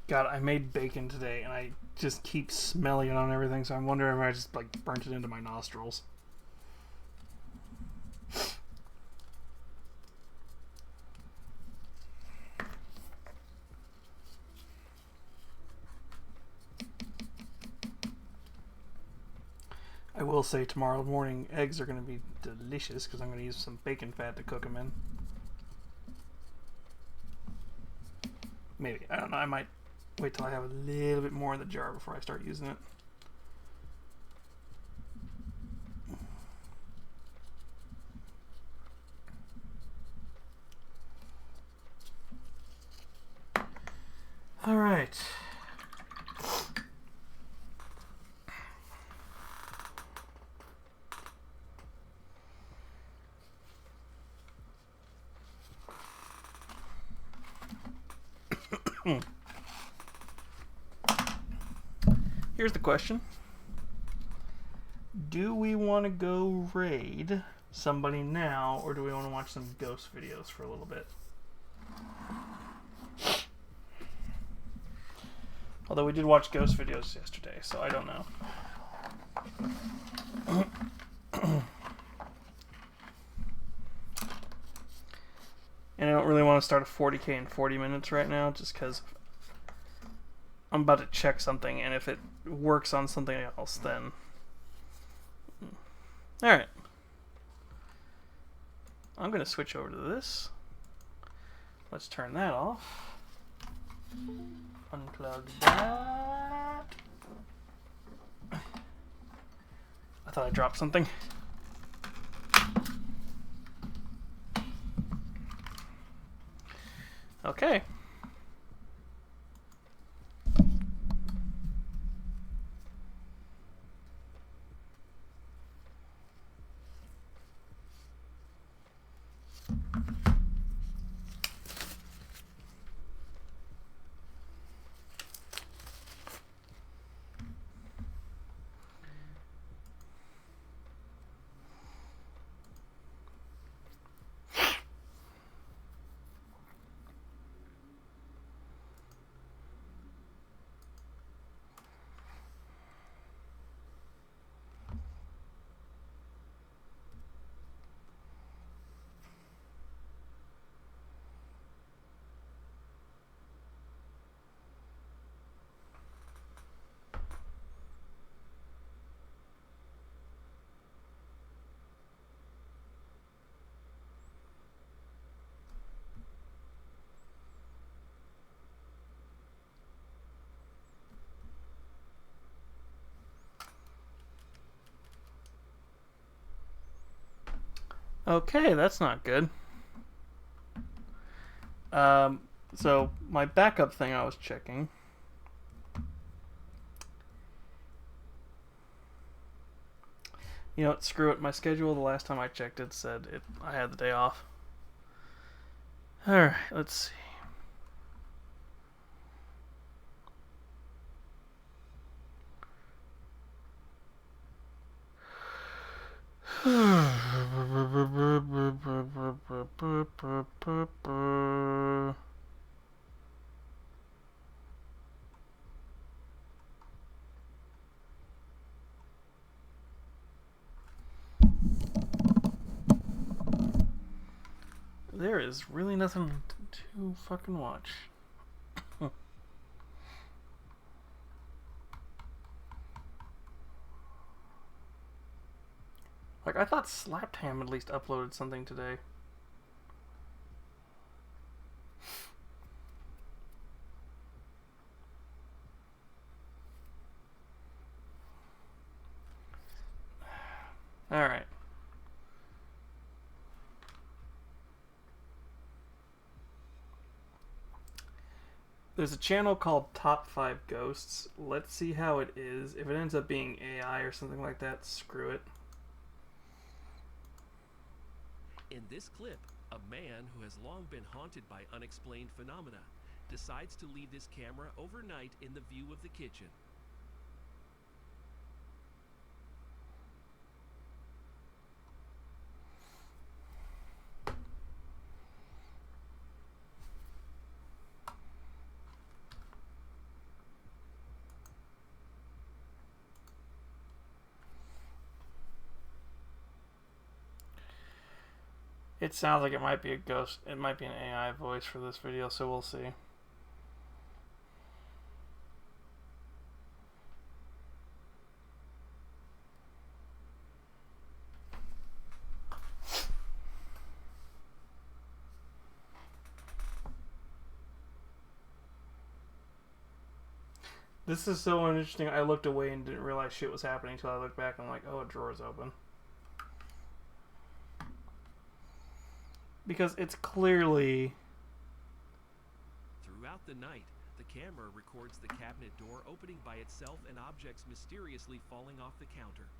God, I made bacon today, and I just keep smelling it on everything, so I'm wondering if I just, like, burnt it into my nostrils. I will say tomorrow morning eggs are going to be delicious because I'm going to use some bacon fat to cook them in. Maybe. I don't know. I might wait till I have a little bit more in the jar before I start using it. All right. Here's the question. Do we want to go raid somebody now, or do we want to watch some ghost videos for a little bit? Although we did watch ghost videos yesterday, so I don't know. And I don't really want to start a 40k in 40 minutes right now, just because I'm about to check something, and if it works on something else, then... Alright. I'm going to switch over to this. Let's turn that off. Unplug that. I thought I dropped something. Okay. Okay, that's not good. So my backup thing I was checking. You know what, screw it. My schedule the last time I checked it said I had the day off. Alright, let's see. There is really nothing to fucking watch. Like, I thought Slaptam at least uploaded something today. Alright. There's a channel called Top 5 Ghosts. Let's see how it is. If it ends up being AI or something like that, screw it. In this clip, a man who has long been haunted by unexplained phenomena decides to leave his camera overnight in the view of the kitchen. It sounds like it might be a ghost. It might be an AI voice for this video, so we'll see. This is so interesting. I looked away and didn't realize shit was happening until I looked back and I'm like, oh, a drawer's open. Because it's clearly... Throughout the night, the camera records the cabinet door opening by itself and objects mysteriously falling off the counter,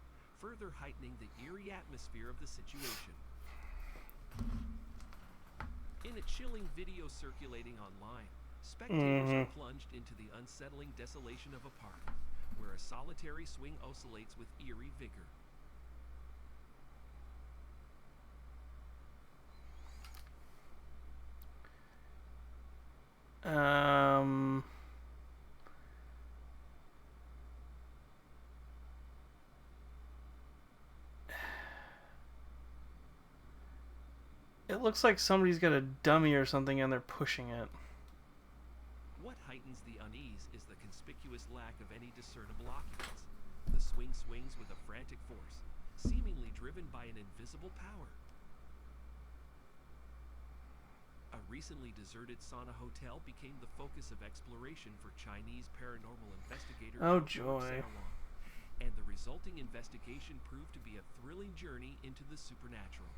further heightening the eerie atmosphere of the situation. In a chilling video circulating online, spectators are plunged into the unsettling desolation of a park, where a solitary swing oscillates with eerie vigor. It looks like somebody's got a dummy or something and they're pushing it. What heightens the unease is the conspicuous lack of any discernible occupants. The swing swings with a frantic force, seemingly driven by an invisible power. A recently deserted sauna hotel became the focus of exploration for Chinese paranormal investigator Oh, George joy. Sanalong, and the resulting investigation proved to be a thrilling journey into the supernatural.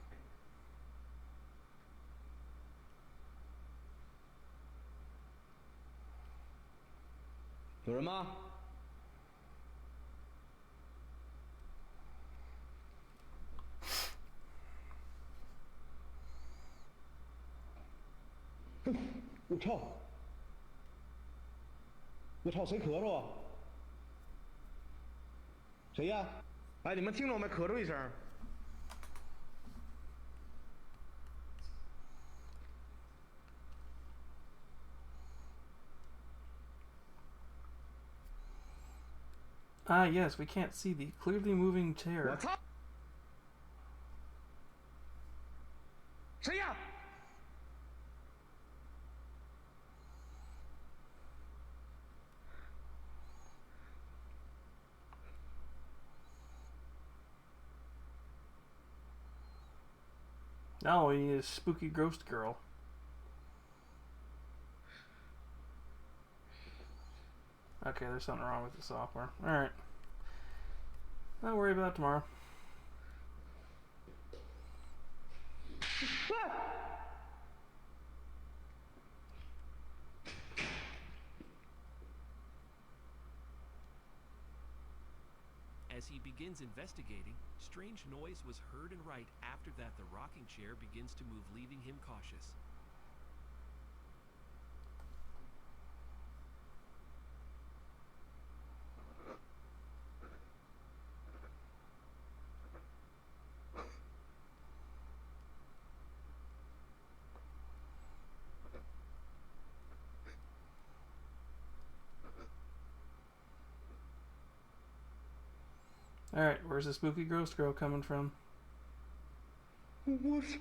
Hey, 我操！我操，谁咳嗽啊？谁呀？哎，你们听着没？咳嗽一声。Ah, yes, we can't see the clearly moving chair. 我操！谁呀？ Now we need a spooky ghost girl. Okay, there's something wrong with the software. Alright. Not worry about it tomorrow. As he begins investigating, strange noise was heard and right after that the rocking chair begins to move, leaving him cautious. Alright, where's the spooky ghost girl coming from? 我操！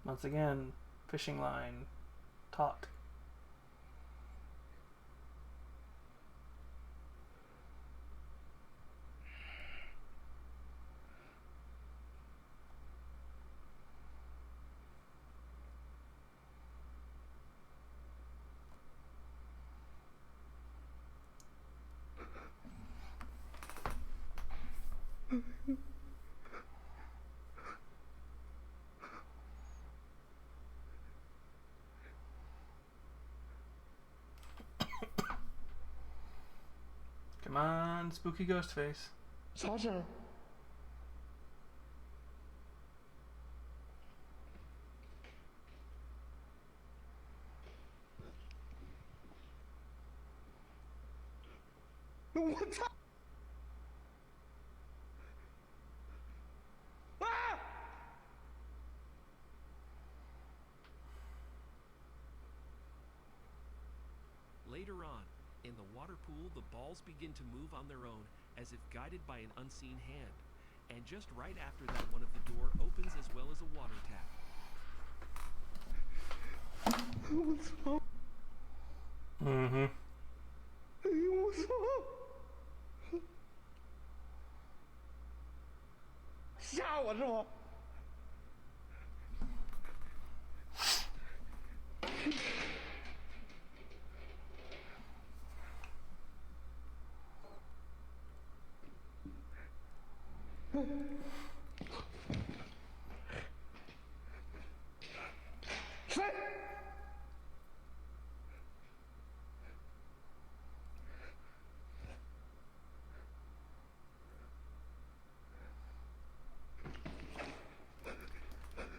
Once again, fishing line taut. Come on, spooky ghost face. 啥事儿？ 我操！啊！ Later on, in the water pool, the balls begin to move on their own, as if guided by an unseen hand. And just right after that, one of the door opens as well as a water tap. 我操！ Mm-hmm. 哎呦我操！吓了是吗？谁？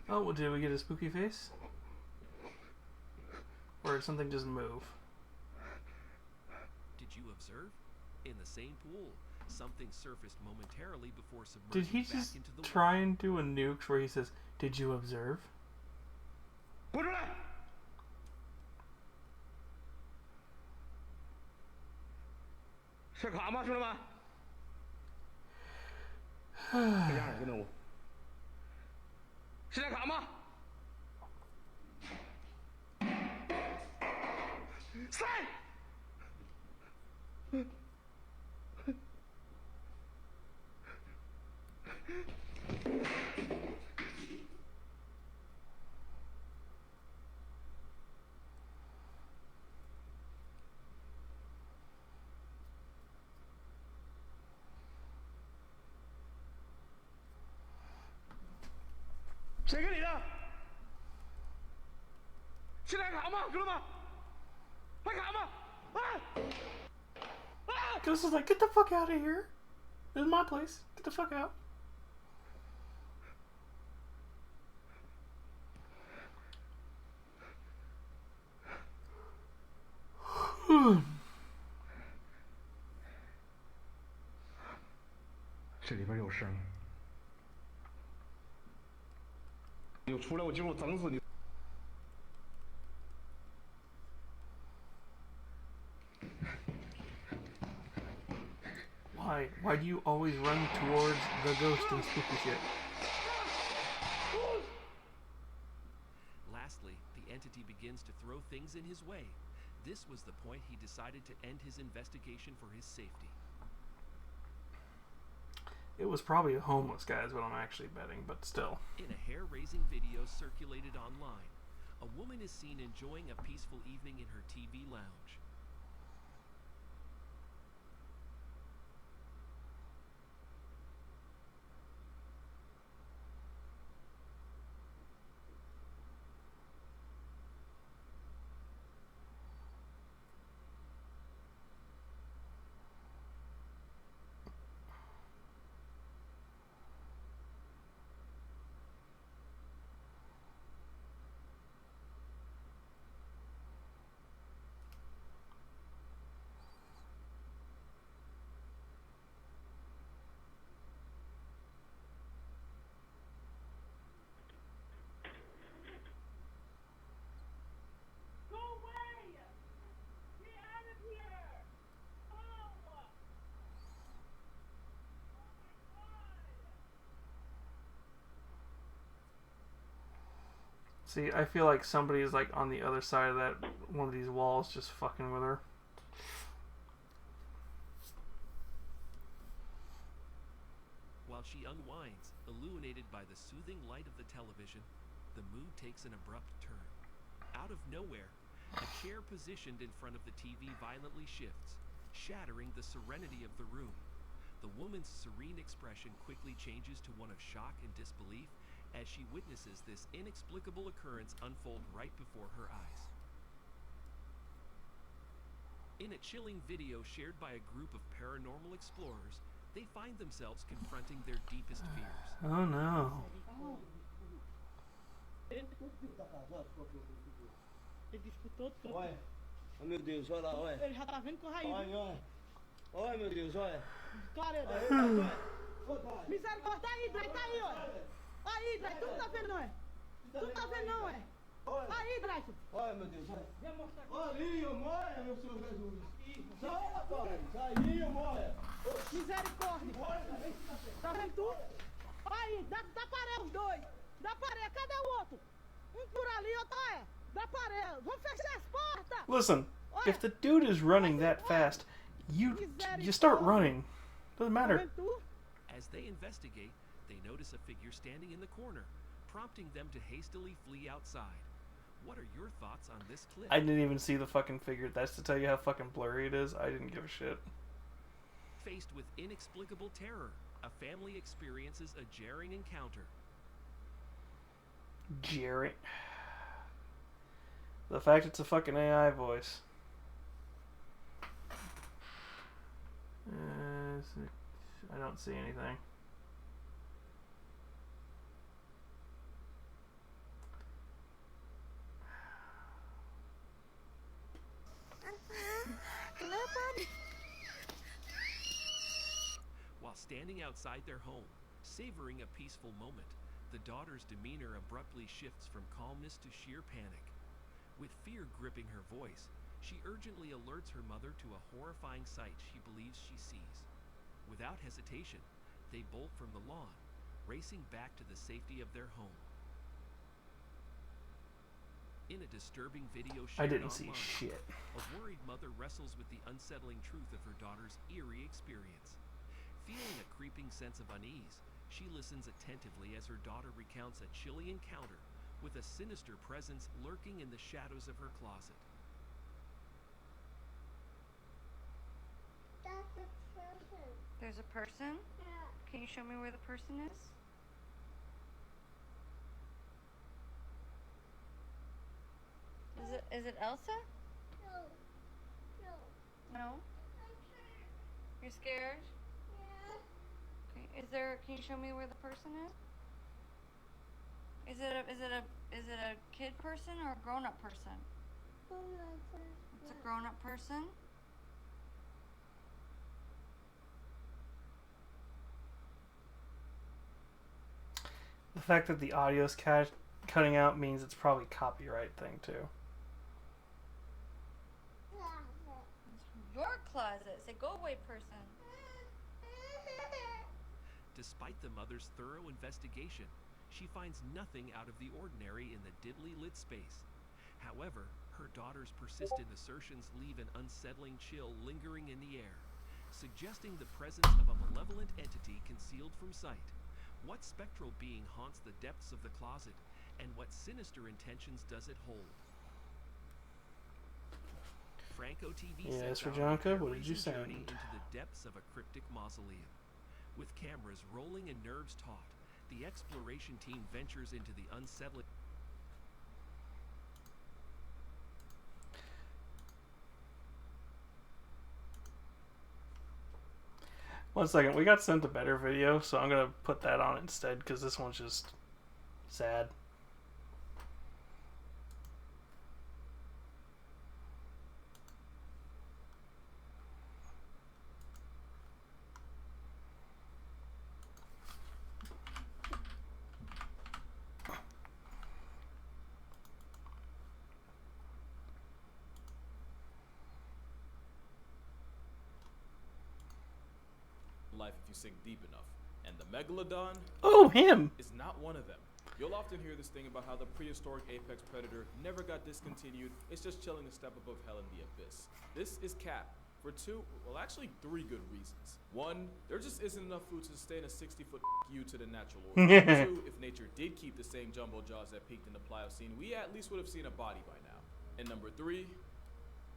Oh, well, did we get a spooky face? Or did something just move? Did you observe? In the same pool, something surfaced momentarily before submerging Did he back just into the try and do a nukes where he says, "Did you observe?" 滚出来！是卡吗，兄弟们？这样的任务。是这卡吗？谁？ 谁给你的？现在卡吗，兄弟们？还卡吗？啊！啊！ Ghost is like, "Get the fuck out of here! This is my place. Get the fuck out." 这里边有声。你出来，我今儿我整死你！ Why? Why do you always run towards the ghost and spooky shit? Lastly, the entity begins to throw things in his way. This was the point he decided to end his investigation for his safety. It was probably a homeless guy is what I'm actually betting, but still. In a hair-raising video circulated online, a woman is seen enjoying a peaceful evening in her TV lounge. See, I feel like somebody is like on the other side of that one of these walls just fucking with her. While she unwinds, illuminated by the soothing light of the television, the mood takes an abrupt turn. Out of nowhere, a chair positioned in front of the TV violently shifts, shattering the serenity of the room. The woman's serene expression quickly changes to one of shock and disbelief as she witnesses this inexplicable occurrence unfold right before her eyes. In a chilling video shared by a group of paranormal explorers, they find themselves confronting their deepest fears. Oh no. Ele disputou tudo. Olha, oh, meu Deus, olha lá, olha. Ele já tá vendo com raiz. Olha, olha. Olha, meu Deus, olha. Clareza. Olha. Misericórdia, tá aí, Drake, tá aí, ó. Aí, Drake, tu não tá vendo, não é? Tu não tá vendo, não é? Aí, Drake. Olha, meu Deus, olha. Vem mostrar aqui. Olha, olha, meu Senhor Jesus. Sai, rapaz. Sai, olha. Misericórdia. Tá vendo tu? Aí, dá paré os dois. Dá paré, cadê o outro? Um por ali, outro é. Dá paré. Vamos fechar as portas. Listen, if the dude is running that fast, you start running. Doesn't Tá matter. vendo tu? As they investigate, They notice a figure standing in the corner, prompting them to hastily flee outside. What are your thoughts on this clip? I didn't even see the fucking figure. That's to tell you how fucking blurry it is. I didn't give a shit. Faced with inexplicable terror, a family experiences a jarring encounter. Jerry. The fact it's a fucking AI voice. I don't see anything. While standing outside their home, savoring a peaceful moment, the daughter's demeanor abruptly shifts from calmness to sheer panic. With fear gripping her voice, she urgently alerts her mother to a horrifying sight she believes she sees. Without hesitation, they bolt from the lawn, racing back to the safety of their home. In a disturbing video I shared didn't see online, shit. a worried mother wrestles with the unsettling truth of her daughter's eerie experience. Feeling a creeping sense of unease, she listens attentively as her daughter recounts a chilling encounter with a sinister presence lurking in the shadows of her closet. That's a person. There's a person? Yeah. Can you show me where the person is? Is it Elsa? No. No. No? I'm scared. You're scared? Yeah. Okay. Can you show me where the person is? Is it a kid person or a grown-up person? It's a grown-up person? The fact that the audio's cutting out means it's probably copyright thing too. Your closet. Say, go away, person. Despite the mother's thorough investigation, she finds nothing out of the ordinary in the dimly lit space. However, her daughter's persistent assertions leave an unsettling chill lingering in the air, suggesting the presence of a malevolent entity concealed from sight. What spectral being haunts the depths of the closet, and what sinister intentions does it hold? Franco TV Yes, sets out Rajanka, a what did you hair-raising journey send? into the depths of a cryptic mausoleum. With cameras rolling and nerves taut, the exploration team ventures into the unsettling. One second, we got sent a better video, so I'm gonna put that on instead because this one's just sad. Life if you sink deep enough. And the Megalodon Oh, him! is not one of them. You'll often hear this thing about how the prehistoric apex predator never got discontinued. It's just chilling a step above hell in the abyss. This is cap for three good reasons. One, there just isn't enough food to sustain a 60-foot you to the natural order. Two, if nature did keep the same jumbo jaws that peaked in the Pliocene, we at least would have seen a body by now. And number three,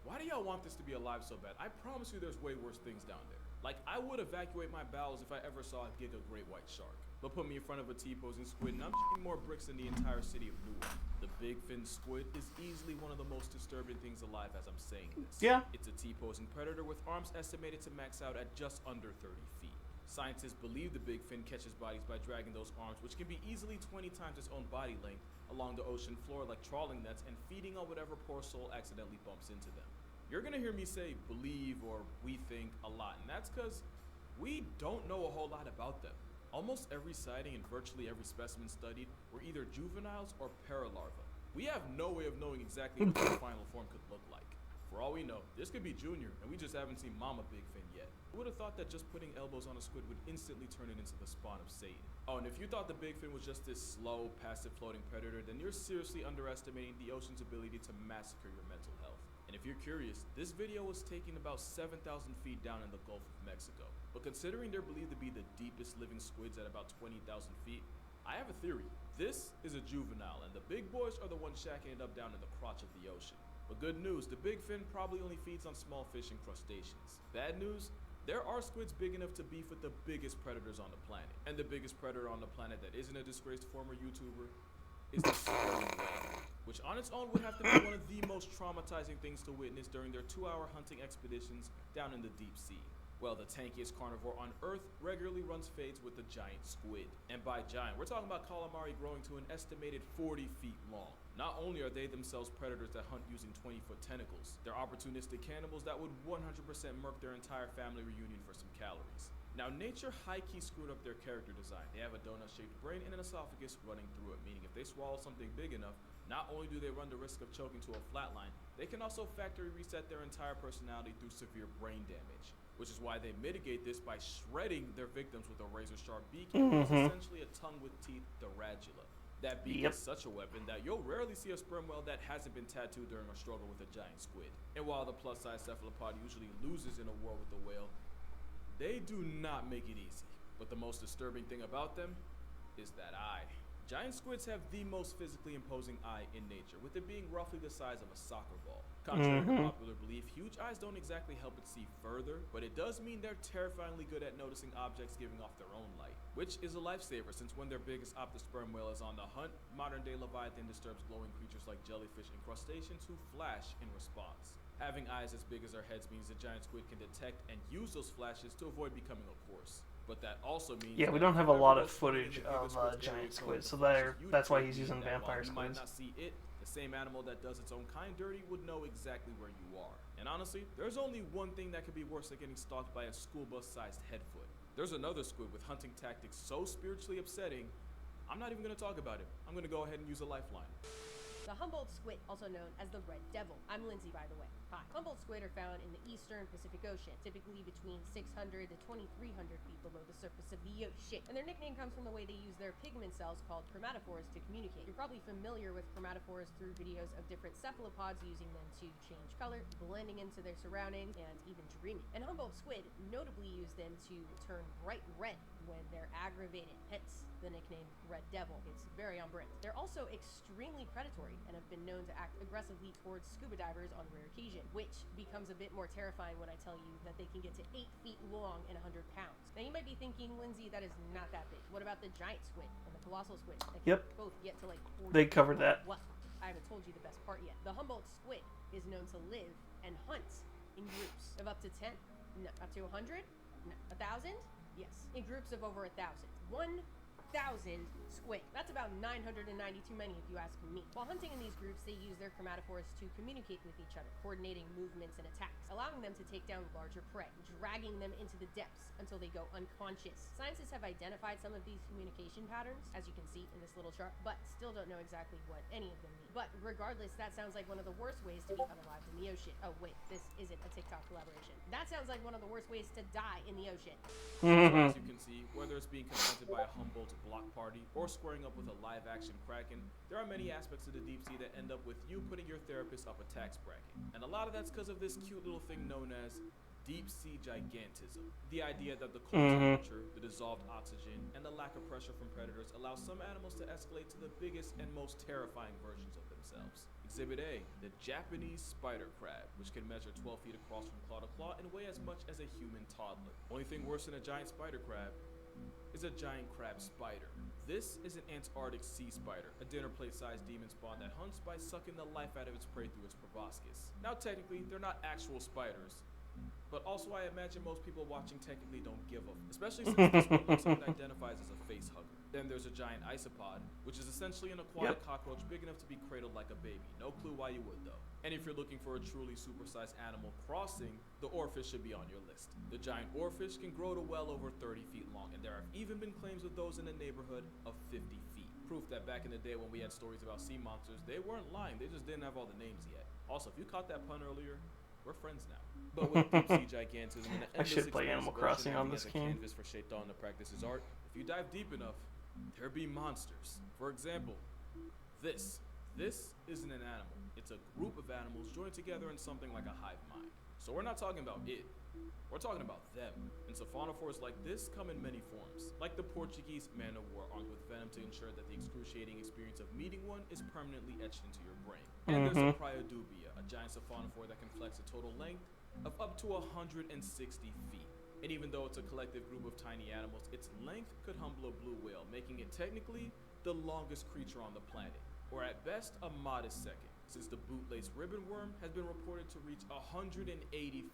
why do y'all want this to be alive so bad? I promise you there's way worse things down there. Like, I would evacuate my bowels if I ever saw a giga great white shark. But put me in front of a T-posing squid and I'm shooting more bricks than the entire city of Newark. The big fin squid is easily one of the most disturbing things alive as I'm saying this. Yeah. It's a T-posing predator with arms estimated to max out at just under 30 feet. Scientists believe the big fin catches bodies by dragging those arms, which can be easily 20 times its own body length, along the ocean floor like trawling nets and feeding on whatever poor soul accidentally bumps into them. You're gonna hear me say believe or we think a lot, and that's because we don't know a whole lot about them. Almost every sighting and virtually every specimen studied were either juveniles or paralarvae. We have no way of knowing exactly what their final form could look like. For all we know, this could be Junior, and we just haven't seen Mama Big Fin yet. Who would have thought that just putting elbows on a squid would instantly turn it into the spawn of Satan? Oh, and if you thought the Big Fin was just this slow, passive floating predator, then you're seriously underestimating the ocean's ability to massacre your mental health. And if you're curious, this video was taken about 7,000 feet down in the Gulf of Mexico. But considering they're believed to be the deepest living squids at about 20,000 feet, I have a theory. This is a juvenile, and the big boys are the ones shacking it up down in the crotch of the ocean. But good news, the big fin probably only feeds on small fish and crustaceans. Bad news, there are squids big enough to beef with the biggest predators on the planet. And the biggest predator on the planet that isn't a disgraced former YouTuber is the sperm whale, which on its own would have to be one of the most traumatizing things to witness during their 2-hour hunting expeditions down in the deep sea. Well, the tankiest carnivore on Earth regularly runs fades with the giant squid. And by giant, we're talking about calamari growing to an estimated 40 feet long. Not only are they themselves predators that hunt using 20-foot tentacles, they're opportunistic cannibals that would 100% murk their entire family reunion for some calories. Now, nature high-key screwed up their character design. They have a donut-shaped brain and an esophagus running through it, meaning if they swallow something big enough, not only do they run the risk of choking to a flatline, they can also factory reset their entire personality through severe brain damage. Which is why they mitigate this by shredding their victims with a razor-sharp beak, and essentially a tongue with teeth, the radula. That beak is such a weapon that you'll rarely see a sperm whale that hasn't been tattooed during a struggle with a giant squid. And while the plus-size cephalopod usually loses in a war with the whale, they do not make it easy. But the most disturbing thing about them is that eye. Giant squids have the most physically imposing eye in nature, with it being roughly the size of a soccer ball. Contrary to popular belief, huge eyes don't exactly help it see further, but it does mean they're terrifyingly good at noticing objects giving off their own light, which is a lifesaver since when their biggest optosperm whale is on the hunt, modern-day Leviathan disturbs glowing creatures like jellyfish and crustaceans who flash in response. Having eyes as big as their heads means the giant squid can detect and use those flashes to avoid becoming a corpse. But that also means we don't have a lot of footage of giant squids, so that's why he's using vampire squids. You might squids. not see it, the same animal that does its own kind dirty would know exactly where you are. And honestly, there's only one thing that could be worse than getting stalked by a school bus-sized headfoot. There's another squid with hunting tactics so spiritually upsetting, I'm not even going to talk about it. I'm going to go ahead and use a lifeline. The Humboldt squid, also known as the red devil. I'm Lindsay, by the way. Hi. Humboldt squid are found in the eastern Pacific Ocean, typically between 600 to 2,300 feet below the surface of the ocean. And their nickname comes from the way they use their pigment cells called chromatophores to communicate. You're probably familiar with chromatophores through videos of different cephalopods using them to change color, blending into their surroundings, and even dreaming. And Humboldt squid notably use them to turn bright red when they're aggravated, hence the nickname Red Devil. It's very on brand. They're also extremely predatory and have been known to act aggressively towards scuba divers on rare occasion, which becomes a bit more terrifying when I tell you that they can get to 8 feet long and 100 pounds. Now you might be thinking, Lindsay, that is not that big. What about the giant squid and the colossal squid? That can both get to like 40 They covered that. Well, I haven't told you the best part yet. The Humboldt squid is known to live and hunt in groups of up to 10, no, up to 100, no, 1,000, yes, in groups of over 1,000. 1,000 squid. That's about 990 too many if you ask me. While hunting in these groups, they use their chromatophores to communicate with each other, coordinating movements and attacks, allowing them to take down larger prey, dragging them into the depths until they go unconscious. Scientists have identified some of these communication patterns, as you can see in this little chart, but still don't know exactly what any of them mean. But regardless, that sounds like one of the worst ways to be unalived in the ocean. Oh wait, this isn't a TikTok collaboration. That sounds like one of the worst ways to die in the ocean. So as you can see, whether it's being confronted by a Humboldt block party or squaring up with a live-action kraken, there are many aspects of the deep sea that end up with you putting your therapist up a tax bracket. And a lot of that's because of this cute little thing known as deep sea gigantism. The idea that the cold temperature, the dissolved oxygen, and the lack of pressure from predators allow some animals to escalate to the biggest and most terrifying versions of themselves. Exhibit A, the Japanese spider crab, which can measure 12 feet across from claw to claw and weigh as much as a human toddler. Only thing worse than a giant spider crab is a giant crab spider. This is an Antarctic sea spider, a dinner plate-sized demon spawn that hunts by sucking the life out of its prey through its proboscis. Now technically, they're not actual spiders, but also I imagine most people watching technically don't give a especially since this one looks and identifies as a face hugger. Then there's a giant isopod, which is essentially an aquatic cockroach big enough to be cradled like a baby. No clue why you would though. And if you're looking for a truly supersized animal crossing, the oarfish should be on your list. The giant oarfish can grow to well over 30 feet long, and there have even been claims of those in the neighborhood of 50 feet. Proof that back in the day when we had stories about sea monsters, they weren't lying, they just didn't have all the names yet. Also, if you caught that pun earlier, we're friends now. But with deep sea gigantism and the I endless should play expanse Animal of Crossing ocean on acting this as a game. canvas for Shaitan to practice his art, if you dive deep enough, there be monsters. For example, this This isn't an animal. It's a group of animals joined together in something like a hive mind. So we're not talking about it. We're talking about them. And siphonophores like this come in many forms. Like the Portuguese man of war armed with venom to ensure that the excruciating experience of meeting one is permanently etched into your brain. And there's a Priodubia, a giant siphonophore that can flex a total length of up to 160 feet. And even though it's a collective group of tiny animals, its length could humble a blue whale, making it technically the longest creature on the planet, or at best a modest second, since the bootlace ribbon worm has been reported to reach 180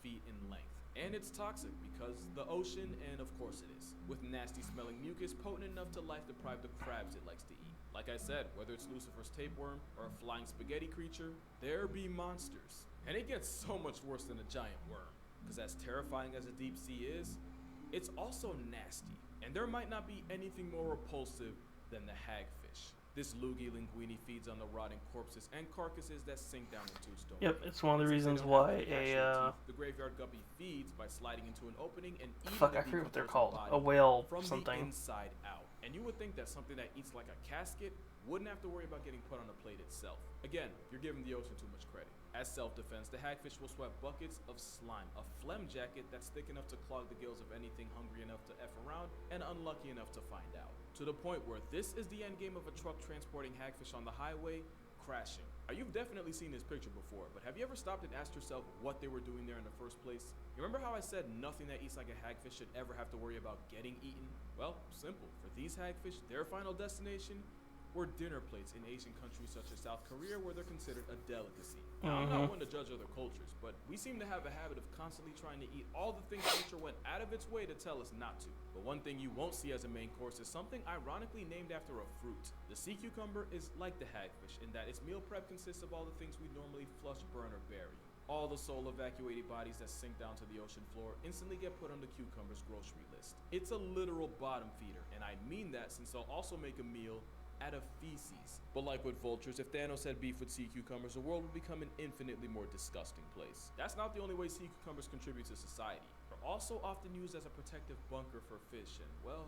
feet in length. And it's toxic because the ocean, and of course it is, with nasty smelling mucus potent enough to life deprive the crabs it likes to eat. Like I said, whether it's Lucifer's tapeworm or a flying spaghetti creature, there be monsters. And it gets so much worse than a giant worm, because as terrifying as a deep sea is, it's also nasty. And there might not be anything more repulsive than the hagfish. This Lugi linguini feeds on the rotting corpses and carcasses that sink down into stone. Yep, it's one of the Since they reasons don't why have any actual teeth, the graveyard guppy feeds by sliding into an opening and eating fuck, the I forget what they're decomposing called. body A whale from something. the inside out. And you would think that something that eats like a casket wouldn't have to worry about getting put on a plate itself. Again, you're giving the ocean too much credit. As self-defense, the hagfish will sweat buckets of slime, a phlegm jacket that's thick enough to clog the gills of anything hungry enough to F around and unlucky enough to find out. To the point where this is the end game of a truck transporting hagfish on the highway, crashing. Now, you've definitely seen this picture before, but have you ever stopped and asked yourself what they were doing there in the first place? You remember how I said nothing that eats like a hagfish should ever have to worry about getting eaten? Well, simple. For these hagfish, their final destination were dinner plates in Asian countries such as South Korea, where they're considered a delicacy. Now, I'm not one to judge other cultures, but we seem to have a habit of constantly trying to eat all the things nature went out of its way to tell us not to. But one thing you won't see as a main course is something ironically named after a fruit. The sea cucumber is like the hagfish in that its meal prep consists of all the things we normally flush, burn, or bury. All the soul evacuated bodies that sink down to the ocean floor instantly get put on the cucumber's grocery list. It's a literal bottom feeder, and I mean that since they'll also make a meal out of feces. But like with vultures, if Thanos had beef with sea cucumbers, the world would become an infinitely more disgusting place. That's not the only way sea cucumbers contribute to society. They're also often used as a protective bunker for fish, and well,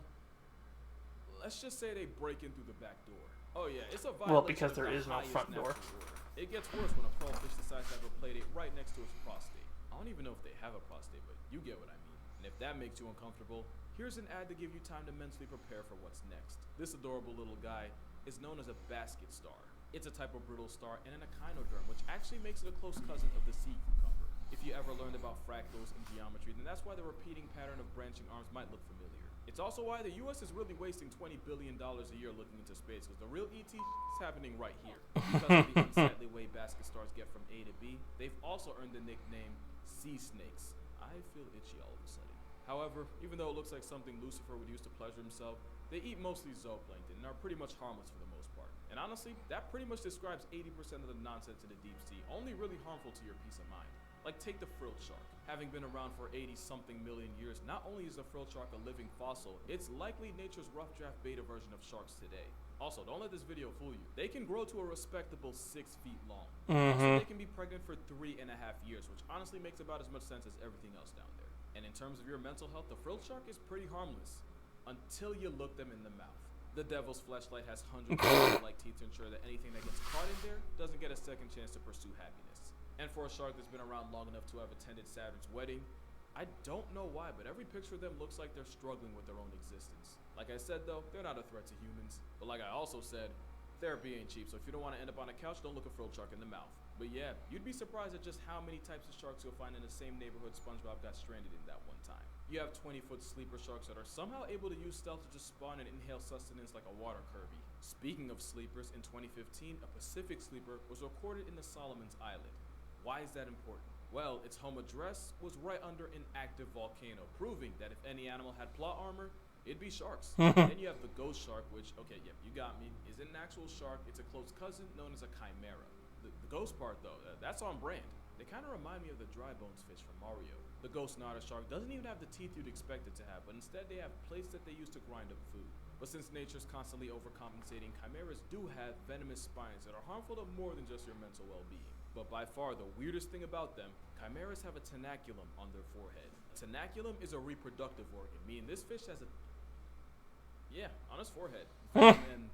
let's just say they break in through the back door. Oh yeah, it's a violation. Well, because there of the is no highest front door. natural order. It gets worse when a crawfish decides to have a playdate right next to its prostate. I don't even know if they have a prostate, but you get what I mean. And if that makes you uncomfortable, here's an ad to give you time to mentally prepare for what's next. This adorable little guy is known as a basket star. It's a type of brittle star and an echinoderm, which actually makes it a close cousin of the sea cucumber. If you ever learned about fractals and geometry, then that's why the repeating pattern of branching arms might look familiar. It's also why the US is really wasting $20 billion a year looking into space, because the real ET is happening right here. Because of the unsightly way basket stars get from A to B, they've also earned the nickname sea snakes. I feel itchy all of a sudden. However, even though it looks like something Lucifer would use to pleasure himself, they eat mostly zooplankton and are pretty much harmless for the most part. And honestly, that pretty much describes 80% of the nonsense in the deep sea, only really harmful to your peace of mind. Like take the frilled shark. Having been around for 80-something million years, not only is the frilled shark a living fossil, it's likely nature's rough draft beta version of sharks today. Also, don't let this video fool you. They can grow to a respectable 6 feet long. Also, they can be pregnant for 3.5 years, which honestly makes about as much sense as everything else down there. And in terms of your mental health, the frilled shark is pretty harmless until you look them in the mouth. The devil's fleshlight has hundreds of like teeth to ensure that anything that gets caught in there doesn't get a second chance to pursue happiness. And for a shark that's been around long enough to have attended Saturn's wedding, I don't know why, but every picture of them looks like they're struggling with their own existence. Like I said though, they're not a threat to humans. But like I also said, therapy ain't cheap, so if you don't want to end up on a couch, don't look a frilled shark in the mouth. But yeah, you'd be surprised at just how many types of sharks you'll find in the same neighborhood SpongeBob got stranded in that one time. You have 20-foot sleeper sharks that are somehow able to use stealth to just spawn and inhale sustenance like a water Kirby. Speaking of sleepers, in 2015, a Pacific sleeper was recorded in the Solomons Island. Why is that important? Well, its home address was right under an active volcano, proving that if any animal had plot armor, it'd be sharks. Then you have the ghost shark, which, okay, yep, you got me, isn't an actual shark, it's a close cousin known as a chimera. The ghost part though, that's on brand. They kind of remind me of the dry bones fish from Mario. The ghost Nara shark doesn't even have the teeth you'd expect it to have, but instead they have plates that they use to grind up food. But since nature's constantly overcompensating, chimeras do have venomous spines that are harmful to more than just your mental well-being. But by far the weirdest thing about them, chimeras have a tenaculum on their forehead. A tenaculum is a reproductive organ, meaning this fish has a... yeah, on his forehead. And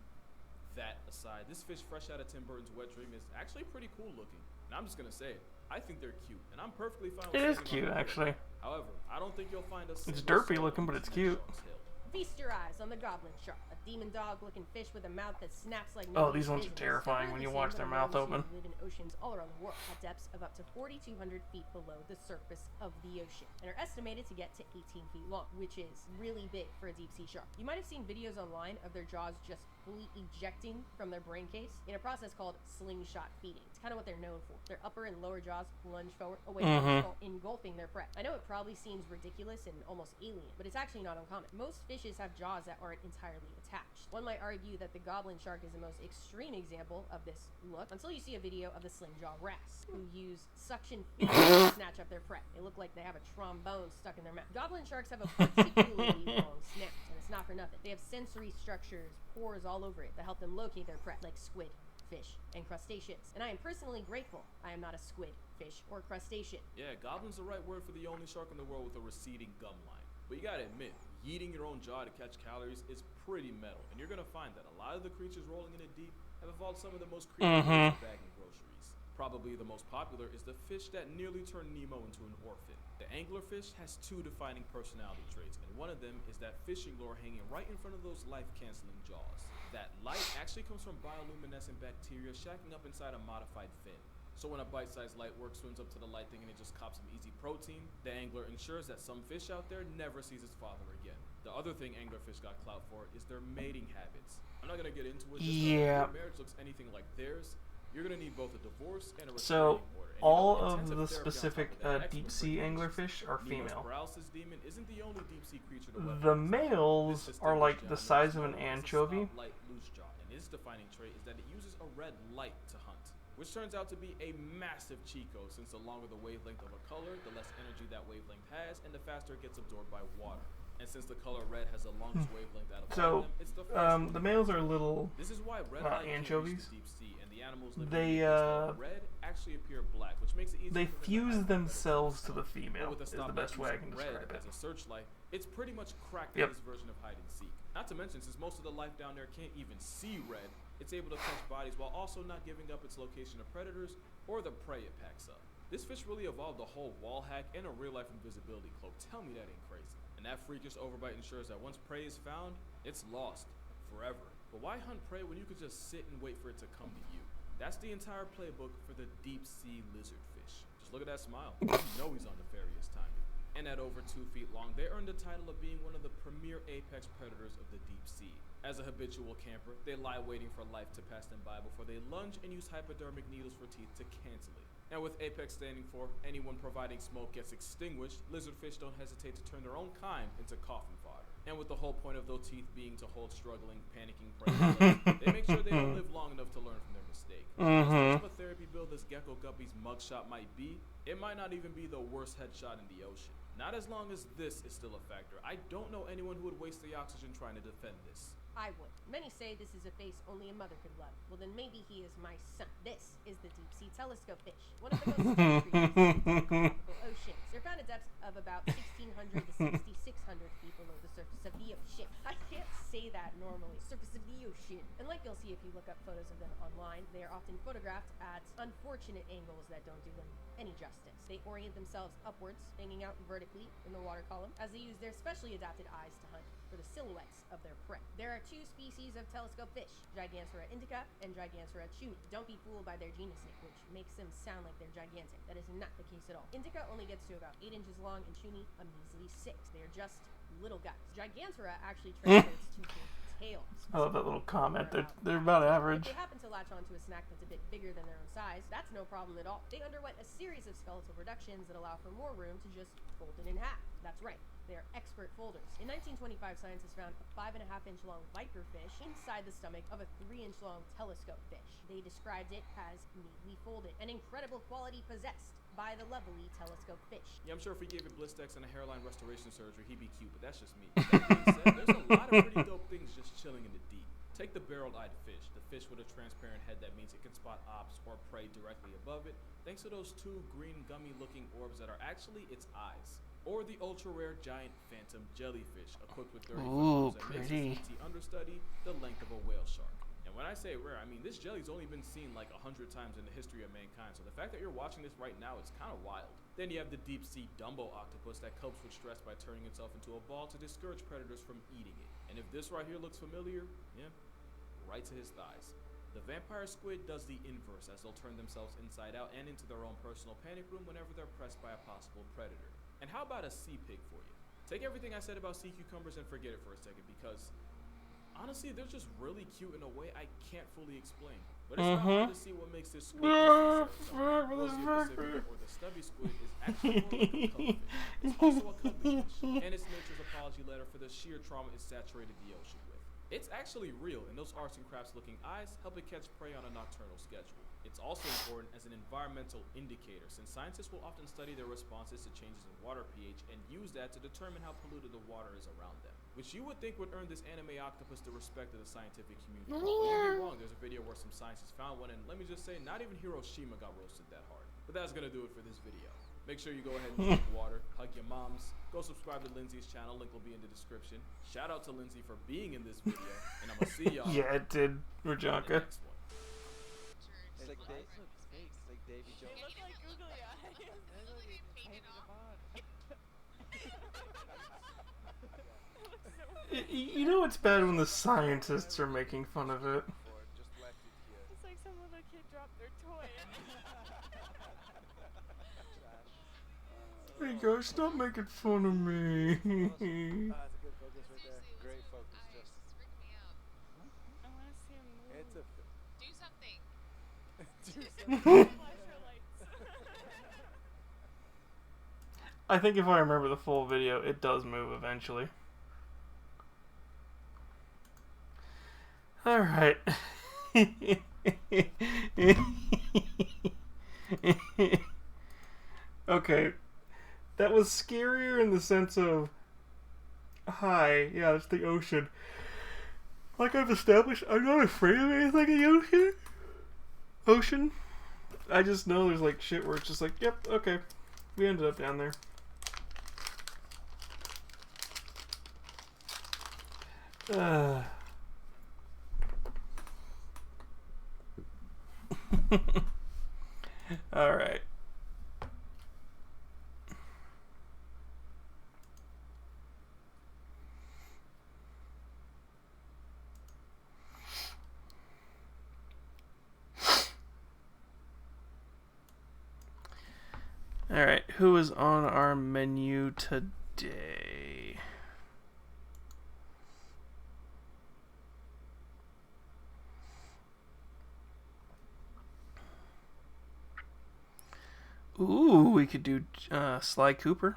That aside, this fish fresh out of Tim Burton's Wet Dream is actually pretty cool looking. And I'm just gonna say it. I think they're cute, and I'm perfectly fine with It is standing on cute, the actually. water. However, I don't think you'll find a It's single derpy soul looking, on but this it's cute. Shark's Hill. Feast your eyes on the goblin shark, a demon dog-looking fish with a mouth that snaps like Oh, nobody's these ones are business. terrifying They're when really you the watch same, their but mouth known to open. live in oceans all around the world at depths of up to 4,200 feet below the surface of the ocean, and are estimated to get to 18 feet long, which is really big for a deep-sea shark. You might have seen videos online of their jaws just fully ejecting from their brain case in a process called slingshot feeding. It's kind of what they're known for. Their upper and lower jaws plunge forward away from the skull, engulfing their prey. I know it probably seems ridiculous and almost alien, but it's actually not uncommon. Most fishes have jaws that aren't entirely attached. One might argue that the goblin shark is the most extreme example of this look, until you see a video of the sling jaw wrasse, who use suction feet to snatch up their prey. They look like they have a trombone stuck in their mouth. Goblin sharks have a particularly long snout, and it's not for nothing. They have sensory structures, pores all over it that help them locate their prey, like squid, fish, and crustaceans. And I am personally grateful I am not a squid, fish, or crustacean. Yeah, goblin's the right word for the only shark in the world with a receding gum line. But you gotta admit, yeeting your own jaw to catch calories is pretty metal, and you're gonna find that a lot of the creatures rolling in it deep have evolved some of the most creative ways of bagging groceries. Probably the most popular is the fish that nearly turned Nemo into an orphan. The anglerfish has two defining personality traits, and one of them is that fishing lure hanging right in front of those life-canceling jaws. That light actually comes from bioluminescent bacteria shacking up inside a modified fin. So when a bite-sized light work swims up to the light thing and it just cops some easy protein, the angler ensures that some fish out there never sees its father again. The other thing anglerfish got clout for is their mating habits. I'm not gonna get into it. Yeah. If your marriage looks anything like theirs, you're gonna need both a divorce and a So, restraining order. And all intensive of the therapy on top specific of that, excellent deep sea recommendations. anglerfish are Nemo's female. paralysis demon isn't the only deep sea creature to weaponize. The males This are like distinguished the size of gentleman an is known as the anchovy. stoplight loosejaw, and its defining trait is that it uses a red light to hunt, which turns out to be a massive Chico, since the longer the wavelength of a color, the less energy that wavelength has, and the faster it gets absorbed by water. And since the color red has the longest wavelength out of all So, of them, it's the first one the to males go. are little This is why red light can't reach anchovies. the deep sea, and the animals living They, in the deep sea red actually appear black, which makes it easier They for them to fuse hide themselves to the But female, with a is the stoplight best way I using can red describe it. as a searchlight, it's pretty much cracked Yep. this version of hide and seek. Not to mention, since most of the life down there can't even see red, it's able to catch bodies while also not giving up its location to predators or the prey it packs up. This fish really evolved a whole wall hack and a real-life invisibility cloak. Tell me that ain't crazy. And that freakish overbite ensures that once prey is found, it's lost forever. But why hunt prey when you could just sit and wait for it to come to you? That's the entire playbook for the deep sea lizardfish. Just look at that smile. You know he's on nefarious timing. And at over 2 feet long, they earned the title of being one of the premier apex predators of the deep sea. As a habitual camper, they lie waiting for life to pass them by before they lunge and use hypodermic needles for teeth to cancel it. And with apex standing for anyone providing smoke gets extinguished, lizardfish don't hesitate to turn their own kind into coffin fodder. And with the whole point of those teeth being to hold struggling, panicking prey, they make sure they don't live long enough to learn from their mistake. As much of a therapy bill this Gecko Guppy's mugshot might be, it might not even be the worst headshot in the ocean. Not as long as this is still a factor. I don't know anyone who would waste the oxygen trying to defend this. I would. Many say this is a face only a mother could love. Well, then maybe he is my son. This is the deep sea telescope fish, one of the most studied creatures in the tropical oceans. They're found at depths of about 1,600 to 6,600 feet below the surface of the ocean. I can't say that normally. Surface of the ocean. And like you'll see if you look up photos of them online, they are often photographed at unfortunate angles that don't do them any justice. They orient themselves upwards, hanging out vertically in the water column, as they use their specially adapted eyes to hunt for the silhouettes of their prey. There are two species of telescope fish, Gigantura indica and Gigantura chuni. Don't be fooled by their genus name, which makes them sound like they're gigantic. That is not the case at all. Indica only gets to about 8 inches long, and chuni a measly 6. They are just little guys. Gigantura actually translates to big tails. I love that little comment. They're about average. If they happen to latch onto a snack that's a bit bigger than their own size, that's no problem at all. They underwent a series of skeletal reductions that allow for more room to just fold it in half. That's right. They are expert folders. In 1925, scientists found a 5.5-inch long viper fish inside the stomach of a 3-inch long telescope fish. They described it as neatly folded, an incredible quality possessed by the lovely telescope fish. Yeah, I'm sure if we gave it Blistex and a hairline restoration surgery, he'd be cute, but that's just me. That being said, there's a lot of pretty dope things just chilling in the deep. Take the barrel-eyed fish, the fish with a transparent head that means it can spot ops or prey directly above it, thanks to those 2 green gummy-looking orbs that are actually its eyes. Or the ultra-rare giant phantom jellyfish, equipped with 35 Ooh, that makes pretty. its ET understudy the length of a whale shark. And And when I say rare, I mean this jelly's only been seen like 100 times in the history of mankind, so the fact that you're watching this right now is kind of wild. Then you have the deep sea Dumbo octopus that copes with stress by turning itself into a ball to discourage predators from eating it. And if this right here looks familiar, yeah, right to his thighs. The vampire squid does the inverse, as they'll turn themselves inside out and into their own personal panic room whenever they're pressed by a possible predator. And how about a sea pig for you? Take everything I said about sea cucumbers and forget it for a second, because honestly, they're just really cute in a way I can't fully explain. But it's not hard to see what makes this squid or the stubby squid is actually more like a cuttlefish. It's also a cuttlefish, and it's nature's apology letter for the sheer trauma it saturated the ocean with. It's actually real, and those arts and crafts looking eyes help it catch prey on a nocturnal schedule. It's also important as an environmental indicator, since scientists will often study their responses to changes in water pH and use that to determine how polluted the water is around them. Which you would think would earn this anime octopus the respect of the scientific community. Don't get me wrong, there's a video where some scientists found one, and let me just say, not even Hiroshima got roasted that hard. But that's gonna do it for this video. Make sure you go ahead and drink water, hug your moms, go subscribe to Lindsay's channel, link will be in the description. Shout out to Lindsay for being in this video, and I'm gonna see y'all. Yeah, it did, Rajanka. It's like Davy Jones. They look like googly eyes. They look like they painted them on. You know it's bad when the scientists are making fun of it. It's like some little kid dropped their toy. Hey guys, stop making fun of me. That's a good focus right there. Great focus. Just I want to see him move. It's a Do something. I think if I remember the full video, it does move eventually. Alright. Okay. That was scarier in the sense of, hi, yeah, it's the ocean. Like I've established, I'm not afraid of anything in the ocean. I just know there's like shit where it's just like, yep, okay. We ended up down there. Alright. Alright, who is on our menu today? Ooh, we could do Sly Cooper.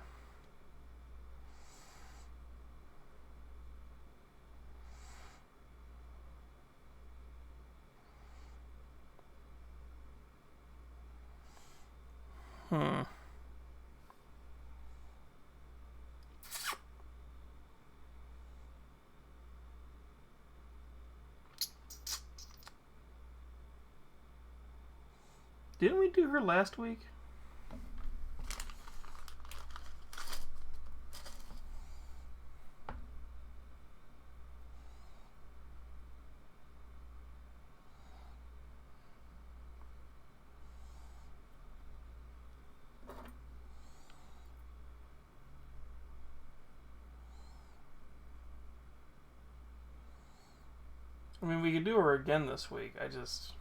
Didn't we do her last week? I mean, we could do her again this week. I just...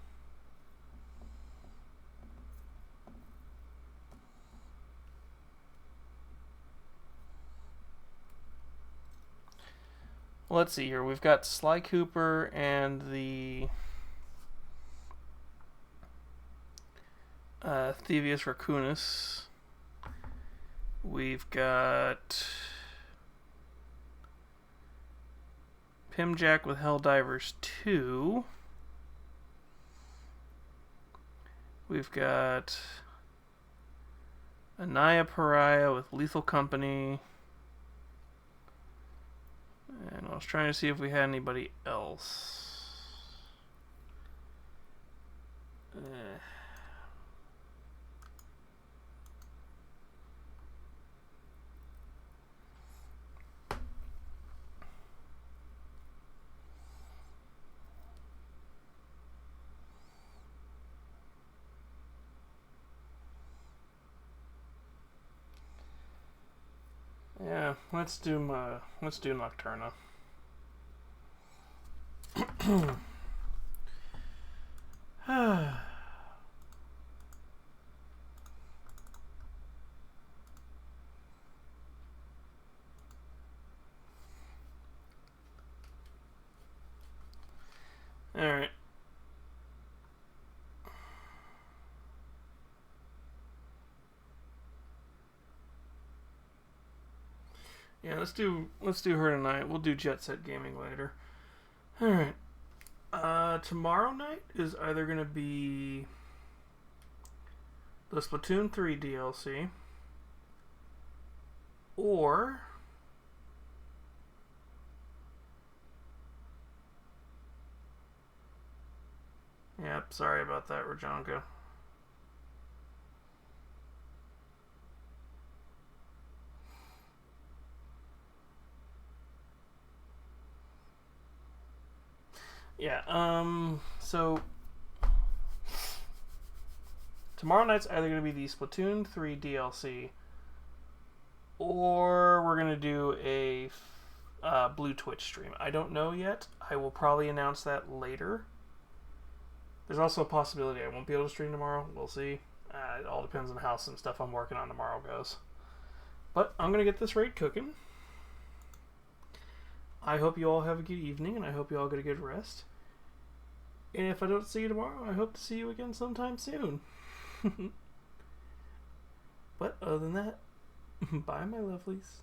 Let's see here. We've got Sly Cooper and the Thievius Raccoonus. We've got Pimjack with Helldivers 2. We've got Anaya Pariah with Lethal Company. And I was trying to see if we had anybody else. Yeah, let's do Nocturna. Alright. Yeah, let's do her tonight. We'll do Jet Set Gaming later. Alright. Tomorrow night is either gonna be the Splatoon 3 DLC or yep, sorry about that, Rajanka. Yeah, so tomorrow night's either going to be the Splatoon 3 DLC or we're going to do a Blue Twitch stream. I don't know yet. I will probably announce that later. There's also a possibility I won't be able to stream tomorrow. We'll see. It all depends on how some stuff I'm working on tomorrow goes. But I'm going to get this raid cooking. I hope you all have a good evening, and I hope you all get a good rest. And if I don't see you tomorrow, I hope to see you again sometime soon. But other than that, bye my lovelies.